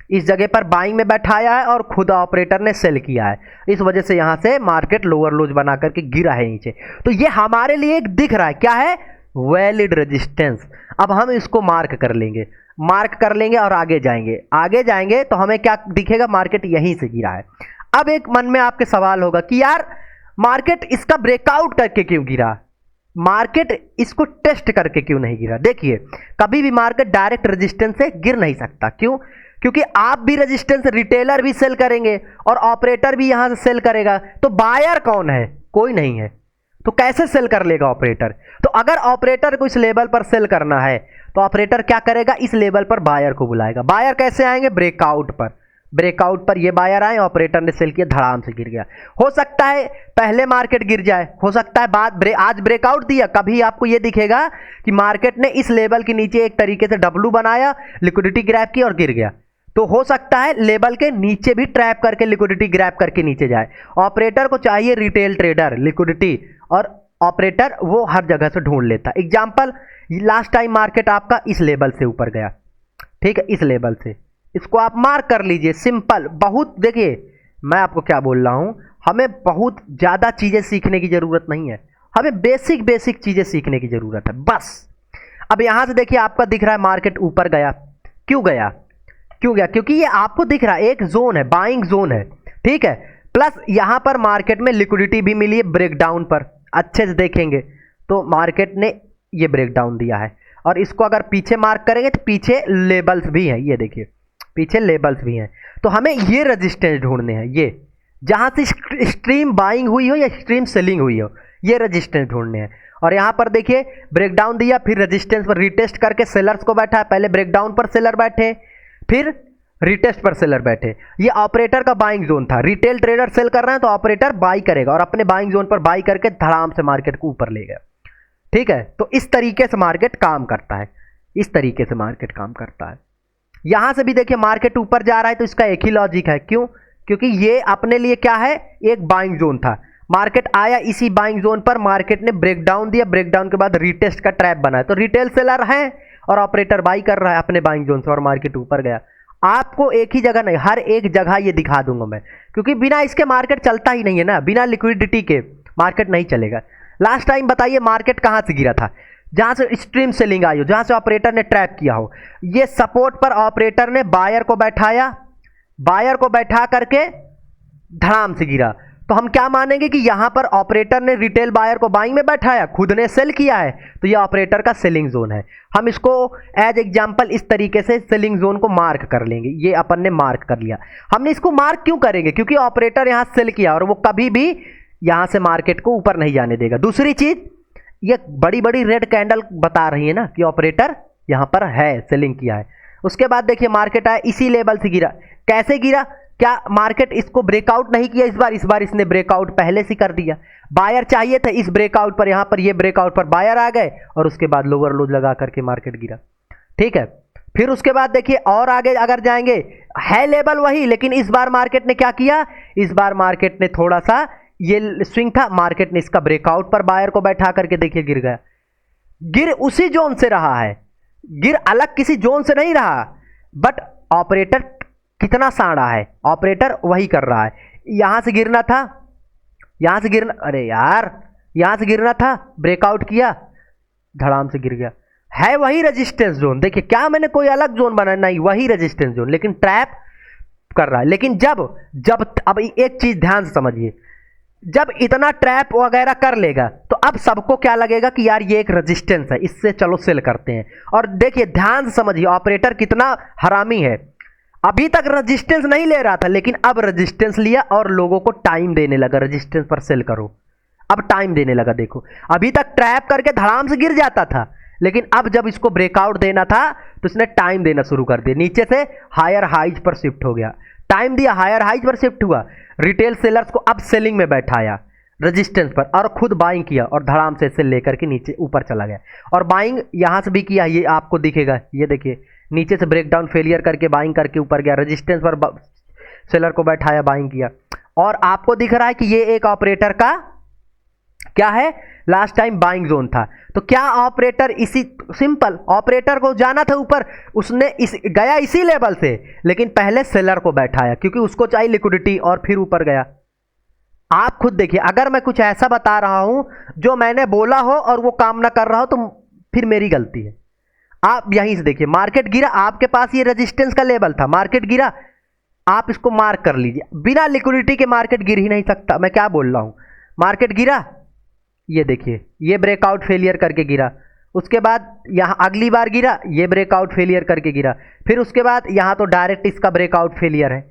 इस जगह पर बाइंग में बैठाया है और खुद ऑपरेटर ने सेल किया है, इस वजह से यहां से मार्केट लोअर लोज बना करके गिरा है नीचे। तो ये हमारे लिए एक दिख रहा है, क्या है, वैलिड रेजिस्टेंस। अब हम इसको मार्क कर लेंगे और आगे जाएंगे तो हमें क्या दिखेगा, मार्केट यहीं से गिरा है। अब एक मन में आपके सवाल होगा कि यार मार्केट इसका ब्रेकआउट करके क्यों गिरा, मार्केट इसको टेस्ट करके क्यों नहीं गिरा। देखिए कभी भी मार्केट डायरेक्ट रेजिस्टेंस से गिर नहीं सकता, क्यों, क्योंकि आप भी रेजिस्टेंस, रिटेलर भी सेल करेंगे और ऑपरेटर भी यहां से सेल करेगा, तो बायर कौन है, कोई नहीं है, तो कैसे सेल कर लेगा ऑपरेटर। तो अगर ऑपरेटर को इस लेवल पर सेल करना है तो ऑपरेटर क्या करेगा, इस लेवल पर बायर को बुलाएगा। बायर कैसे आएंगे, ब्रेकआउट पर ये बायर आए, ऑपरेटर ने सेल किया, धड़ाम से गिर गया। हो सकता है पहले मार्केट गिर जाए, हो सकता है आज ब्रेकआउट दिया, कभी आपको ये दिखेगा कि मार्केट ने इस लेवल के नीचे एक तरीके से डब्लू बनाया, लिक्विडिटी ग्रैब की और गिर गया। तो हो सकता है लेवल के नीचे भी ट्रैप करके लिक्विडिटी ग्रैब करके नीचे जाए। ऑपरेटर को चाहिए रिटेल ट्रेडर, लिक्विडिटी, और ऑपरेटर वो हर जगह से ढूंढ लेता। एग्जांपल, लास्ट टाइम मार्केट आपका इस लेवल से ऊपर गया, ठीक है, इस लेवल से, इसको आप मार्क कर लीजिए, सिंपल। बहुत, देखिए मैं आपको क्या बोल रहा हूं, हमें बहुत ज्यादा चीजें सीखने की जरूरत नहीं है, हमें बेसिक चीजें सीखने की जरूरत है बस। अब यहां से देखिए आपका दिख रहा है मार्केट ऊपर गया, क्यों गया, क्योंकि ये आपको दिख रहा है एक जोन है, बाइंग जोन है, ठीक है, प्लस यहां पर मार्केट में लिक्विडिटी भी मिली है ब्रेकडाउन पर। अच्छे से देखेंगे तो मार्केट ने ये ब्रेकडाउन दिया है, और इसको अगर पीछे मार्क करेंगे तो पीछे लेबल्स भी हैं, ये देखिए पीछे लेबल्स भी हैं। तो हमें ये रेजिस्टेंस ढूंढने हैं, जहां से स्ट्रीम बाइंग हुई हो या स्ट्रीम सेलिंग हुई हो, ये रेजिस्टेंस ढूंढने हैं। और यहां पर देखिए ब्रेकडाउन दिया, फिर रेजिस्टेंस पर रिटेस्ट करके सेलर्स को बैठा, पहले ब्रेकडाउन पर सेलर बैठे, फिर रिटेस्ट पर सेलर बैठे। ये ऑपरेटर का बाइंग जोन था। रिटेल ट्रेडर सेल कर रहे हैं तो ऑपरेटर बाई करेगा और अपने बाइंग जोन पर बाई करके धड़ाम से मार्केट को ऊपर ले गया। ठीक है, तो इस तरीके से मार्केट काम करता है, इस तरीके से मार्केट काम करता है। यहां से भी देखिए मार्केट ऊपर जा रहा है तो इसका एक ही लॉजिक है। क्यों? क्योंकि ये अपने लिए क्या है, एक बाइंग जोन था। मार्केट आया इसी बाइंग जोन पर, मार्केट ने ब्रेकडाउन दिया, ब्रेकडाउन के बाद रिटेस्ट का ट्रैप बनाया, तो रिटेल सेलर है और ऑपरेटर बाई कर रहा है अपने बाइंग जोन से और मार्केट ऊपर गया। आपको एक ही जगह नहीं, हर एक जगह ये दिखा दूंगा मैं, क्योंकि बिना इसके मार्केट चलता ही नहीं है ना, बिना लिक्विडिटी के मार्केट नहीं चलेगा। लास्ट टाइम बताइए मार्केट कहां से गिरा था? जहां से स्ट्रीम सेलिंग आई हो, जहां से ऑपरेटर ने ट्रैप किया हो। ये सपोर्ट पर ऑपरेटर ने बायर को बैठाया, बायर को बैठा करके धड़ाम से गिरा, तो हम क्या मानेंगे कि यहां पर ऑपरेटर ने रिटेल बायर को बाइंग में बैठाया, खुद ने सेल किया है, तो ये ऑपरेटर का सेलिंग जोन है। हम इसको एज एग्जांपल इस तरीके से सेलिंग जोन को मार्क कर लेंगे। ये अपन ने मार्क कर लिया। हमने इसको मार्क क्यों करेंगे? क्योंकि ऑपरेटर यहां सेल किया और वो कभी भी यहां से मार्केट को ऊपर नहीं जाने देगा। दूसरी चीज, ये बड़ी बड़ी रेड कैंडल बता रही है ना कि ऑपरेटर यहां पर है, सेलिंग किया है। उसके बाद देखिए मार्केट आया इसी लेवल से गिरा। कैसे गिरा? क्या मार्केट इसको ब्रेकआउट नहीं किया इस बार इसने ब्रेकआउट पहले से कर दिया। बायर चाहिए थे इस ब्रेकआउट पर, यहां पर ये ब्रेकआउट पर बायर आ गए और उसके बाद लोअर लोज लगा करके मार्केट गिरा। ठीक है, फिर उसके बाद देखिए और आगे अगर जाएंगे, है लेवल वही, लेकिन इस बार मार्केट ने क्या किया, इस बार मार्केट ने थोड़ा सा, ये स्विंग था, मार्केट ने इसका ब्रेकआउट पर बायर को बैठा करके देखिए गिर गया। गिर उसी जोन से रहा है, गिर अलग किसी जोन से नहीं रहा, बट ऑपरेटर कितना साड़ा है, ऑपरेटर वही कर रहा है। यहां से गिरना था, यहां से गिरना, अरे यार यहां से गिरना था, ब्रेकआउट किया, धड़ाम से गिर गया। है वही रेजिस्टेंस जोन। देखिए क्या मैंने कोई अलग जोन बनाया नहीं, वही रेजिस्टेंस जोन, लेकिन ट्रैप कर रहा है। लेकिन जब जब अब एक चीज ध्यान से समझिए, जब इतना ट्रैप वगैरह कर लेगा तो अब सबको क्या लगेगा कि यार ये एक रेजिस्टेंस है, इससे चलो सेल करते हैं। और देखिए ध्यान से समझिए ऑपरेटर कितना हरामी है। अभी तक रेजिस्टेंस नहीं ले रहा था, लेकिन अब रेजिस्टेंस लिया और लोगों को टाइम देने लगा, रेजिस्टेंस पर सेल करो। अब टाइम देने लगा। देखो अभी तक ट्रैप करके धड़ाम से गिर जाता था, लेकिन अब जब इसको ब्रेकआउट देना था तो इसने टाइम देना शुरू कर दिया, नीचे से हायर हाइज पर शिफ्ट हो गया। टाइम दिया, हायर हाइज पर शिफ्ट हुआ, रिटेल सेलर्स को अब सेलिंग में बैठाया रेजिस्टेंस पर और खुद बाइंग किया और धड़ाम से सेल लेकर के नीचे ऊपर चला गया। और बाइंग यहां से भी किया, ये आपको दिखेगा, ये देखिए नीचे से ब्रेकडाउन फेलियर करके बाइंग करके ऊपर गया, रेजिस्टेंस पर सेलर को बैठाया, बाइंग किया। और आपको दिख रहा है कि ये एक ऑपरेटर का क्या है, लास्ट टाइम बाइंग जोन था। तो क्या ऑपरेटर इसी, सिंपल, ऑपरेटर को जाना था ऊपर, उसने गया इसी लेवल से, लेकिन पहले सेलर को बैठाया क्योंकि उसको चाहिए लिक्विडिटी और फिर ऊपर गया। आप खुद देखिए, अगर मैं कुछ ऐसा बता रहा हूं जो मैंने बोला हो और वो काम ना कर रहा हो तो फिर मेरी गलती है। आप यहीं से देखिए, मार्केट गिरा, आपके पास ये रेजिस्टेंस का लेवल था, मार्केट गिरा, आप इसको मार्क कर लीजिए। बिना लिक्विडिटी के मार्केट गिर ही नहीं सकता। मैं क्या बोल रहा हूं, मार्केट गिरा, ये देखिए ये ब्रेकआउट फेलियर करके गिरा, उसके बाद यहां अगली बार गिरा, ये ब्रेकआउट फेलियर करके गिरा, फिर उसके बाद यहां तो डायरेक्ट इसका ब्रेकआउट फेलियर है।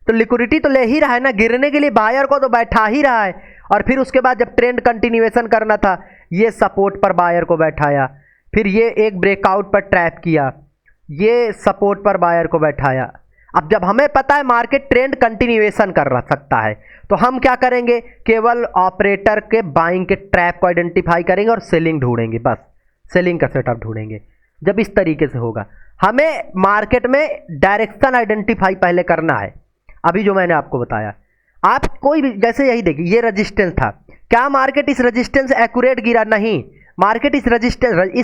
तो लिक्विडिटी तो ले ही रहा है ना, गिरने के लिए बायर को तो बैठा ही रहा है। और फिर उसके बाद जब ट्रेंड कंटिन्यूएशन करना था, ये सपोर्ट पर बायर को बैठाया, फिर ये एक ब्रेकआउट पर ट्रैप किया, ये सपोर्ट पर बायर को बैठाया। अब जब हमें पता है मार्केट ट्रेंड कंटिन्यूएशन कर सकता है, तो हम क्या करेंगे, केवल ऑपरेटर के बाइंग के ट्रैप को आइडेंटिफाई करेंगे और सेलिंग ढूंढेंगे, बस सेलिंग का सेटअप ढूंढेंगे। जब इस तरीके से होगा, हमें मार्केट में डायरेक्शन आइडेंटिफाई पहले करना है। अभी जो मैंने आपको बताया, आप कोई भी, जैसे यही देखिए ये रेजिस्टेंस था, क्या मार्केट इस रेजिस्टेंस से एक्यूरेट गिरा? नहीं, मार्केट इस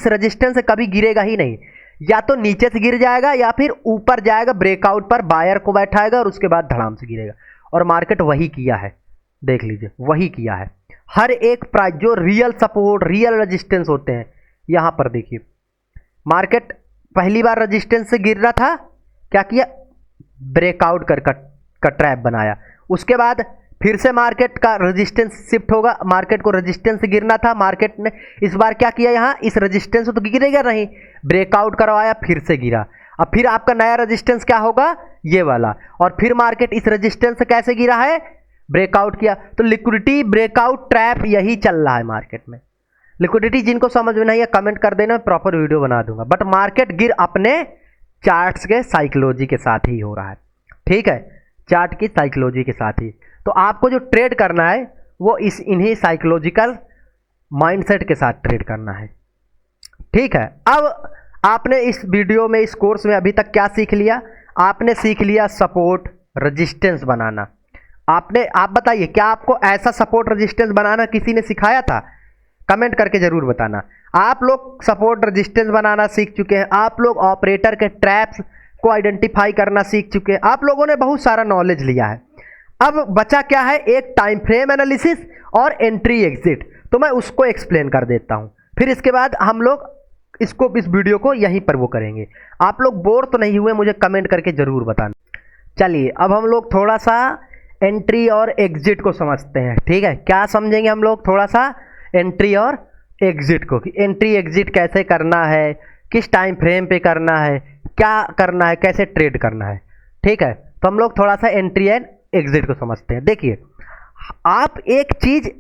रेजिस्टेंस से कभी गिरेगा ही नहीं। या तो नीचे से गिर जाएगा या फिर ऊपर जाएगा, ब्रेकआउट पर बायर को बैठाएगा और उसके बाद धड़ाम से गिरेगा। और मार्केट वही किया है, देख लीजिए वही किया है। हर एक प्राइस जो रियल सपोर्ट, रियल रेजिस्टेंस होते हैं, यहां पर देखिए मार्केट पहली बार रेजिस्टेंस से गिर रहा था, क्या किया, ब्रेकआउट का ट्रैप बनाया। उसके बाद फिर से मार्केट का रेजिस्टेंस शिफ्ट होगा, मार्केट को रेजिस्टेंस से गिरना था, मार्केट ने इस बार क्या किया, यहां इस रेजिस्टेंस से तो गिरेगा नहीं, ब्रेकआउट करवाया, फिर से गिरा। अब फिर आपका नया रेजिस्टेंस क्या होगा, ये वाला। और फिर मार्केट इस रेजिस्टेंस से कैसे गिरा है, ब्रेकआउट किया, तो लिक्विडिटी ब्रेकआउट ट्रैप यही चल रहा है मार्केट में। लिक्विडिटी जिनको समझ में नहीं है कमेंट कर देना, प्रॉपर वीडियो बना दूंगा। बट मार्केट गिर अपने चार्ट्स के साइकोलॉजी के साथ ही हो रहा है, ठीक है, चार्ट की साइकोलॉजी के साथ ही। तो आपको जो ट्रेड करना है वो इन्हीं साइकोलॉजिकल माइंडसेट के साथ ट्रेड करना है, ठीक है। अब आपने इस वीडियो में, इस कोर्स में अभी तक क्या सीख लिया? आपने सीख लिया सपोर्ट रेजिस्टेंस बनाना। आप बताइए, क्या आपको ऐसा सपोर्ट रेजिस्टेंस बनाना किसी ने सिखाया था? कमेंट करके जरूर बताना। आप लोग सपोर्ट रेजिस्टेंस बनाना सीख चुके हैं, आप लोग ऑपरेटर के ट्रैप्स को आइडेंटिफाई करना सीख चुके हैं, आप लोगों ने बहुत सारा नॉलेज लिया है। अब बचा क्या है? एक टाइम फ्रेम एनालिसिस और एंट्री एग्जिट। तो मैं उसको एक्सप्लेन कर देता हूं, फिर इसके बाद हम लोग इस वीडियो को यहीं पर वो करेंगे। आप लोग बोर तो नहीं हुए? मुझे कमेंट करके जरूर बताना। चलिए अब हम लोग थोड़ा सा एंट्री और एग्जिट को समझते हैं, ठीक है। क्या समझेंगे हम लोग? थोड़ा सा एंट्री और एग्जिट को, कि एंट्री एग्जिट कैसे करना है, किस टाइम फ्रेम पे करना है, क्या करना है, कैसे ट्रेड करना है, ठीक है। तो हम लोग थोड़ा सा एंट्री एंड एग्जिट को समझते हैं। देखिए, आप एक चीज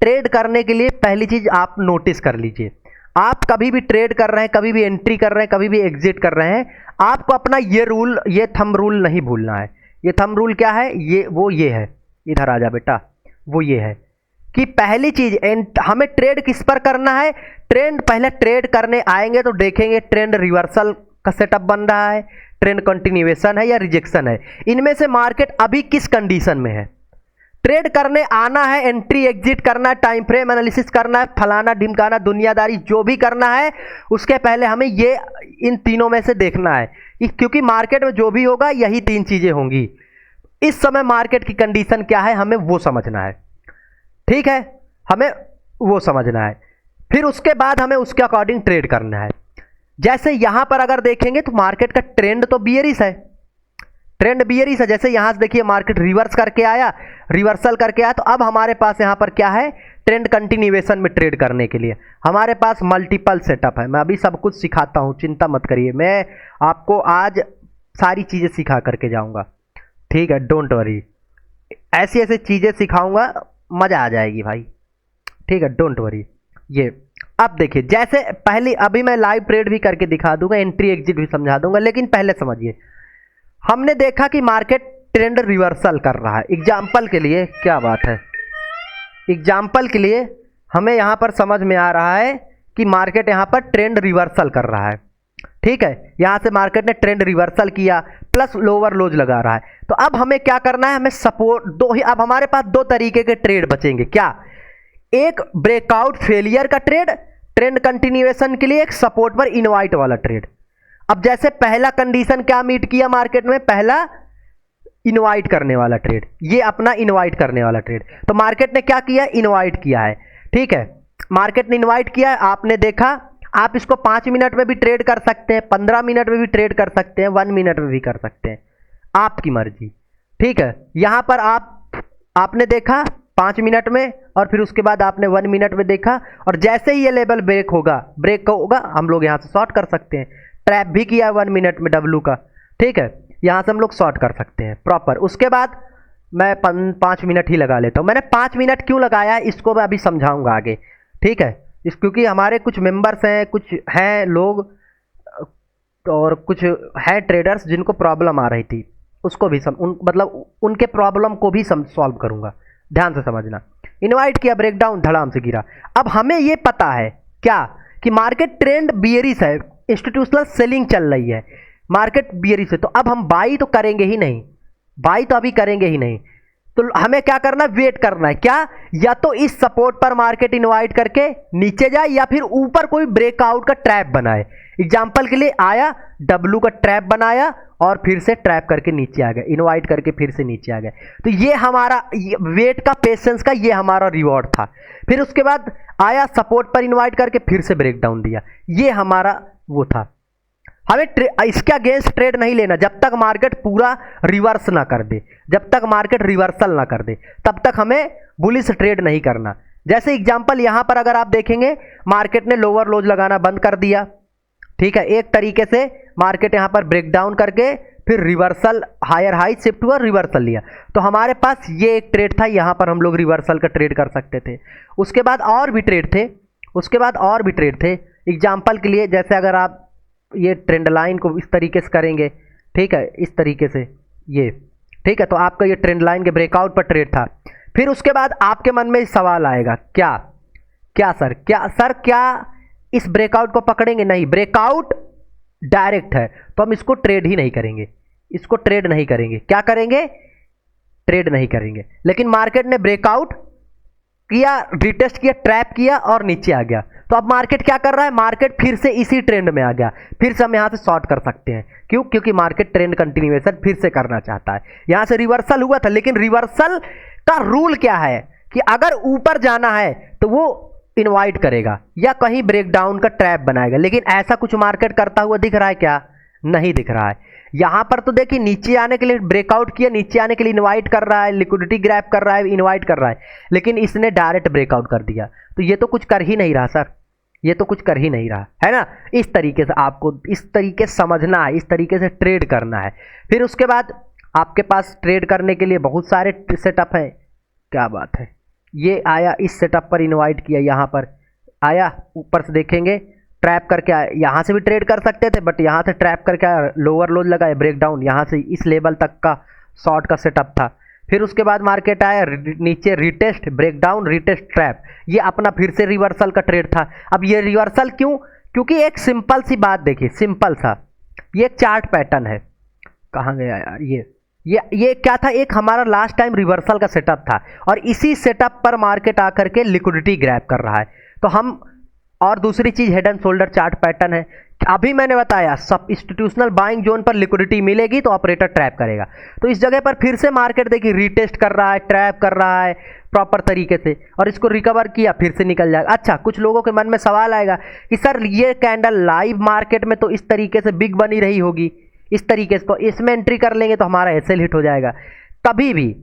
ट्रेड करने के लिए पहली चीज आप नोटिस कर लीजिए, आप कभी भी ट्रेड कर रहे हैं, कभी भी एंट्री कर रहे हैं, कभी भी एग्जिट कर रहे हैं, आपको अपना ये रूल, ये थंब रूल नहीं भूलना है। ये थंब रूल क्या है? ये है, इधर आ जा बेटा, वो ये है कि पहली चीज हमें ट्रेड किस पर करना है? ट्रेंड, पहले ट्रेड करने आएंगे तो देखेंगे ट्रेंड रिवर्सल का सेटअप बन रहा है, ट्रेंड कंटिन्यूएशन है या रिजेक्शन है, इनमें से मार्केट अभी किस कंडीशन में है। ट्रेड करने आना है, एंट्री एग्जिट करना है, टाइम फ्रेम एनालिसिस करना है, फलाना ढिमकाना दुनियादारी जो भी करना है, उसके पहले हमें ये इन तीनों में से देखना है, क्योंकि मार्केट में जो भी होगा यही तीन चीजें होंगी। इस समय मार्केट की कंडीशन क्या है हमें वो समझना है, ठीक है, हमें वो समझना है। फिर उसके बाद हमें उसके अकॉर्डिंग ट्रेड करना है। जैसे यहां पर अगर देखेंगे तो मार्केट का ट्रेंड तो बियरिश है, ट्रेंड बियरिश है। जैसे यहां से देखिए मार्केट रिवर्स करके आया, रिवर्सल करके आया, तो अब हमारे पास यहां पर क्या है? ट्रेंड कंटिन्यूएशन में ट्रेड करने के लिए हमारे पास मल्टीपल सेटअप है। मैं अभी सब कुछ सिखाता हूं, चिंता मत करिए, मैं आपको आज सारी चीजें सिखा करके जाऊंगा, ठीक है, डोंट वरी। ऐसी ऐसी चीजें सिखाऊंगा, मजा आ जाएगी भाई, ठीक है, डोंट वरी। ये अब देखिए, जैसे पहले अभी मैं लाइव ट्रेड भी करके दिखा दूंगा, एंट्री एग्जिट भी समझा दूंगा, लेकिन पहले समझिए, हमने देखा कि मार्केट ट्रेंड रिवर्सल कर रहा है। एग्जाम्पल के लिए, क्या बात है, एग्जाम्पल के लिए हमें यहां पर समझ में आ रहा है कि मार्केट यहां पर ट्रेंड रिवर्सल कर रहा है, ठीक है। यहां से मार्केट ने ट्रेंड रिवर्सल किया, प्लस लोअर लोज लगा रहा है। तो अब हमें क्या करना है? हमें सपोर्ट दो ही, अब हमारे पास दो तरीके के ट्रेड बचेंगे। क्या? एक ब्रेकआउट फेलियर का ट्रेड, ट्रेंड कंटिन्यूएशन के लिए एक सपोर्ट पर इनवाइट वाला ट्रेड। अब जैसे पहला कंडीशन क्या मीट किया मार्केट में? पहला इनवाइट करने वाला ट्रेड, ये अपना इनवाइट करने वाला ट्रेड। तो मार्केट ने क्या किया? इनवाइट किया है, ठीक है, मार्केट ने इनवाइट किया है, आपने देखा। आप इसको 5 मिनट में भी ट्रेड कर सकते हैं, 15 मिनट में भी ट्रेड कर सकते हैं, 1 मिनट में भी कर सकते हैं, आपकी मर्जी, ठीक है। यहां पर आपने देखा 5 मिनट में, और फिर उसके बाद आपने 1 मिनट में देखा, और जैसे ही ये लेवल ब्रेक होगा हम लोग यहां से शॉर्ट कर सकते हैं। ट्रैप भी किया 1 मिनट में डब्लू का, ठीक है, यहां से हम लोग शॉर्ट कर सकते हैं प्रॉपर। उसके बाद मैं 5 मिनट ही लगा लेता हूं। मैंने 5 मिनट क्यों लगाया इसको मैं अभी समझाऊंगा आगे, ठीक है। क्योंकि हमारे कुछ मेंबर्स हैं, कुछ हैं लोग और कुछ हैं ट्रेडर्स जिनको प्रॉब्लम आ रही थी, उसको भी मतलब उनके प्रॉब्लम को भी सॉल्व करूंगा, ध्यान से समझना। इनवाइट किया, ब्रेकडाउन धड़ाम से गिरा। अब हमें ये पता है क्या कि मार्केट ट्रेंड बियरिश है, इंस्टीट्यूशनल सेलिंग चल रही है, मार्केट बियरिश है। तो अब हम बाई तो करेंगे ही नहीं, बाई तो अभी करेंगे ही नहीं। तो हमें क्या करना है? वेट करना है। क्या? या तो इस सपोर्ट पर मार्केट इनवाइट करके नीचे जाए, या फिर ऊपर कोई ब्रेकआउट का ट्रैप बनाए। एग्जांपल के लिए आया, डब्लू का ट्रैप बनाया और फिर से ट्रैप करके नीचे आ गया, इनवाइट करके फिर से नीचे आ गया। तो ये हमारा वेट का, पेशेंस का, ये हमारा रिवॉर्ड था। फिर उसके बाद आया, सपोर्ट पर इनवाइट करके फिर से ब्रेकडाउन दिया, ये हमारा वो था। हमें इसके अगेंस्ट ट्रेड नहीं लेना जब तक मार्केट पूरा रिवर्स ना कर दे, जब तक मार्केट रिवर्सल ना कर दे तब तक हमें बुलिश ट्रेड नहीं करना। जैसे एग्जांपल यहां पर अगर आप देखेंगे, मार्केट ने लोअर लोज लगाना बंद कर दिया, ठीक है। एक तरीके से मार्केट यहां पर ब्रेकडाउन करके फिर रिवर्सल, हायर हाई शिफ्ट हुआ, रिवर्सल लिया। तो हमारे पास ये एक ट्रेड था, यहाँ पर हम लोग रिवर्सल का ट्रेड कर सकते थे। उसके बाद और भी ट्रेड थे, एग्जाम्पल के लिए जैसे अगर आप ये ट्रेंड लाइन को इस तरीके से करेंगे, ठीक है, इस तरीके से ये, ठीक है, तो आपका ये ट्रेंड लाइन के ब्रेकआउट पर ट्रेड था। फिर उसके बाद आपके मन में सवाल आएगा, क्या इस ब्रेकआउट को पकड़ेंगे? नहीं, ब्रेकआउट डायरेक्ट है तो हम इसको ट्रेड ही नहीं करेंगे, इसको ट्रेड नहीं करेंगे। क्या करेंगे? ट्रेड नहीं करेंगे। लेकिन मार्केट ने ब्रेकआउट किया, रिटेस्ट किया, ट्रैप किया और नीचे आ गया, तो अब मार्केट क्या कर रहा है? मार्केट फिर से इसी ट्रेंड में आ गया, फिर से हम यहां से शॉर्ट कर सकते हैं। क्यों? क्योंकि मार्केट ट्रेंड कंटिन्यूएशन फिर से करना चाहता है। यहां से रिवर्सल हुआ था, लेकिन रिवर्सल का रूल क्या है कि अगर ऊपर जाना है तो वो इनवाइट करेगा या कहीं ब्रेकडाउन का ट्रैप बनाएगा। लेकिन ऐसा कुछ मार्केट करता हुआ दिख रहा है क्या? नहीं दिख रहा है। यहां पर तो देखिए नीचे आने के लिए ब्रेकआउट किया, नीचे आने के लिए इनवाइट कर रहा है, लिक्विडिटी ग्रैब कर रहा है, इनवाइट कर रहा है, लेकिन इसने डायरेक्ट ब्रेकआउट कर दिया। तो ये तो कुछ कर ही नहीं रहा सर, ये तो कुछ कर ही नहीं रहा है ना। इस तरीके से आपको इस तरीके से समझना है, इस तरीके से ट्रेड करना है। फिर उसके बाद आपके पास ट्रेड करने के लिए बहुत सारे सेटअप हैं। क्या बात है, ये आया, इस सेटअप पर इनवाइट किया, यहाँ पर आया, ऊपर से देखेंगे ट्रैप करके आया। यहाँ से भी ट्रेड कर सकते थे, बट यहाँ से ट्रैप करके आया, लोअर लोज लगाए, ब्रेकडाउन, यहाँ से इस लेवल तक का शॉर्ट का सेटअप था। फिर उसके बाद मार्केट आया, नीचे रिटेस्ट, ब्रेकडाउन, रिटेस्ट, ट्रैप, ये अपना फिर से रिवर्सल का ट्रेड था। अब ये रिवर्सल क्यों? क्योंकि एक सिंपल सी बात देखिए, सिंपल सा, ये एक चार्ट पैटर्न है। कहाँ गया यार ये क्या था? एक हमारा लास्ट टाइम रिवर्सल का सेटअप था और इसी सेटअप पर मार्केट आकर के लिक्विडिटी ग्रैब कर रहा है। तो हम, और दूसरी चीज head and shoulder chart pattern है। अभी मैंने बताया सब इंस्टीट्यूशनल बाइंग जोन पर लिक्विडिटी मिलेगी तो ऑपरेटर ट्रैप करेगा। तो इस जगह पर फिर से मार्केट देखिए रिटेस्ट कर रहा है, ट्रैप कर रहा है प्रॉपर तरीके से, और इसको रिकवर किया, फिर से निकल जाएगा। अच्छा, कुछ लोगों के मन में सवाल आएगा कि सर ये कैंडल लाइव मार्केट में तो इस तरीके से बिग बनी रही होगी, इस तरीके से, तो इसमें एंट्री कर लेंगे तो हमारा एसएल हिट हो जाएगा। कभी भी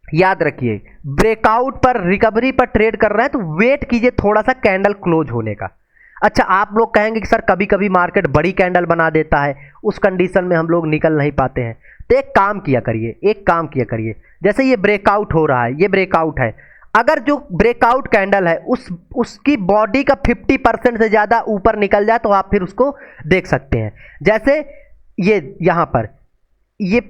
याद रखिए, ब्रेकआउट पर, रिकवरी पर ट्रेड कर रहे हैं तो वेट कीजिए थोड़ा सा कैंडल क्लोज होने का। अच्छा, आप लोग कहेंगे कि सर कभी कभी मार्केट बड़ी कैंडल बना देता है, उस कंडीशन में हम लोग निकल नहीं पाते हैं। तो एक काम किया करिए, जैसे ये ब्रेकआउट हो रहा है, ये ब्रेकआउट है, अगर जो ब्रेकआउट कैंडल है उसकी बॉडी का 50% से ज़्यादा ऊपर निकल जाए तो आप फिर उसको देख सकते हैं। जैसे ये यहाँ पर ये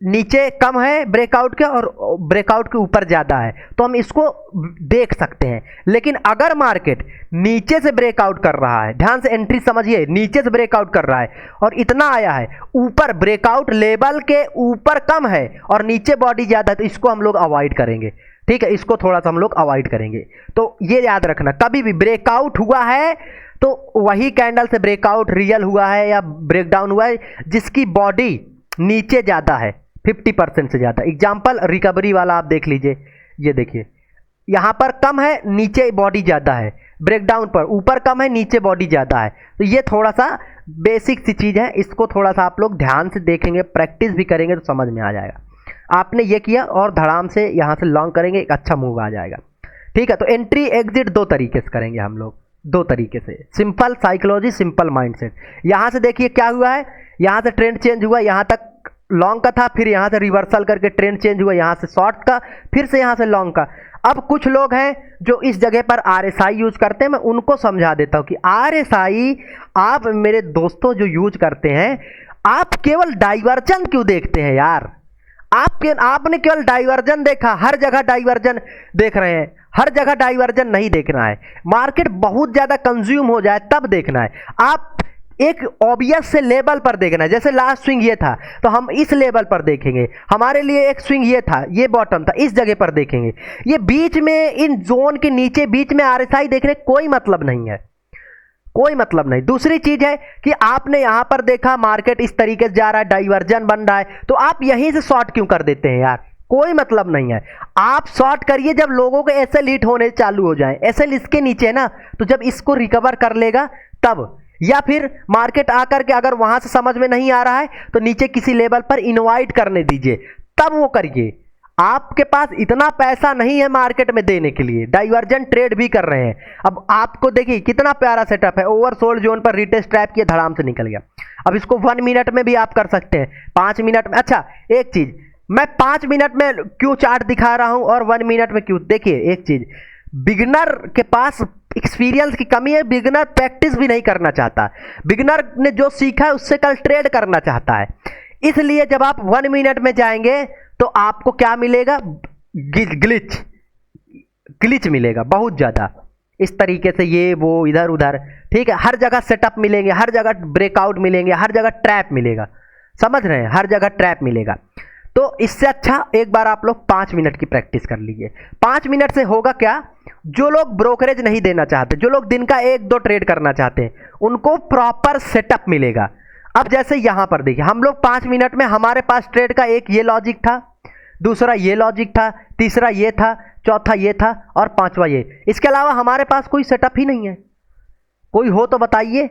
नीचे कम है ब्रेकआउट के और ब्रेकआउट के ऊपर ज़्यादा है, तो हम इसको देख सकते हैं। लेकिन अगर मार्केट नीचे से ब्रेकआउट कर रहा है, ध्यान से एंट्री समझिए, नीचे से ब्रेकआउट कर रहा है और इतना आया है, ऊपर ब्रेकआउट लेवल के ऊपर कम है और नीचे बॉडी ज़्यादा है, तो इसको हम लोग अवॉइड करेंगे। ठीक है, इसको थोड़ा सा हम लोग अवॉइड करेंगे। तो ये याद रखना, कभी भी ब्रेकआउट हुआ है तो वही कैंडल से ब्रेकआउट रियल हुआ है या ब्रेकडाउन हुआ है जिसकी बॉडी नीचे ज़्यादा है, 50% से ज़्यादा। एग्जाम्पल रिकवरी वाला आप देख लीजिए, ये देखिए यहाँ पर कम है, नीचे बॉडी ज़्यादा है, ब्रेकडाउन पर ऊपर कम है, नीचे बॉडी ज़्यादा है। तो ये थोड़ा सा बेसिक सी चीज़ है, इसको थोड़ा सा आप लोग ध्यान से देखेंगे, प्रैक्टिस भी करेंगे तो समझ में आ जाएगा। आपने ये किया और धड़ाम से यहाँ से लॉन्ग करेंगे, एक अच्छा मूव आ जाएगा। ठीक है, तो एंट्री एग्जिट दो तरीके से करेंगे हम लोग, दो तरीके से, सिंपल साइकोलॉजी, सिंपल माइंडसेट। यहाँ से देखिए क्या हुआ है, यहाँ से ट्रेंड चेंज हुआ, यहाँ तक लॉन्ग का था, फिर यहाँ से रिवर्सल करके ट्रेंड चेंज हुआ, यहाँ से शॉर्ट का, फिर से यहाँ से लॉन्ग का। अब कुछ लोग हैं जो इस जगह पर आरएसआई यूज करते हैं, मैं उनको समझा देता हूँ कि आरएसआई आप मेरे दोस्तों जो यूज करते हैं, आप केवल डाइवर्जन क्यों देखते हैं यार? आपने केवल डाइवर्जन देखा, हर जगह डाइवर्जन देख रहे हैं, हर जगह डाइवर्जन नहीं देखना है। मार्केट बहुत ज्यादा कंज्यूम हो जाए तब देखना है। आप एक ऑब्वियस से लेवल पर देखना है, जैसे लास्ट स्विंग ये था तो हम इस लेवल पर देखेंगे, हमारे लिए एक स्विंग ये था, ये बॉटम था, इस जगह पर देखेंगे। ये बीच में इन जोन के नीचे बीच में आरएसआई देखने कोई मतलब नहीं है, कोई मतलब नहीं। दूसरी चीज है कि आपने यहां पर देखा मार्केट इस तरीके से जा रहा है, डाइवर्जन बन रहा है, तो आप यहीं से शॉर्ट क्यों कर देते हैं यार? कोई मतलब नहीं है। आप शॉर्ट करिए जब लोगों के एसएल हिट होने चालू हो जाए, एसएल इसके नीचे है ना, तो जब इसको रिकवर कर लेगा तब, या फिर मार्केट आकर के अगर वहां से समझ में नहीं आ रहा है तो नीचे किसी लेवल पर इनवाइट करने दीजिए, तब वो करिए। आपके पास इतना पैसा नहीं है मार्केट में देने के लिए, डाइवर्जन ट्रेड भी कर रहे हैं। अब आपको देखिए कितना प्यारा सेटअप है, ओवरसोल्ड जोन पर रिटेस्ट ट्रैप किया, धड़ाम से निकल गया। अब इसको 1 मिनट में भी आप कर सकते हैं, 5 मिनट में। अच्छा एक चीज, मैं 5 मिनट में क्यों चार्ट दिखा रहा हूं और 1 मिनट में क्यों, देखिए एक चीज, बिगिनर के पास एक्सपीरियंस की कमी है, बिगिनर प्रैक्टिस भी नहीं करना चाहता, बिगिनर ने जो सीखा है उससे कल ट्रेड करना चाहता है। इसलिए जब आप 1 मिनट में जाएंगे तो आपको क्या मिलेगा, ग्लिच मिलेगा बहुत ज्यादा, इस तरीके से ये वो इधर उधर, ठीक है, हर जगह सेटअप मिलेंगे, हर जगह ब्रेकआउट मिलेंगे, हर जगह ट्रैप मिलेगा, समझ रहे हैं, हर जगह ट्रैप मिलेगा। तो इससे अच्छा एक बार आप लोग 5 मिनट की प्रैक्टिस कर लीजिए। 5 मिनट से होगा क्या, जो लोग ब्रोकरेज नहीं देना चाहते, जो लोग दिन का 1-2 ट्रेड करना चाहते हैं, उनको प्रॉपर सेटअप मिलेगा। अब जैसे यहां पर देखिए, हम लोग 5 मिनट में हमारे पास ट्रेड का एक ये लॉजिक था, दूसरा ये लॉजिक था, तीसरा ये था, चौथा ये था और पांचवा ये। इसके अलावा हमारे पास कोई सेटअप ही नहीं है। कोई हो तो बताइए,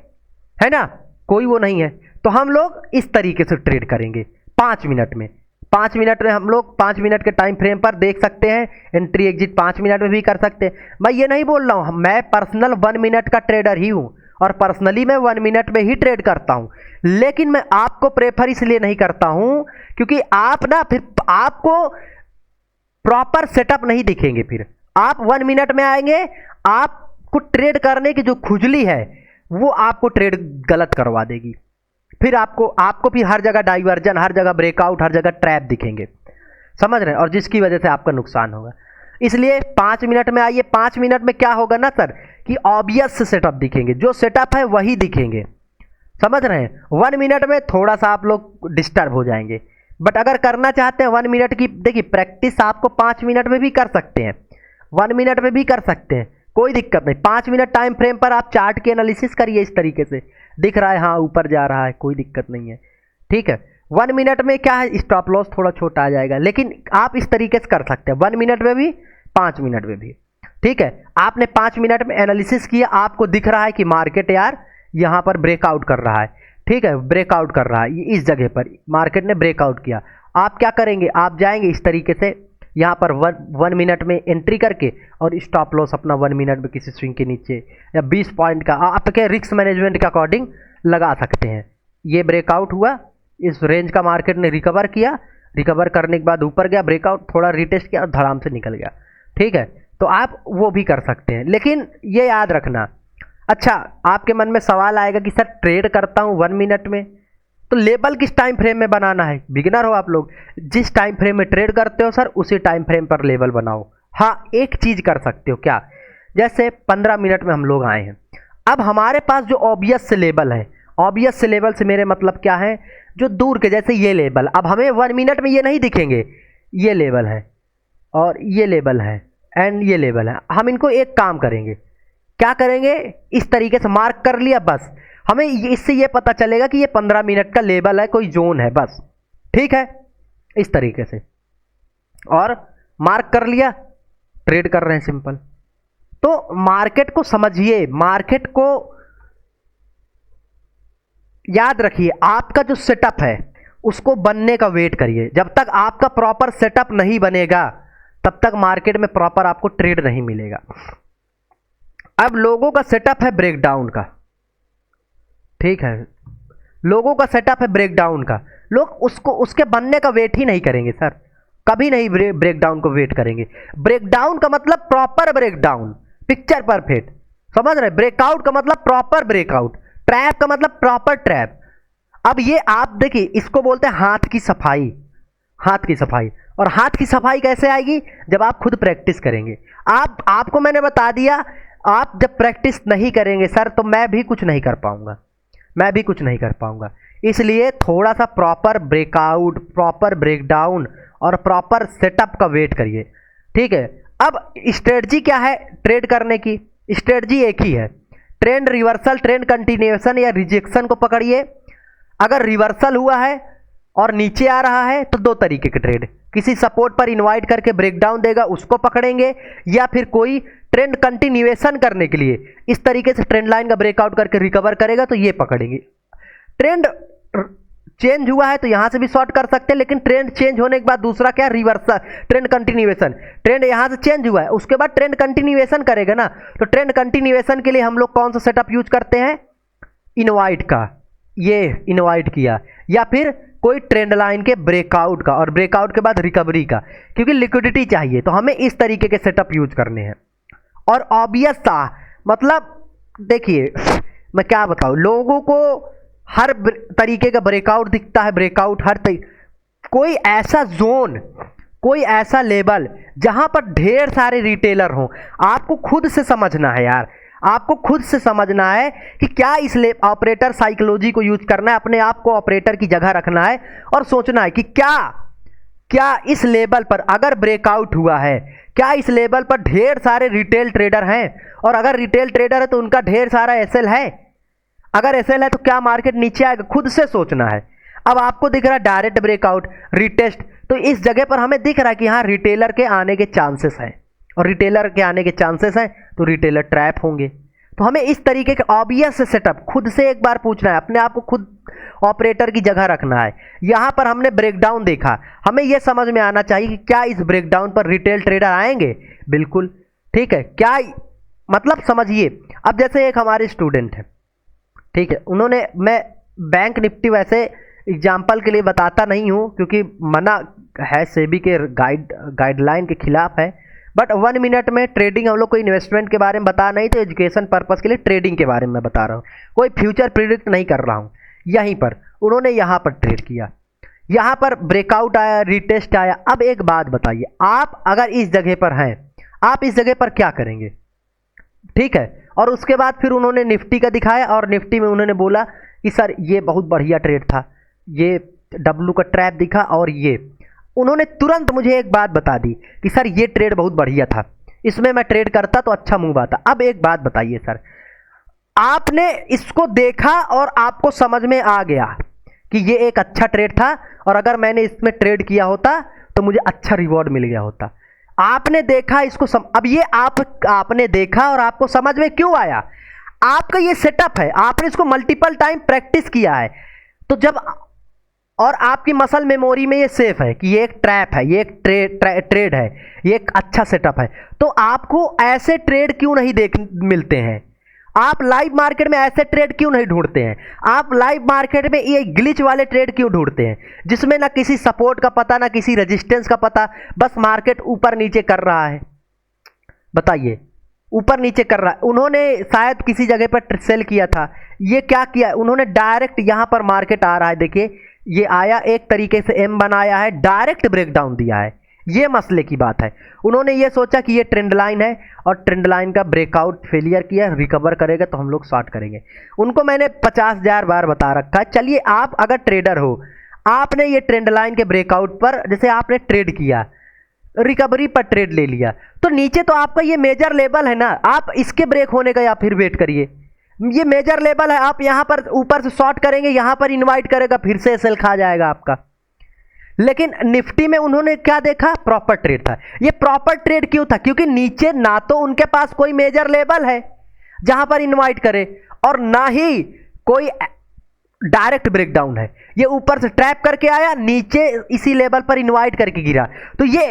है ना, कोई वो नहीं है। तो हम लोग इस तरीके से ट्रेड करेंगे 5 मिनट में। 5 मिनट में हम लोग 5 मिनट के टाइम फ्रेम पर देख सकते हैं, एंट्री एग्जिट 5 मिनट में भी कर सकते हैं। मैं ये नहीं बोल रहा हूं, मैं पर्सनल 1 मिनट का ट्रेडर ही हूं और पर्सनली मैं 1 मिनट में ही ट्रेड करता हूं, लेकिन मैं आपको प्रेफर इसलिए नहीं करता हूं क्योंकि आप ना फिर आपको प्रॉपर सेटअप नहीं दिखेंगे। फिर आप 1 मिनट में आएंगे, आपको ट्रेड करने की जो खुजली है वो आपको ट्रेड गलत करवा देगी। फिर आपको फिर हर जगह डाइवर्जन, हर जगह ब्रेकआउट, हर जगह ट्रैप दिखेंगे, समझ रहे हैं, और जिसकी वजह से आपका नुकसान होगा। इसलिए 5 मिनट में आइए। 5 मिनट में क्या होगा ना सर, कि ऑब्वियस सेटअप दिखेंगे, जो सेटअप है वही दिखेंगे, समझ रहे हैं। 1 मिनट में थोड़ा सा आप लोग डिस्टर्ब हो जाएंगे, बट अगर करना चाहते हैं 1 मिनट की, देखिए प्रैक्टिस आपको 5 मिनट में भी कर सकते हैं, 1 मिनट में भी कर सकते हैं, कोई दिक्कत नहीं। 5 मिनट टाइम फ्रेम पर आप चार्ट की एनालिसिस करिए, इस तरीके से दिख रहा है, हाँ ऊपर जा रहा है, कोई दिक्कत नहीं है, ठीक है। 1 मिनट में क्या है, स्टॉप लॉस थोड़ा छोटा आ जाएगा, लेकिन आप इस तरीके से कर सकते हैं 1 मिनट में भी, 5 मिनट में भी, ठीक है। आपने 5 मिनट में एनालिसिस किया, आपको दिख रहा है कि मार्केट यार यहाँ पर ब्रेकआउट कर रहा है, ठीक है, ब्रेकआउट कर रहा है, इस जगह पर मार्केट ने ब्रेकआउट किया। आप क्या करेंगे, आप जाएंगे इस तरीके से यहाँ पर 1 मिनट में एंट्री करके और स्टॉप लॉस अपना 1 मिनट में किसी स्विंग के नीचे या 20 पॉइंट का आपके रिस्क मैनेजमेंट के अकॉर्डिंग लगा सकते हैं। ये ब्रेकआउट हुआ, इस रेंज का मार्केट ने रिकवर किया, रिकवर करने के बाद ऊपर गया, ब्रेकआउट थोड़ा रिटेस्ट किया और धड़ाम से निकल गया, ठीक है। तो आप वो भी कर सकते हैं, लेकिन ये याद रखना। अच्छा, आपके मन में सवाल आएगा कि सर ट्रेड करता हूँ 1 मिनट में, तो लेवल किस टाइम फ्रेम में बनाना है। बिगिनर हो आप लोग, जिस टाइम फ्रेम में ट्रेड करते हो सर उसी टाइम फ्रेम पर लेवल बनाओ। हाँ, एक चीज कर सकते हो, क्या, जैसे 15 मिनट में हम लोग आए हैं, अब हमारे पास जो ऑब्वियस लेवल है, ऑब्वियस लेवल से मेरे मतलब क्या है, जो दूर के, जैसे ये लेवल, अब हमें 1 मिनट में ये नहीं दिखेंगे, ये लेवल है और ये लेवल है एंड ये लेवल है। हम इनको एक काम करेंगे, क्या करेंगे, इस तरीके से मार्क कर लिया, बस हमें इससे ये पता चलेगा कि ये 15 मिनट का लेवल है, कोई जोन है, बस, ठीक है, इस तरीके से, और मार्क कर लिया, ट्रेड कर रहे हैं, सिंपल। तो मार्केट को समझिए, मार्केट को याद रखिए, आपका जो सेटअप है उसको बनने का वेट करिए। जब तक आपका प्रॉपर सेटअप नहीं बनेगा तब तक मार्केट में प्रॉपर आपको ट्रेड नहीं मिलेगा। अब लोगों का सेटअप है ब्रेकडाउन का, ठीक है, लोगों का सेटअप है ब्रेकडाउन का, लोग उसको उसके बनने का वेट ही नहीं करेंगे सर, कभी नहीं ब्रेकडाउन को वेट करेंगे। ब्रेकडाउन का मतलब प्रॉपर ब्रेकडाउन, पिक्चर परफेक्ट, समझ रहे, ब्रेकआउट का मतलब प्रॉपर ब्रेकआउट, ट्रैप का मतलब प्रॉपर ट्रैप। अब ये आप देखिए, इसको बोलते हैं हाथ की सफाई, हाथ की सफाई। और हाथ की सफाई कैसे आएगी, जब आप खुद प्रैक्टिस करेंगे। आपको मैंने बता दिया, आप जब प्रैक्टिस नहीं करेंगे सर तो मैं भी कुछ नहीं कर पाऊंगा, मैं भी कुछ नहीं कर पाऊंगा। इसलिए थोड़ा सा प्रॉपर ब्रेकआउट, प्रॉपर ब्रेकडाउन और प्रॉपर सेटअप का वेट करिए, ठीक है। अब स्ट्रेटजी क्या है ट्रेड करने की, स्ट्रेटजी एक ही है, ट्रेंड रिवर्सल, ट्रेंड कंटिन्यूएशन या रिजेक्शन को पकड़िए। अगर रिवर्सल हुआ है और नीचे आ रहा है तो 2 तरीके के ट्रेड, किसी सपोर्ट पर इनवाइट करके ब्रेकडाउन देगा उसको पकड़ेंगे, या फिर कोई ट्रेंड कंटिन्यूएशन करने के लिए इस तरीके से ट्रेंड लाइन का ब्रेकआउट करके रिकवर करेगा तो ये पकड़ेंगे। चेंज हुआ है तो यहाँ से भी शॉर्ट कर सकते हैं, लेकिन ट्रेंड चेंज होने के बाद दूसरा क्या, रिवर्सल, ट्रेंड कंटिन्यूएशन। ट्रेंड यहाँ से चेंज हुआ है, उसके बाद ट्रेंड कंटिन्यूएशन करेगा ना, तो ट्रेंड कंटिन्यूएशन के लिए हम लोग कौन सा सेटअप यूज करते हैं, इनवाइट का, ये इनवाइट किया, या फिर कोई ट्रेंड लाइन के ब्रेकआउट का, और ब्रेकआउट के बाद रिकवरी का, क्योंकि लिक्विडिटी चाहिए तो हमें इस तरीके के सेटअप यूज करने हैं। और ऑब्वियस सा मतलब देखिए मैं क्या बताऊं, लोगों को हर तरीके का ब्रेकआउट दिखता है, ब्रेकआउट हर कोई ऐसा जोन, कोई ऐसा लेवल जहां पर ढेर सारे रिटेलर हों, आपको खुद से समझना है यार, आपको खुद से समझना है कि क्या इस ऑपरेटर साइकोलॉजी को यूज करना है, अपने आप को ऑपरेटर की जगह रखना है और सोचना है कि क्या इस लेवल पर अगर ब्रेकआउट हुआ है, क्या इस लेवल पर ढेर सारे रिटेल ट्रेडर हैं, और अगर रिटेल ट्रेडर है तो उनका ढेर सारा एसएल है, अगर एसएल है तो क्या मार्केट नीचे आएगा, खुद से सोचना है। अब आपको दिख रहा है डायरेक्ट ब्रेकआउट, रिटेस्ट, तो इस जगह पर हमें दिख रहा है कि यहाँ रिटेलर के आने के चांसेस हैं, और रिटेलर के आने के चांसेस हैं तो रिटेलर ट्रैप होंगे। तो हमें इस तरीके के ऑब्वियस सेटअप खुद से एक बार पूछना है, अपने आप को खुद ऑपरेटर की जगह रखना है। यहाँ पर हमने ब्रेकडाउन देखा, हमें यह समझ में आना चाहिए कि क्या इस ब्रेकडाउन पर रिटेल ट्रेडर आएंगे, बिल्कुल ठीक है, क्या मतलब समझिए। अब जैसे एक हमारे स्टूडेंट है, ठीक है, उन्होंने, मैं बैंक निफ्टी वैसे एग्जाम्पल के लिए बताता नहीं हूँ क्योंकि मना है, सेबी के गाइडलाइन के खिलाफ है, बट 1 मिनट में ट्रेडिंग, हम लोग कोई इन्वेस्टमेंट के बारे में बता नहीं, तो एजुकेशन पर्पस के लिए ट्रेडिंग के बारे में बता रहा हूँ, कोई फ्यूचर प्रिडिक्ट नहीं कर रहा हूँ। यहीं पर उन्होंने यहाँ पर ट्रेड किया, यहाँ पर ब्रेकआउट आया, रिटेस्ट आया। अब एक बात बताइए, आप अगर इस जगह पर हैं, आप इस जगह पर क्या करेंगे, ठीक है। और उसके बाद फिर उन्होंने निफ्टी का दिखाया, और निफ्टी में उन्होंने बोला कि सर ये बहुत बढ़िया ट्रेड था, ये डब्लू का ट्रैप दिखा, और ये उन्होंने तुरंत मुझे एक बात बता दी कि सर ये ट्रेड बहुत बढ़िया था, इसमें मैं ट्रेड करता तो अच्छा मूव आता। अब एक बात बताइए सर, आपने इसको देखा और आपको समझ में आ गया कि ये एक अच्छा ट्रेड था, और अगर मैंने इसमें ट्रेड किया होता तो मुझे अच्छा रिवॉर्ड मिल गया होता। आपने देखा इसको अब ये आपने देखा और आपको समझ में क्यों आया, आपका ये सेटअप है, आपने इसको मल्टीपल टाइम प्रैक्टिस किया है, तो जब, और आपकी मसल मेमोरी में ये सेफ है कि ये एक ट्रैप है, ये एक ट्रेड है, ये एक अच्छा सेटअप है, तो आपको ऐसे ट्रेड क्यों नहीं मिलते हैं, आप लाइव मार्केट में ऐसे ट्रेड क्यों नहीं ढूंढते हैं, आप लाइव मार्केट में ये ग्लिच वाले ट्रेड क्यों ढूंढते हैं, जिसमें ना किसी सपोर्ट का पता, ना किसी रेजिस्टेंस का पता, बस मार्केट ऊपर नीचे कर रहा है। बताइए, ऊपर नीचे कर रहा है। उन्होंने शायद किसी जगह पर सेल किया था, ये क्या किया, उन्होंने डायरेक्ट यहां पर मार्केट आ रहा है, देखिए ये आया, एक तरीके से एम बनाया है, डायरेक्ट ब्रेकडाउन दिया है, ये मसले की बात है। उन्होंने ये सोचा कि ये ट्रेंड लाइन है, और ट्रेंड लाइन का ब्रेकआउट फेलियर किया, रिकवर करेगा तो हम लोग शॉर्ट करेंगे। उनको मैंने 50,000 बार बता रखा है। चलिए, आप अगर ट्रेडर हो, आपने ये ट्रेंड लाइन के ब्रेकआउट पर, जैसे आपने ट्रेड किया, रिकवरी पर ट्रेड ले लिया, तो नीचे तो आपका ये मेजर लेवल है ना, आप इसके ब्रेक होने का या फिर वेट करिए, ये मेजर लेवल है, आप यहां पर ऊपर से शॉर्ट करेंगे, यहां पर इनवाइट करेगा, फिर से सेल खा जाएगा आपका। लेकिन निफ्टी में उन्होंने क्या देखा, प्रॉपर ट्रेड था। ये प्रॉपर ट्रेड क्यों था, क्योंकि नीचे ना तो उनके पास कोई मेजर लेवल है जहां पर इनवाइट करे, और ना ही कोई डायरेक्ट ब्रेकडाउन है, ये ऊपर से ट्रैप करके आया, नीचे इसी लेवल पर इनवाइट करके गिरा। तो ये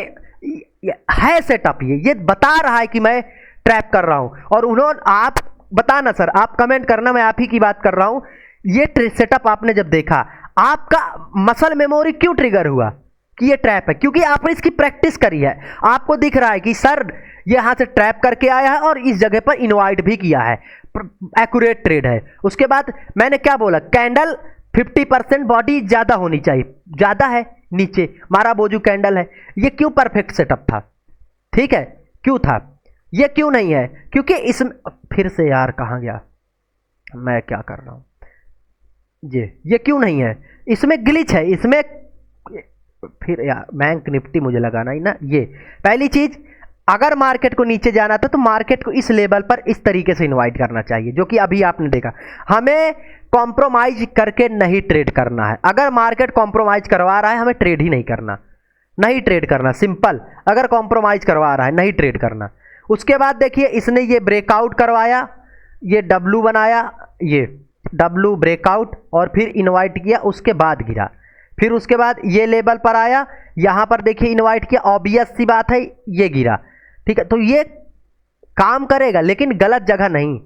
है सेटअप, ये बता रहा है कि मैं ट्रैप कर रहा हूं। और उन्होंने, आप बताना सर, आप कमेंट करना, मैं आप ही की बात कर रहा हूं। ये सेटअप आपने जब देखा, आपका मसल मेमोरी क्यों ट्रिगर हुआ कि ये ट्रैप है, क्योंकि आपने इसकी प्रैक्टिस करी है। आपको दिख रहा है कि सर ये यहां से ट्रैप करके आया है और इस जगह पर इनवाइट भी किया है, एक्यूरेट ट्रेड है। उसके बाद मैंने क्या बोला, कैंडल 50% बॉडी ज्यादा होनी चाहिए, ज्यादा है, नीचे मारा बोजू कैंडल है, ये क्यों परफेक्ट सेटअप था, ठीक है, क्यों था, ये क्यों नहीं है, क्योंकि इसमें, फिर से यार कहां गया, मैं क्या कर रहा हूं, ये क्यों नहीं है, इसमें ग्लिच है, इसमें फिर यार बैंक निफ्टी मुझे लगाना ही ना। ये पहली चीज, अगर मार्केट को नीचे जाना था तो मार्केट को इस लेवल पर इस तरीके से इनवाइट करना चाहिए, जो कि अभी आपने देखा। हमें कॉम्प्रोमाइज करके नहीं ट्रेड करना है, अगर मार्केट कॉम्प्रोमाइज करवा रहा है हमें ट्रेड ही नहीं करना, नहीं ट्रेड करना, सिंपल। अगर कॉम्प्रोमाइज करवा रहा है नहीं ट्रेड करना। उसके बाद देखिए, इसने ये ब्रेकआउट करवाया, ये डब्लू बनाया, ये डब्लू ब्रेकआउट और फिर इनवाइट किया, उसके बाद गिरा। फिर उसके बाद ये लेवल पर आया, यहाँ पर देखिए इनवाइट किया, ऑब्वियस सी बात है ये गिरा। ठीक है, तो ये काम करेगा लेकिन गलत जगह नहीं।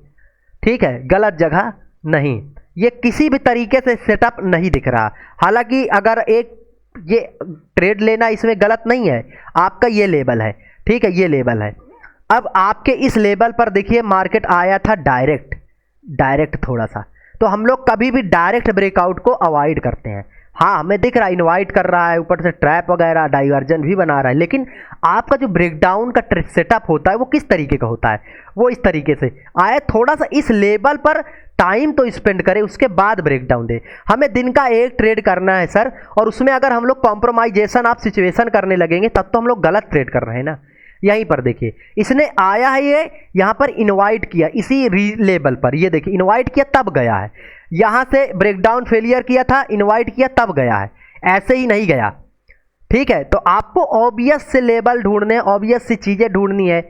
ठीक है, गलत जगह नहीं, ये किसी भी तरीके से सेटअप नहीं दिख रहा। हालांकि अगर एक ये ट्रेड लेना इसमें गलत नहीं है, आपका ये लेवल है। ठीक है, ये लेवल है। अब आपके इस लेवल पर देखिए मार्केट आया था डायरेक्ट थोड़ा सा, तो हम लोग कभी भी डायरेक्ट ब्रेकआउट को अवॉइड करते हैं। हाँ, हमें दिख रहा है इनवाइट कर रहा है, ऊपर से ट्रैप वगैरह डाइवर्जन भी बना रहा है, लेकिन आपका जो ब्रेकडाउन का सेटअप होता है वो किस तरीके का होता है, वो इस तरीके से आए, थोड़ा सा इस लेवल पर टाइम तो स्पेंड करे, उसके बाद ब्रेकडाउन दे। हमें दिन का एक ट्रेड करना है सर, और उसमें अगर हम लोग कॉम्प्रोमाइजेशन ऑफ सिचुएशन करने लगेंगे तब तो हम लोग गलत ट्रेड कर रहे हैं ना। यहीं पर देखिए इसने आया है, ये यहाँ पर इनवाइट किया इसी लेवल पर, ये देखिए इनवाइट किया तब गया है, यहाँ से ब्रेकडाउन फेलियर किया था, इनवाइट किया तब गया है, ऐसे ही नहीं गया। ठीक है, तो आपको ऑब्वियस से लेवल ढूंढने, ऑब्वियस सी चीज़ें ढूंढनी है,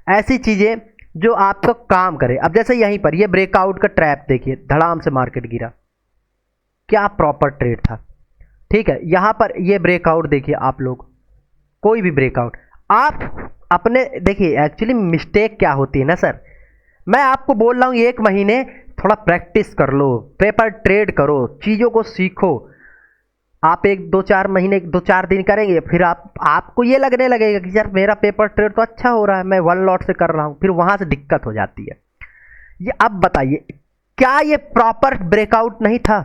ऐसी चीज़ें जो आपका काम करे। अब जैसे यहीं पर ये ब्रेकआउट का ट्रैप देखिए, धड़ाम से मार्केट गिरा, क्या प्रॉपर ट्रेड था। ठीक है, यहाँ पर ये ब्रेकआउट देखिए, आप लोग कोई भी ब्रेकआउट आप अपने देखिए, एक्चुअली मिस्टेक क्या होती है ना सर, मैं आपको बोल रहा हूँ 1 महीने थोड़ा प्रैक्टिस कर लो, पेपर ट्रेड करो, चीज़ों को सीखो। आप 1-2-4 महीने 2-4 दिन करेंगे, फिर आपको ये लगने लगेगा कि यार मेरा पेपर ट्रेड तो अच्छा हो रहा है, मैं 1 लॉट से कर रहा हूँ, फिर वहाँ से दिक्कत हो जाती है। ये अब बताइए, क्या ये प्रॉपर ब्रेकआउट नहीं था?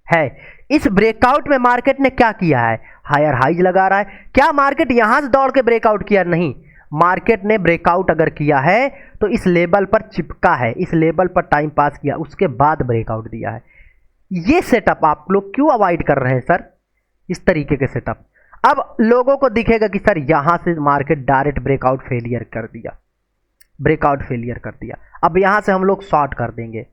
है। इस ब्रेकआउट में मार्केट ने क्या किया है? हायर हाइज लगा रहा है। क्या मार्केट यहां से दौड़ के ब्रेकआउट किया? नहीं, मार्केट ने ब्रेकआउट अगर किया है तो इस लेवल पर चिपका है, इस लेवल पर टाइम पास किया, उसके बाद ब्रेकआउट दिया है। ये सेटअप आप लोग क्यों अवॉइड कर रहे हैं सर, इस तरीके के सेटअप? अब लोगों को दिखेगा कि सर यहां से मार्केट डायरेक्ट ब्रेकआउट फेलियर कर दिया, ब्रेकआउट फेलियर कर दिया, अब यहां से हम लोग शॉर्ट कर देंगे।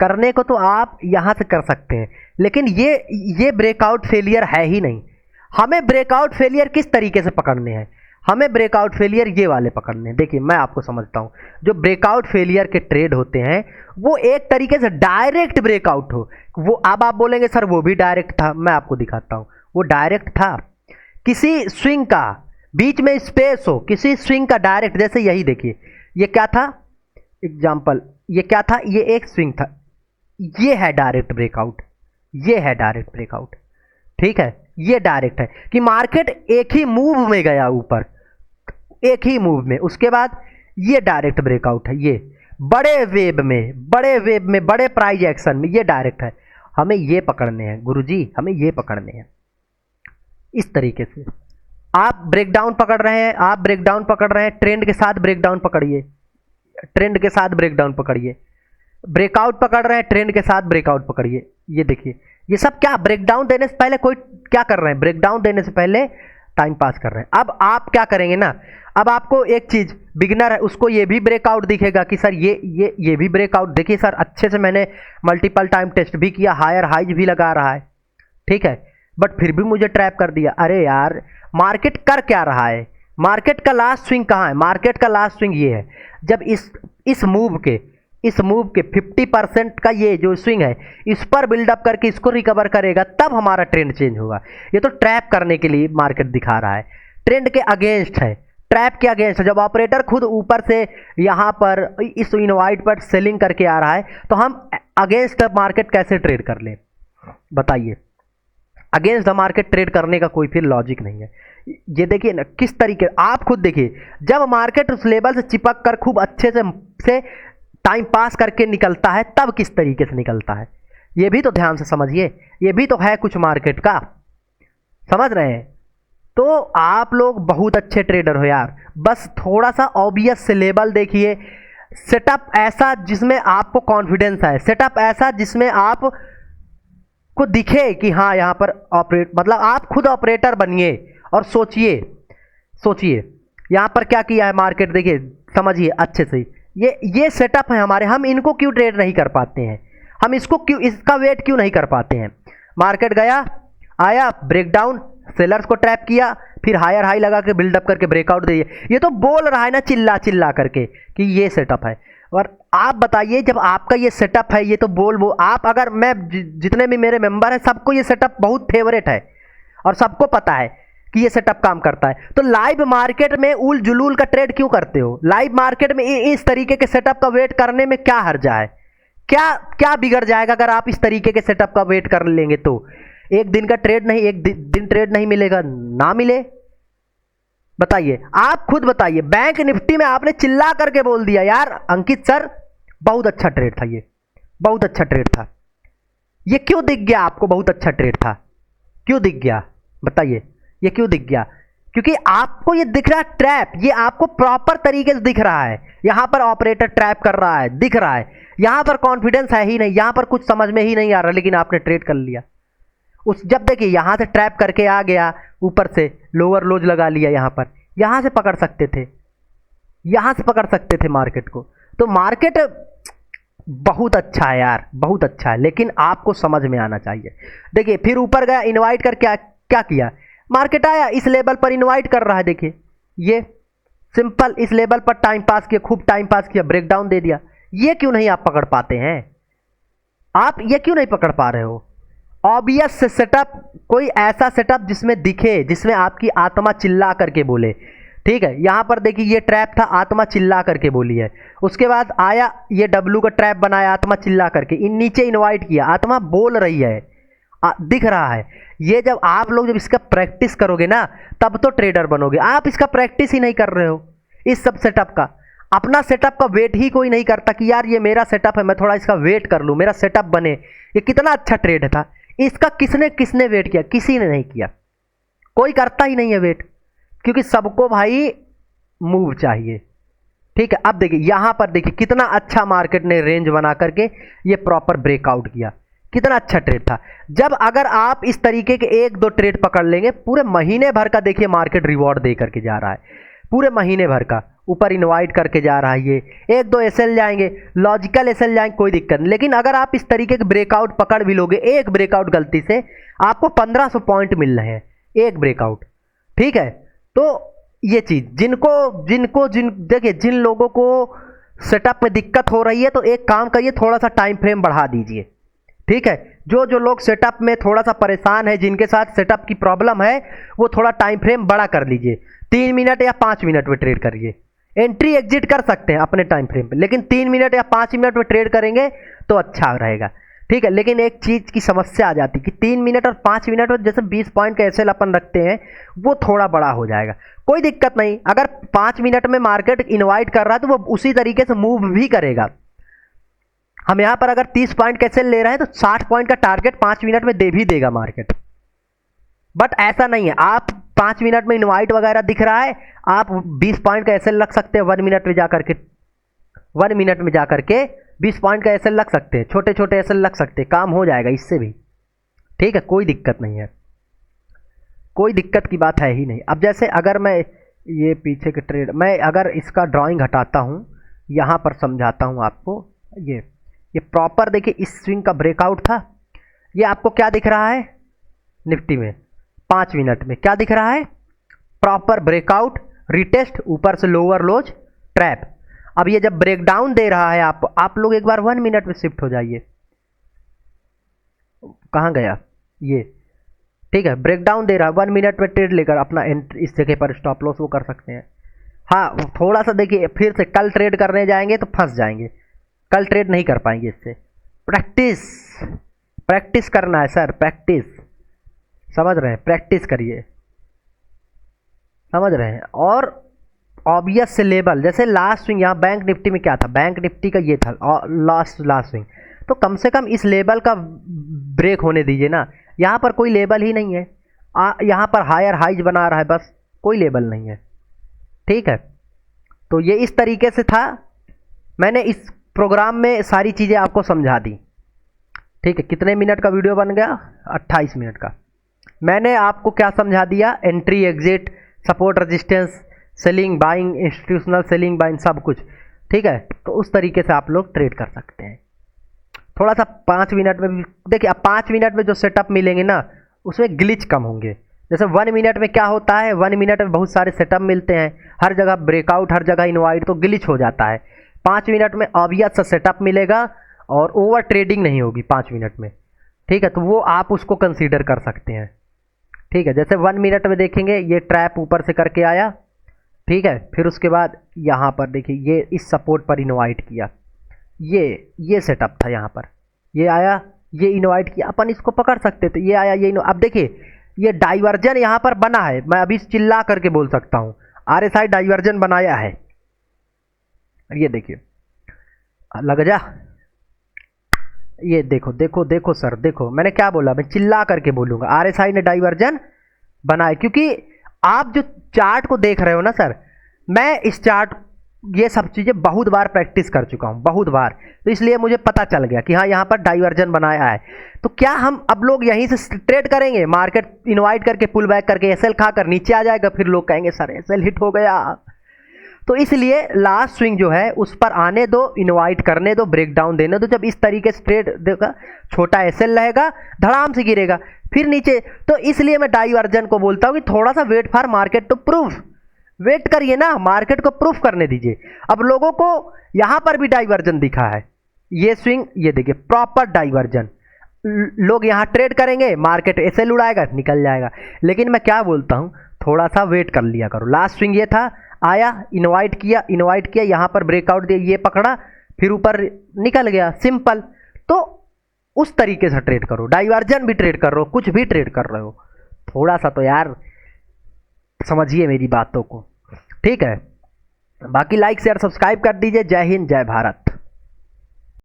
करने को तो आप यहां से कर सकते हैं, लेकिन ये ब्रेकआउट फेलियर है ही नहीं। हमें ब्रेकआउट फेलियर किस तरीके से पकड़ने हैं? हमें ब्रेकआउट फेलियर ये वाले पकड़ने हैं। देखिए मैं आपको समझता हूं, जो ब्रेकआउट फेलियर के ट्रेड होते हैं वो एक तरीके से डायरेक्ट ब्रेकआउट हो। वो अब आप बोलेंगे सर वो भी डायरेक्ट था, मैं आपको दिखाता हूं। वो डायरेक्ट था, किसी स्विंग का बीच में स्पेस हो, किसी स्विंग का डायरेक्ट, जैसे यही देखिए ये क्या था एग्जाम्पल, ये क्या था, ये एक स्विंग था, ये है डायरेक्ट ब्रेकआउट, ये है डायरेक्ट ब्रेकआउट। ठीक है, ये डायरेक्ट है कि मार्केट एक ही मूव में गया ऊपर, एक ही मूव में, उसके बाद ये डायरेक्ट ब्रेकआउट है। ये बड़े वेब में, बड़े प्राइस एक्शन में ये डायरेक्ट है। हमें ये पकड़ने हैं गुरुजी, हमें ये पकड़ने हैं। इस तरीके से आप ब्रेकडाउन पकड़ रहे हैं, आप ब्रेकडाउन पकड़ रहे हैं, ट्रेंड के साथ ब्रेकडाउन पकड़िए, ट्रेंड के साथ ब्रेकडाउन पकड़िए, ब्रेकआउट पकड़ रहे हैं, ट्रेंड के साथ ब्रेकआउट पकड़िए। ये देखिए ये सब क्या ब्रेकडाउन देने से पहले कोई क्या कर रहे हैं, ब्रेकडाउन देने से पहले टाइम पास कर रहे हैं। अब आप क्या करेंगे ना, अब आपको एक चीज, बिगिनर है उसको ये भी ब्रेकआउट दिखेगा कि सर ये भी ब्रेकआउट, देखिए सर अच्छे से मैंने मल्टीपल टाइम टेस्ट भी किया, हायर हाइज भी लगा रहा है, ठीक है, बट फिर भी मुझे ट्रैप कर दिया। अरे यार मार्केट कर क्या रहा है, मार्केट का लास्ट स्विंग कहाँ है? मार्केट का लास्ट स्विंग ये है, जब इस मूव के 50% का ये जो स्विंग है इस पर बिल्डअप करके इसको रिकवर करेगा, तब हमारा ट्रेंड चेंज होगा। ये तो ट्रैप करने के लिए मार्केट दिखा रहा है, ट्रेंड के अगेंस्ट है, ट्रैप के अगेंस्ट है। जब ऑपरेटर खुद ऊपर से यहाँ पर इस इनवाइट पर सेलिंग करके आ रहा है तो हम अगेंस्ट द मार्केट कैसे ट्रेड कर लें बताइए? अगेंस्ट द मार्केट ट्रेड करने का कोई फिर लॉजिक नहीं है। ये देखिए ना किस तरीके, आप खुद देखिए, जब मार्केट उस लेवल से चिपक कर खूब अच्छे से टाइम पास करके निकलता है तब किस तरीके से निकलता है, ये भी तो ध्यान से समझिए, ये भी तो है कुछ मार्केट का, समझ रहे हैं? तो आप लोग बहुत अच्छे ट्रेडर हो यार, बस थोड़ा सा ऑब्वियस से लेवल देखिए, सेटअप ऐसा जिसमें आपको कॉन्फिडेंस है, सेटअप ऐसा जिसमें आप को दिखे कि हाँ यहाँ पर ऑपरेट, मतलब आप खुद ऑपरेटर बनिए और सोचिए यहाँ पर क्या किया है मार्केट, देखिए समझिए अच्छे से। ये सेटअप है हमारे, हम इनको क्यों ट्रेड नहीं कर पाते हैं, हम इसका वेट क्यों नहीं कर पाते हैं? मार्केट गया आया ब्रेकडाउन, सेलर्स को ट्रैप किया, फिर हायर हाई लगा के बिल्डअप करके ब्रेकआउट दिए। ये तो बोल रहा है ना चिल्ला करके कि ये सेटअप है, और आप बताइए, जब आपका ये सेटअप है, ये तो बोल वो आप अगर मैं जितने भी मेरे मेंबर हैं सबको ये सेटअप बहुत फेवरेट है और सबको पता है कि ये सेटअप काम करता है, तो लाइव मार्केट में उल जुलूल का ट्रेड क्यों करते हो? लाइव मार्केट में इस तरीके के सेटअप का वेट करने में क्या हर्जा है? क्या क्या बिगड़ जाएगा अगर आप इस तरीके के सेटअप का वेट कर लेंगे? तो एक दिन का ट्रेड नहीं, एक दिन ट्रेड नहीं मिलेगा ना मिले? बताइए, आप खुद बताइए। बैंक निफ्टी में आपने चिल्ला करके बोल दिया यार अंकित सर बहुत अच्छा ट्रेड था, ये बहुत अच्छा ट्रेड था। ये क्यों दिख गया आपको बहुत अच्छा ट्रेड था? क्यों दिख गया बताइए? ये क्यों दिख गया? क्योंकि आपको ये दिख रहा है ट्रैप, ये आपको प्रॉपर तरीके से दिख रहा है। यहां पर ऑपरेटर ट्रैप कर रहा है, दिख रहा है। यहां पर कॉन्फिडेंस है ही नहीं, यहां पर कुछ समझ में ही नहीं आ रहा, लेकिन आपने ट्रेड कर लिया। उस जब देखिए यहां से ट्रैप करके आ गया, ऊपर से लोअर लोज लगा लिया, यहां से पकड़ सकते थे, यहां से पकड़ सकते थे मार्केट को। तो मार्केट बहुत अच्छा है यार, बहुत अच्छा है, लेकिन आपको समझ में आना चाहिए। देखिए फिर ऊपर गया, इनवाइट कर क्या क्या किया, मार्केट आया इस लेवल पर इनवाइट कर रहा है। देखिए ये सिंपल इस लेवल पर टाइम पास किया, खूब टाइम पास किया, ब्रेकडाउन दे दिया। ये क्यों नहीं आप पकड़ पाते हैं? आप ये क्यों नहीं पकड़ पा रहे हो? ऑब्वियस सेटअप, कोई ऐसा सेटअप जिसमें दिखे, जिसमें आपकी आत्मा चिल्ला करके बोले। ठीक है, यहां पर देखिए ये ट्रैप था, आत्मा चिल्ला करके बोली है। उसके बाद आया ये डब्लू का ट्रैप बनाया, आत्मा चिल्ला करके नीचे इनवाइट किया, आत्मा बोल रही है, दिख रहा है। ये जब आप लोग जब इसका प्रैक्टिस करोगे ना तब तो ट्रेडर बनोगे। आप इसका प्रैक्टिस ही नहीं कर रहे हो, इस सब सेटअप का। अपना सेटअप का वेट ही कोई नहीं करता कि यार ये मेरा सेटअप है, मैं थोड़ा इसका वेट कर लूं, मेरा सेटअप बने। ये कितना अच्छा ट्रेड था, इसका किसने किसने वेट किया? किसी ने नहीं किया, कोई करता ही नहीं है वेट, क्योंकि सबको भाई मूव चाहिए। ठीक है, अब देखिए यहां पर देखिए कितना अच्छा मार्केट ने रेंज बना करके ये प्रॉपर ब्रेकआउट किया, कितना अच्छा ट्रेड था। जब अगर आप इस तरीके के एक दो ट्रेड पकड़ लेंगे, पूरे महीने भर का देखिए मार्केट रिवॉर्ड दे करके जा रहा है, पूरे महीने भर का ऊपर इनवाइट करके जा रहा है। ये एक दो एसएल जाएंगे, लॉजिकल एसएल जाएंगे, कोई दिक्कत नहीं, लेकिन अगर आप इस तरीके के ब्रेकआउट पकड़ भी लोगे, एक ब्रेकआउट गलती से आपको 1500 पॉइंट मिल रहे हैं, एक ब्रेकआउट। ठीक है, तो ये चीज देखिए जिन लोगों को सेटअप में दिक्कत हो रही है तो एक काम करिए, थोड़ा सा टाइम फ्रेम बढ़ा दीजिए। ठीक है, जो लोग सेटअप में थोड़ा सा परेशान है, जिनके साथ सेटअप की प्रॉब्लम है, वो थोड़ा टाइम फ्रेम बड़ा कर लीजिए, 3 मिनट या 5 मिनट में ट्रेड करिए। एंट्री एग्जिट कर सकते हैं अपने टाइम फ्रेम पे, लेकिन 3 मिनट या 5 मिनट में ट्रेड करेंगे तो अच्छा रहेगा। ठीक है, लेकिन एक चीज की समस्या आ जाती है कि 3 मिनट और 5 मिनट में जैसे 20 पॉइंट का एसएल अपन रखते हैं, वो थोड़ा बड़ा हो जाएगा। कोई दिक्कत नहीं, अगर 5 मिनट में मार्केट इनवाइट कर रहा है तो वो उसी तरीके से मूव भी करेगा। हम यहां पर अगर 30 पॉइंट का एसएल ले रहे हैं तो 60 पॉइंट का टारगेट 5 मिनट में दे भी देगा मार्केट। बट ऐसा नहीं है, आप 5 मिनट में इनवाइट वगैरह दिख रहा है, आप 20 पॉइंट का एसएल रख सकते हैं 1 मिनट में जाकर के, 1 मिनट में जाकर के 20 पॉइंट का एसएल रख सकते हैं, छोटे छोटे एसएल रख सकते हैं, काम हो जाएगा इससे भी। ठीक है, कोई दिक्कत नहीं है, कोई दिक्कत की बात है ही नहीं। अब जैसे अगर मैं ये पीछे के ट्रेड, मैं अगर इसका ड्राइंग हटाता हूं, यहां पर समझाता हूं आपको। ये प्रॉपर देखिए इस स्विंग का ब्रेकआउट था। ये आपको क्या दिख रहा है निफ्टी में 5 मिनट में, क्या दिख रहा है? प्रॉपर ब्रेकआउट, रिटेस्ट, ऊपर से लोअर लोज, ट्रैप। अब ये जब ब्रेकडाउन दे रहा है, आप लोग एक बार 1 मिनट में शिफ्ट हो जाइए। कहां गया ये? ठीक है, ब्रेकडाउन दे रहा है, 1 मिनट में ट्रेड लेकर अपना इस जगह पर स्टॉप लॉस वो कर सकते हैं। हाँ, थोड़ा सा देखिए, फिर से कल ट्रेड करने जाएंगे तो फंस जाएंगे, कल ट्रेड नहीं कर पाएंगे इससे। प्रैक्टिस करना है सर, प्रैक्टिस, समझ रहे हैं? प्रैक्टिस करिए, समझ रहे हैं? और ऑब्वियस से लेवल, जैसे लास्ट स्विंग यहाँ बैंक निफ्टी में क्या था, बैंक निफ्टी का ये था लास्ट स्विंग, तो कम से कम इस लेवल का ब्रेक होने दीजिए ना। यहाँ पर कोई लेवल ही नहीं है, यहाँ पर हायर हाइज बना रहा है बस, कोई लेवल नहीं है। ठीक है, तो ये इस तरीके से था। मैंने इस प्रोग्राम में सारी चीज़ें आपको समझा दी। ठीक है, कितने मिनट का वीडियो बन गया? 28 मिनट का। मैंने आपको क्या समझा दिया? Entry exit, support resistance, selling buying, institutional selling buying, सब कुछ। ठीक है, तो उस तरीके से आप लोग ट्रेड कर सकते हैं। थोड़ा सा 5 मिनट में देखिए, अब 5 मिनट में जो सेटअप मिलेंगे ना उसमें ग्लिच कम होंगे। जैसे 1 मिनट में क्या होता है, 1 मिनट में बहुत सारे सेटअप मिलते हैं, हर जगह ब्रेकआउट, हर जगह इनवाइट, तो ग्लिच हो जाता है। 5 मिनट में ऑब्वियस सा सेटअप मिलेगा और ओवर ट्रेडिंग नहीं होगी 5 मिनट में, ठीक है। तो वो आप उसको कंसीडर कर सकते हैं, ठीक है। जैसे 1 मिनट में देखेंगे ये ट्रैप ऊपर से करके आया, ठीक है। फिर उसके बाद यहाँ पर देखिए ये इस सपोर्ट पर इनवाइट किया, ये सेटअप था, यहाँ पर ये आया, ये इनवाइट किया, अपन इसको पकड़ सकते थे, ये आया, ये अब देखिए ये डाइवर्जन यहाँ पर बना है, मैं अभी चिल्ला करके बोल सकता हूँ RSI डाइवर्जन बनाया है, ये देखिए लग जा, ये देखो देखो देखो सर, देखो मैंने क्या बोला, मैं चिल्ला करके बोलूंगा RSI ने डाइवर्जन बनाया, क्योंकि आप जो चार्ट को देख रहे हो ना सर, मैं इस चार्ट ये सब चीज़ें बहुत बार प्रैक्टिस कर चुका हूँ, बहुत बार, तो इसलिए मुझे पता चल गया कि हाँ यहाँ पर डाइवर्जन बनाया है। तो क्या हम अब लोग यहीं से ट्रेड करेंगे, मार्केट इनवाइट करके पुल बैक करके एसएल खाकर नीचे आ जाएगा, फिर लोग कहेंगे सर एसएल हिट हो गया। तो इसलिए लास्ट स्विंग जो है उस पर आने दो, इनवाइट करने दो, ब्रेक डाउन देने दो। जब इस तरीके से ट्रेड देगा, छोटा एसएल रहेगा, धड़ाम से गिरेगा फिर नीचे। तो इसलिए मैं डाइवर्जन को बोलता हूँ कि थोड़ा सा wait for market to proof, wait करिए ना, मार्केट को प्रूफ करने दीजिए। अब लोगों को यहां पर भी डाइवर्जन दिखा है, ये स्विंग, ये देखिए प्रॉपर डाइवर्जन, लोग यहां ट्रेड करेंगे, मार्केट एसएल उड़ाएगा, निकल जाएगा। लेकिन मैं क्या बोलता हूं, थोड़ा सा वेट कर लिया करो। लास्ट स्विंग ये था, आया, इनवाइट किया, यहां पर ब्रेकआउट दिया, ये पकड़ा, फिर ऊपर निकल गया, सिंपल। तो उस तरीके से ट्रेड करो, डाइवर्जन भी ट्रेड कर रहे हो, कुछ भी ट्रेड कर रहे हो, थोड़ा सा तो यार समझिए मेरी बातों को, ठीक है। बाकी लाइक शेयर सब्सक्राइब कर दीजिए। जय हिंद, जय भारत।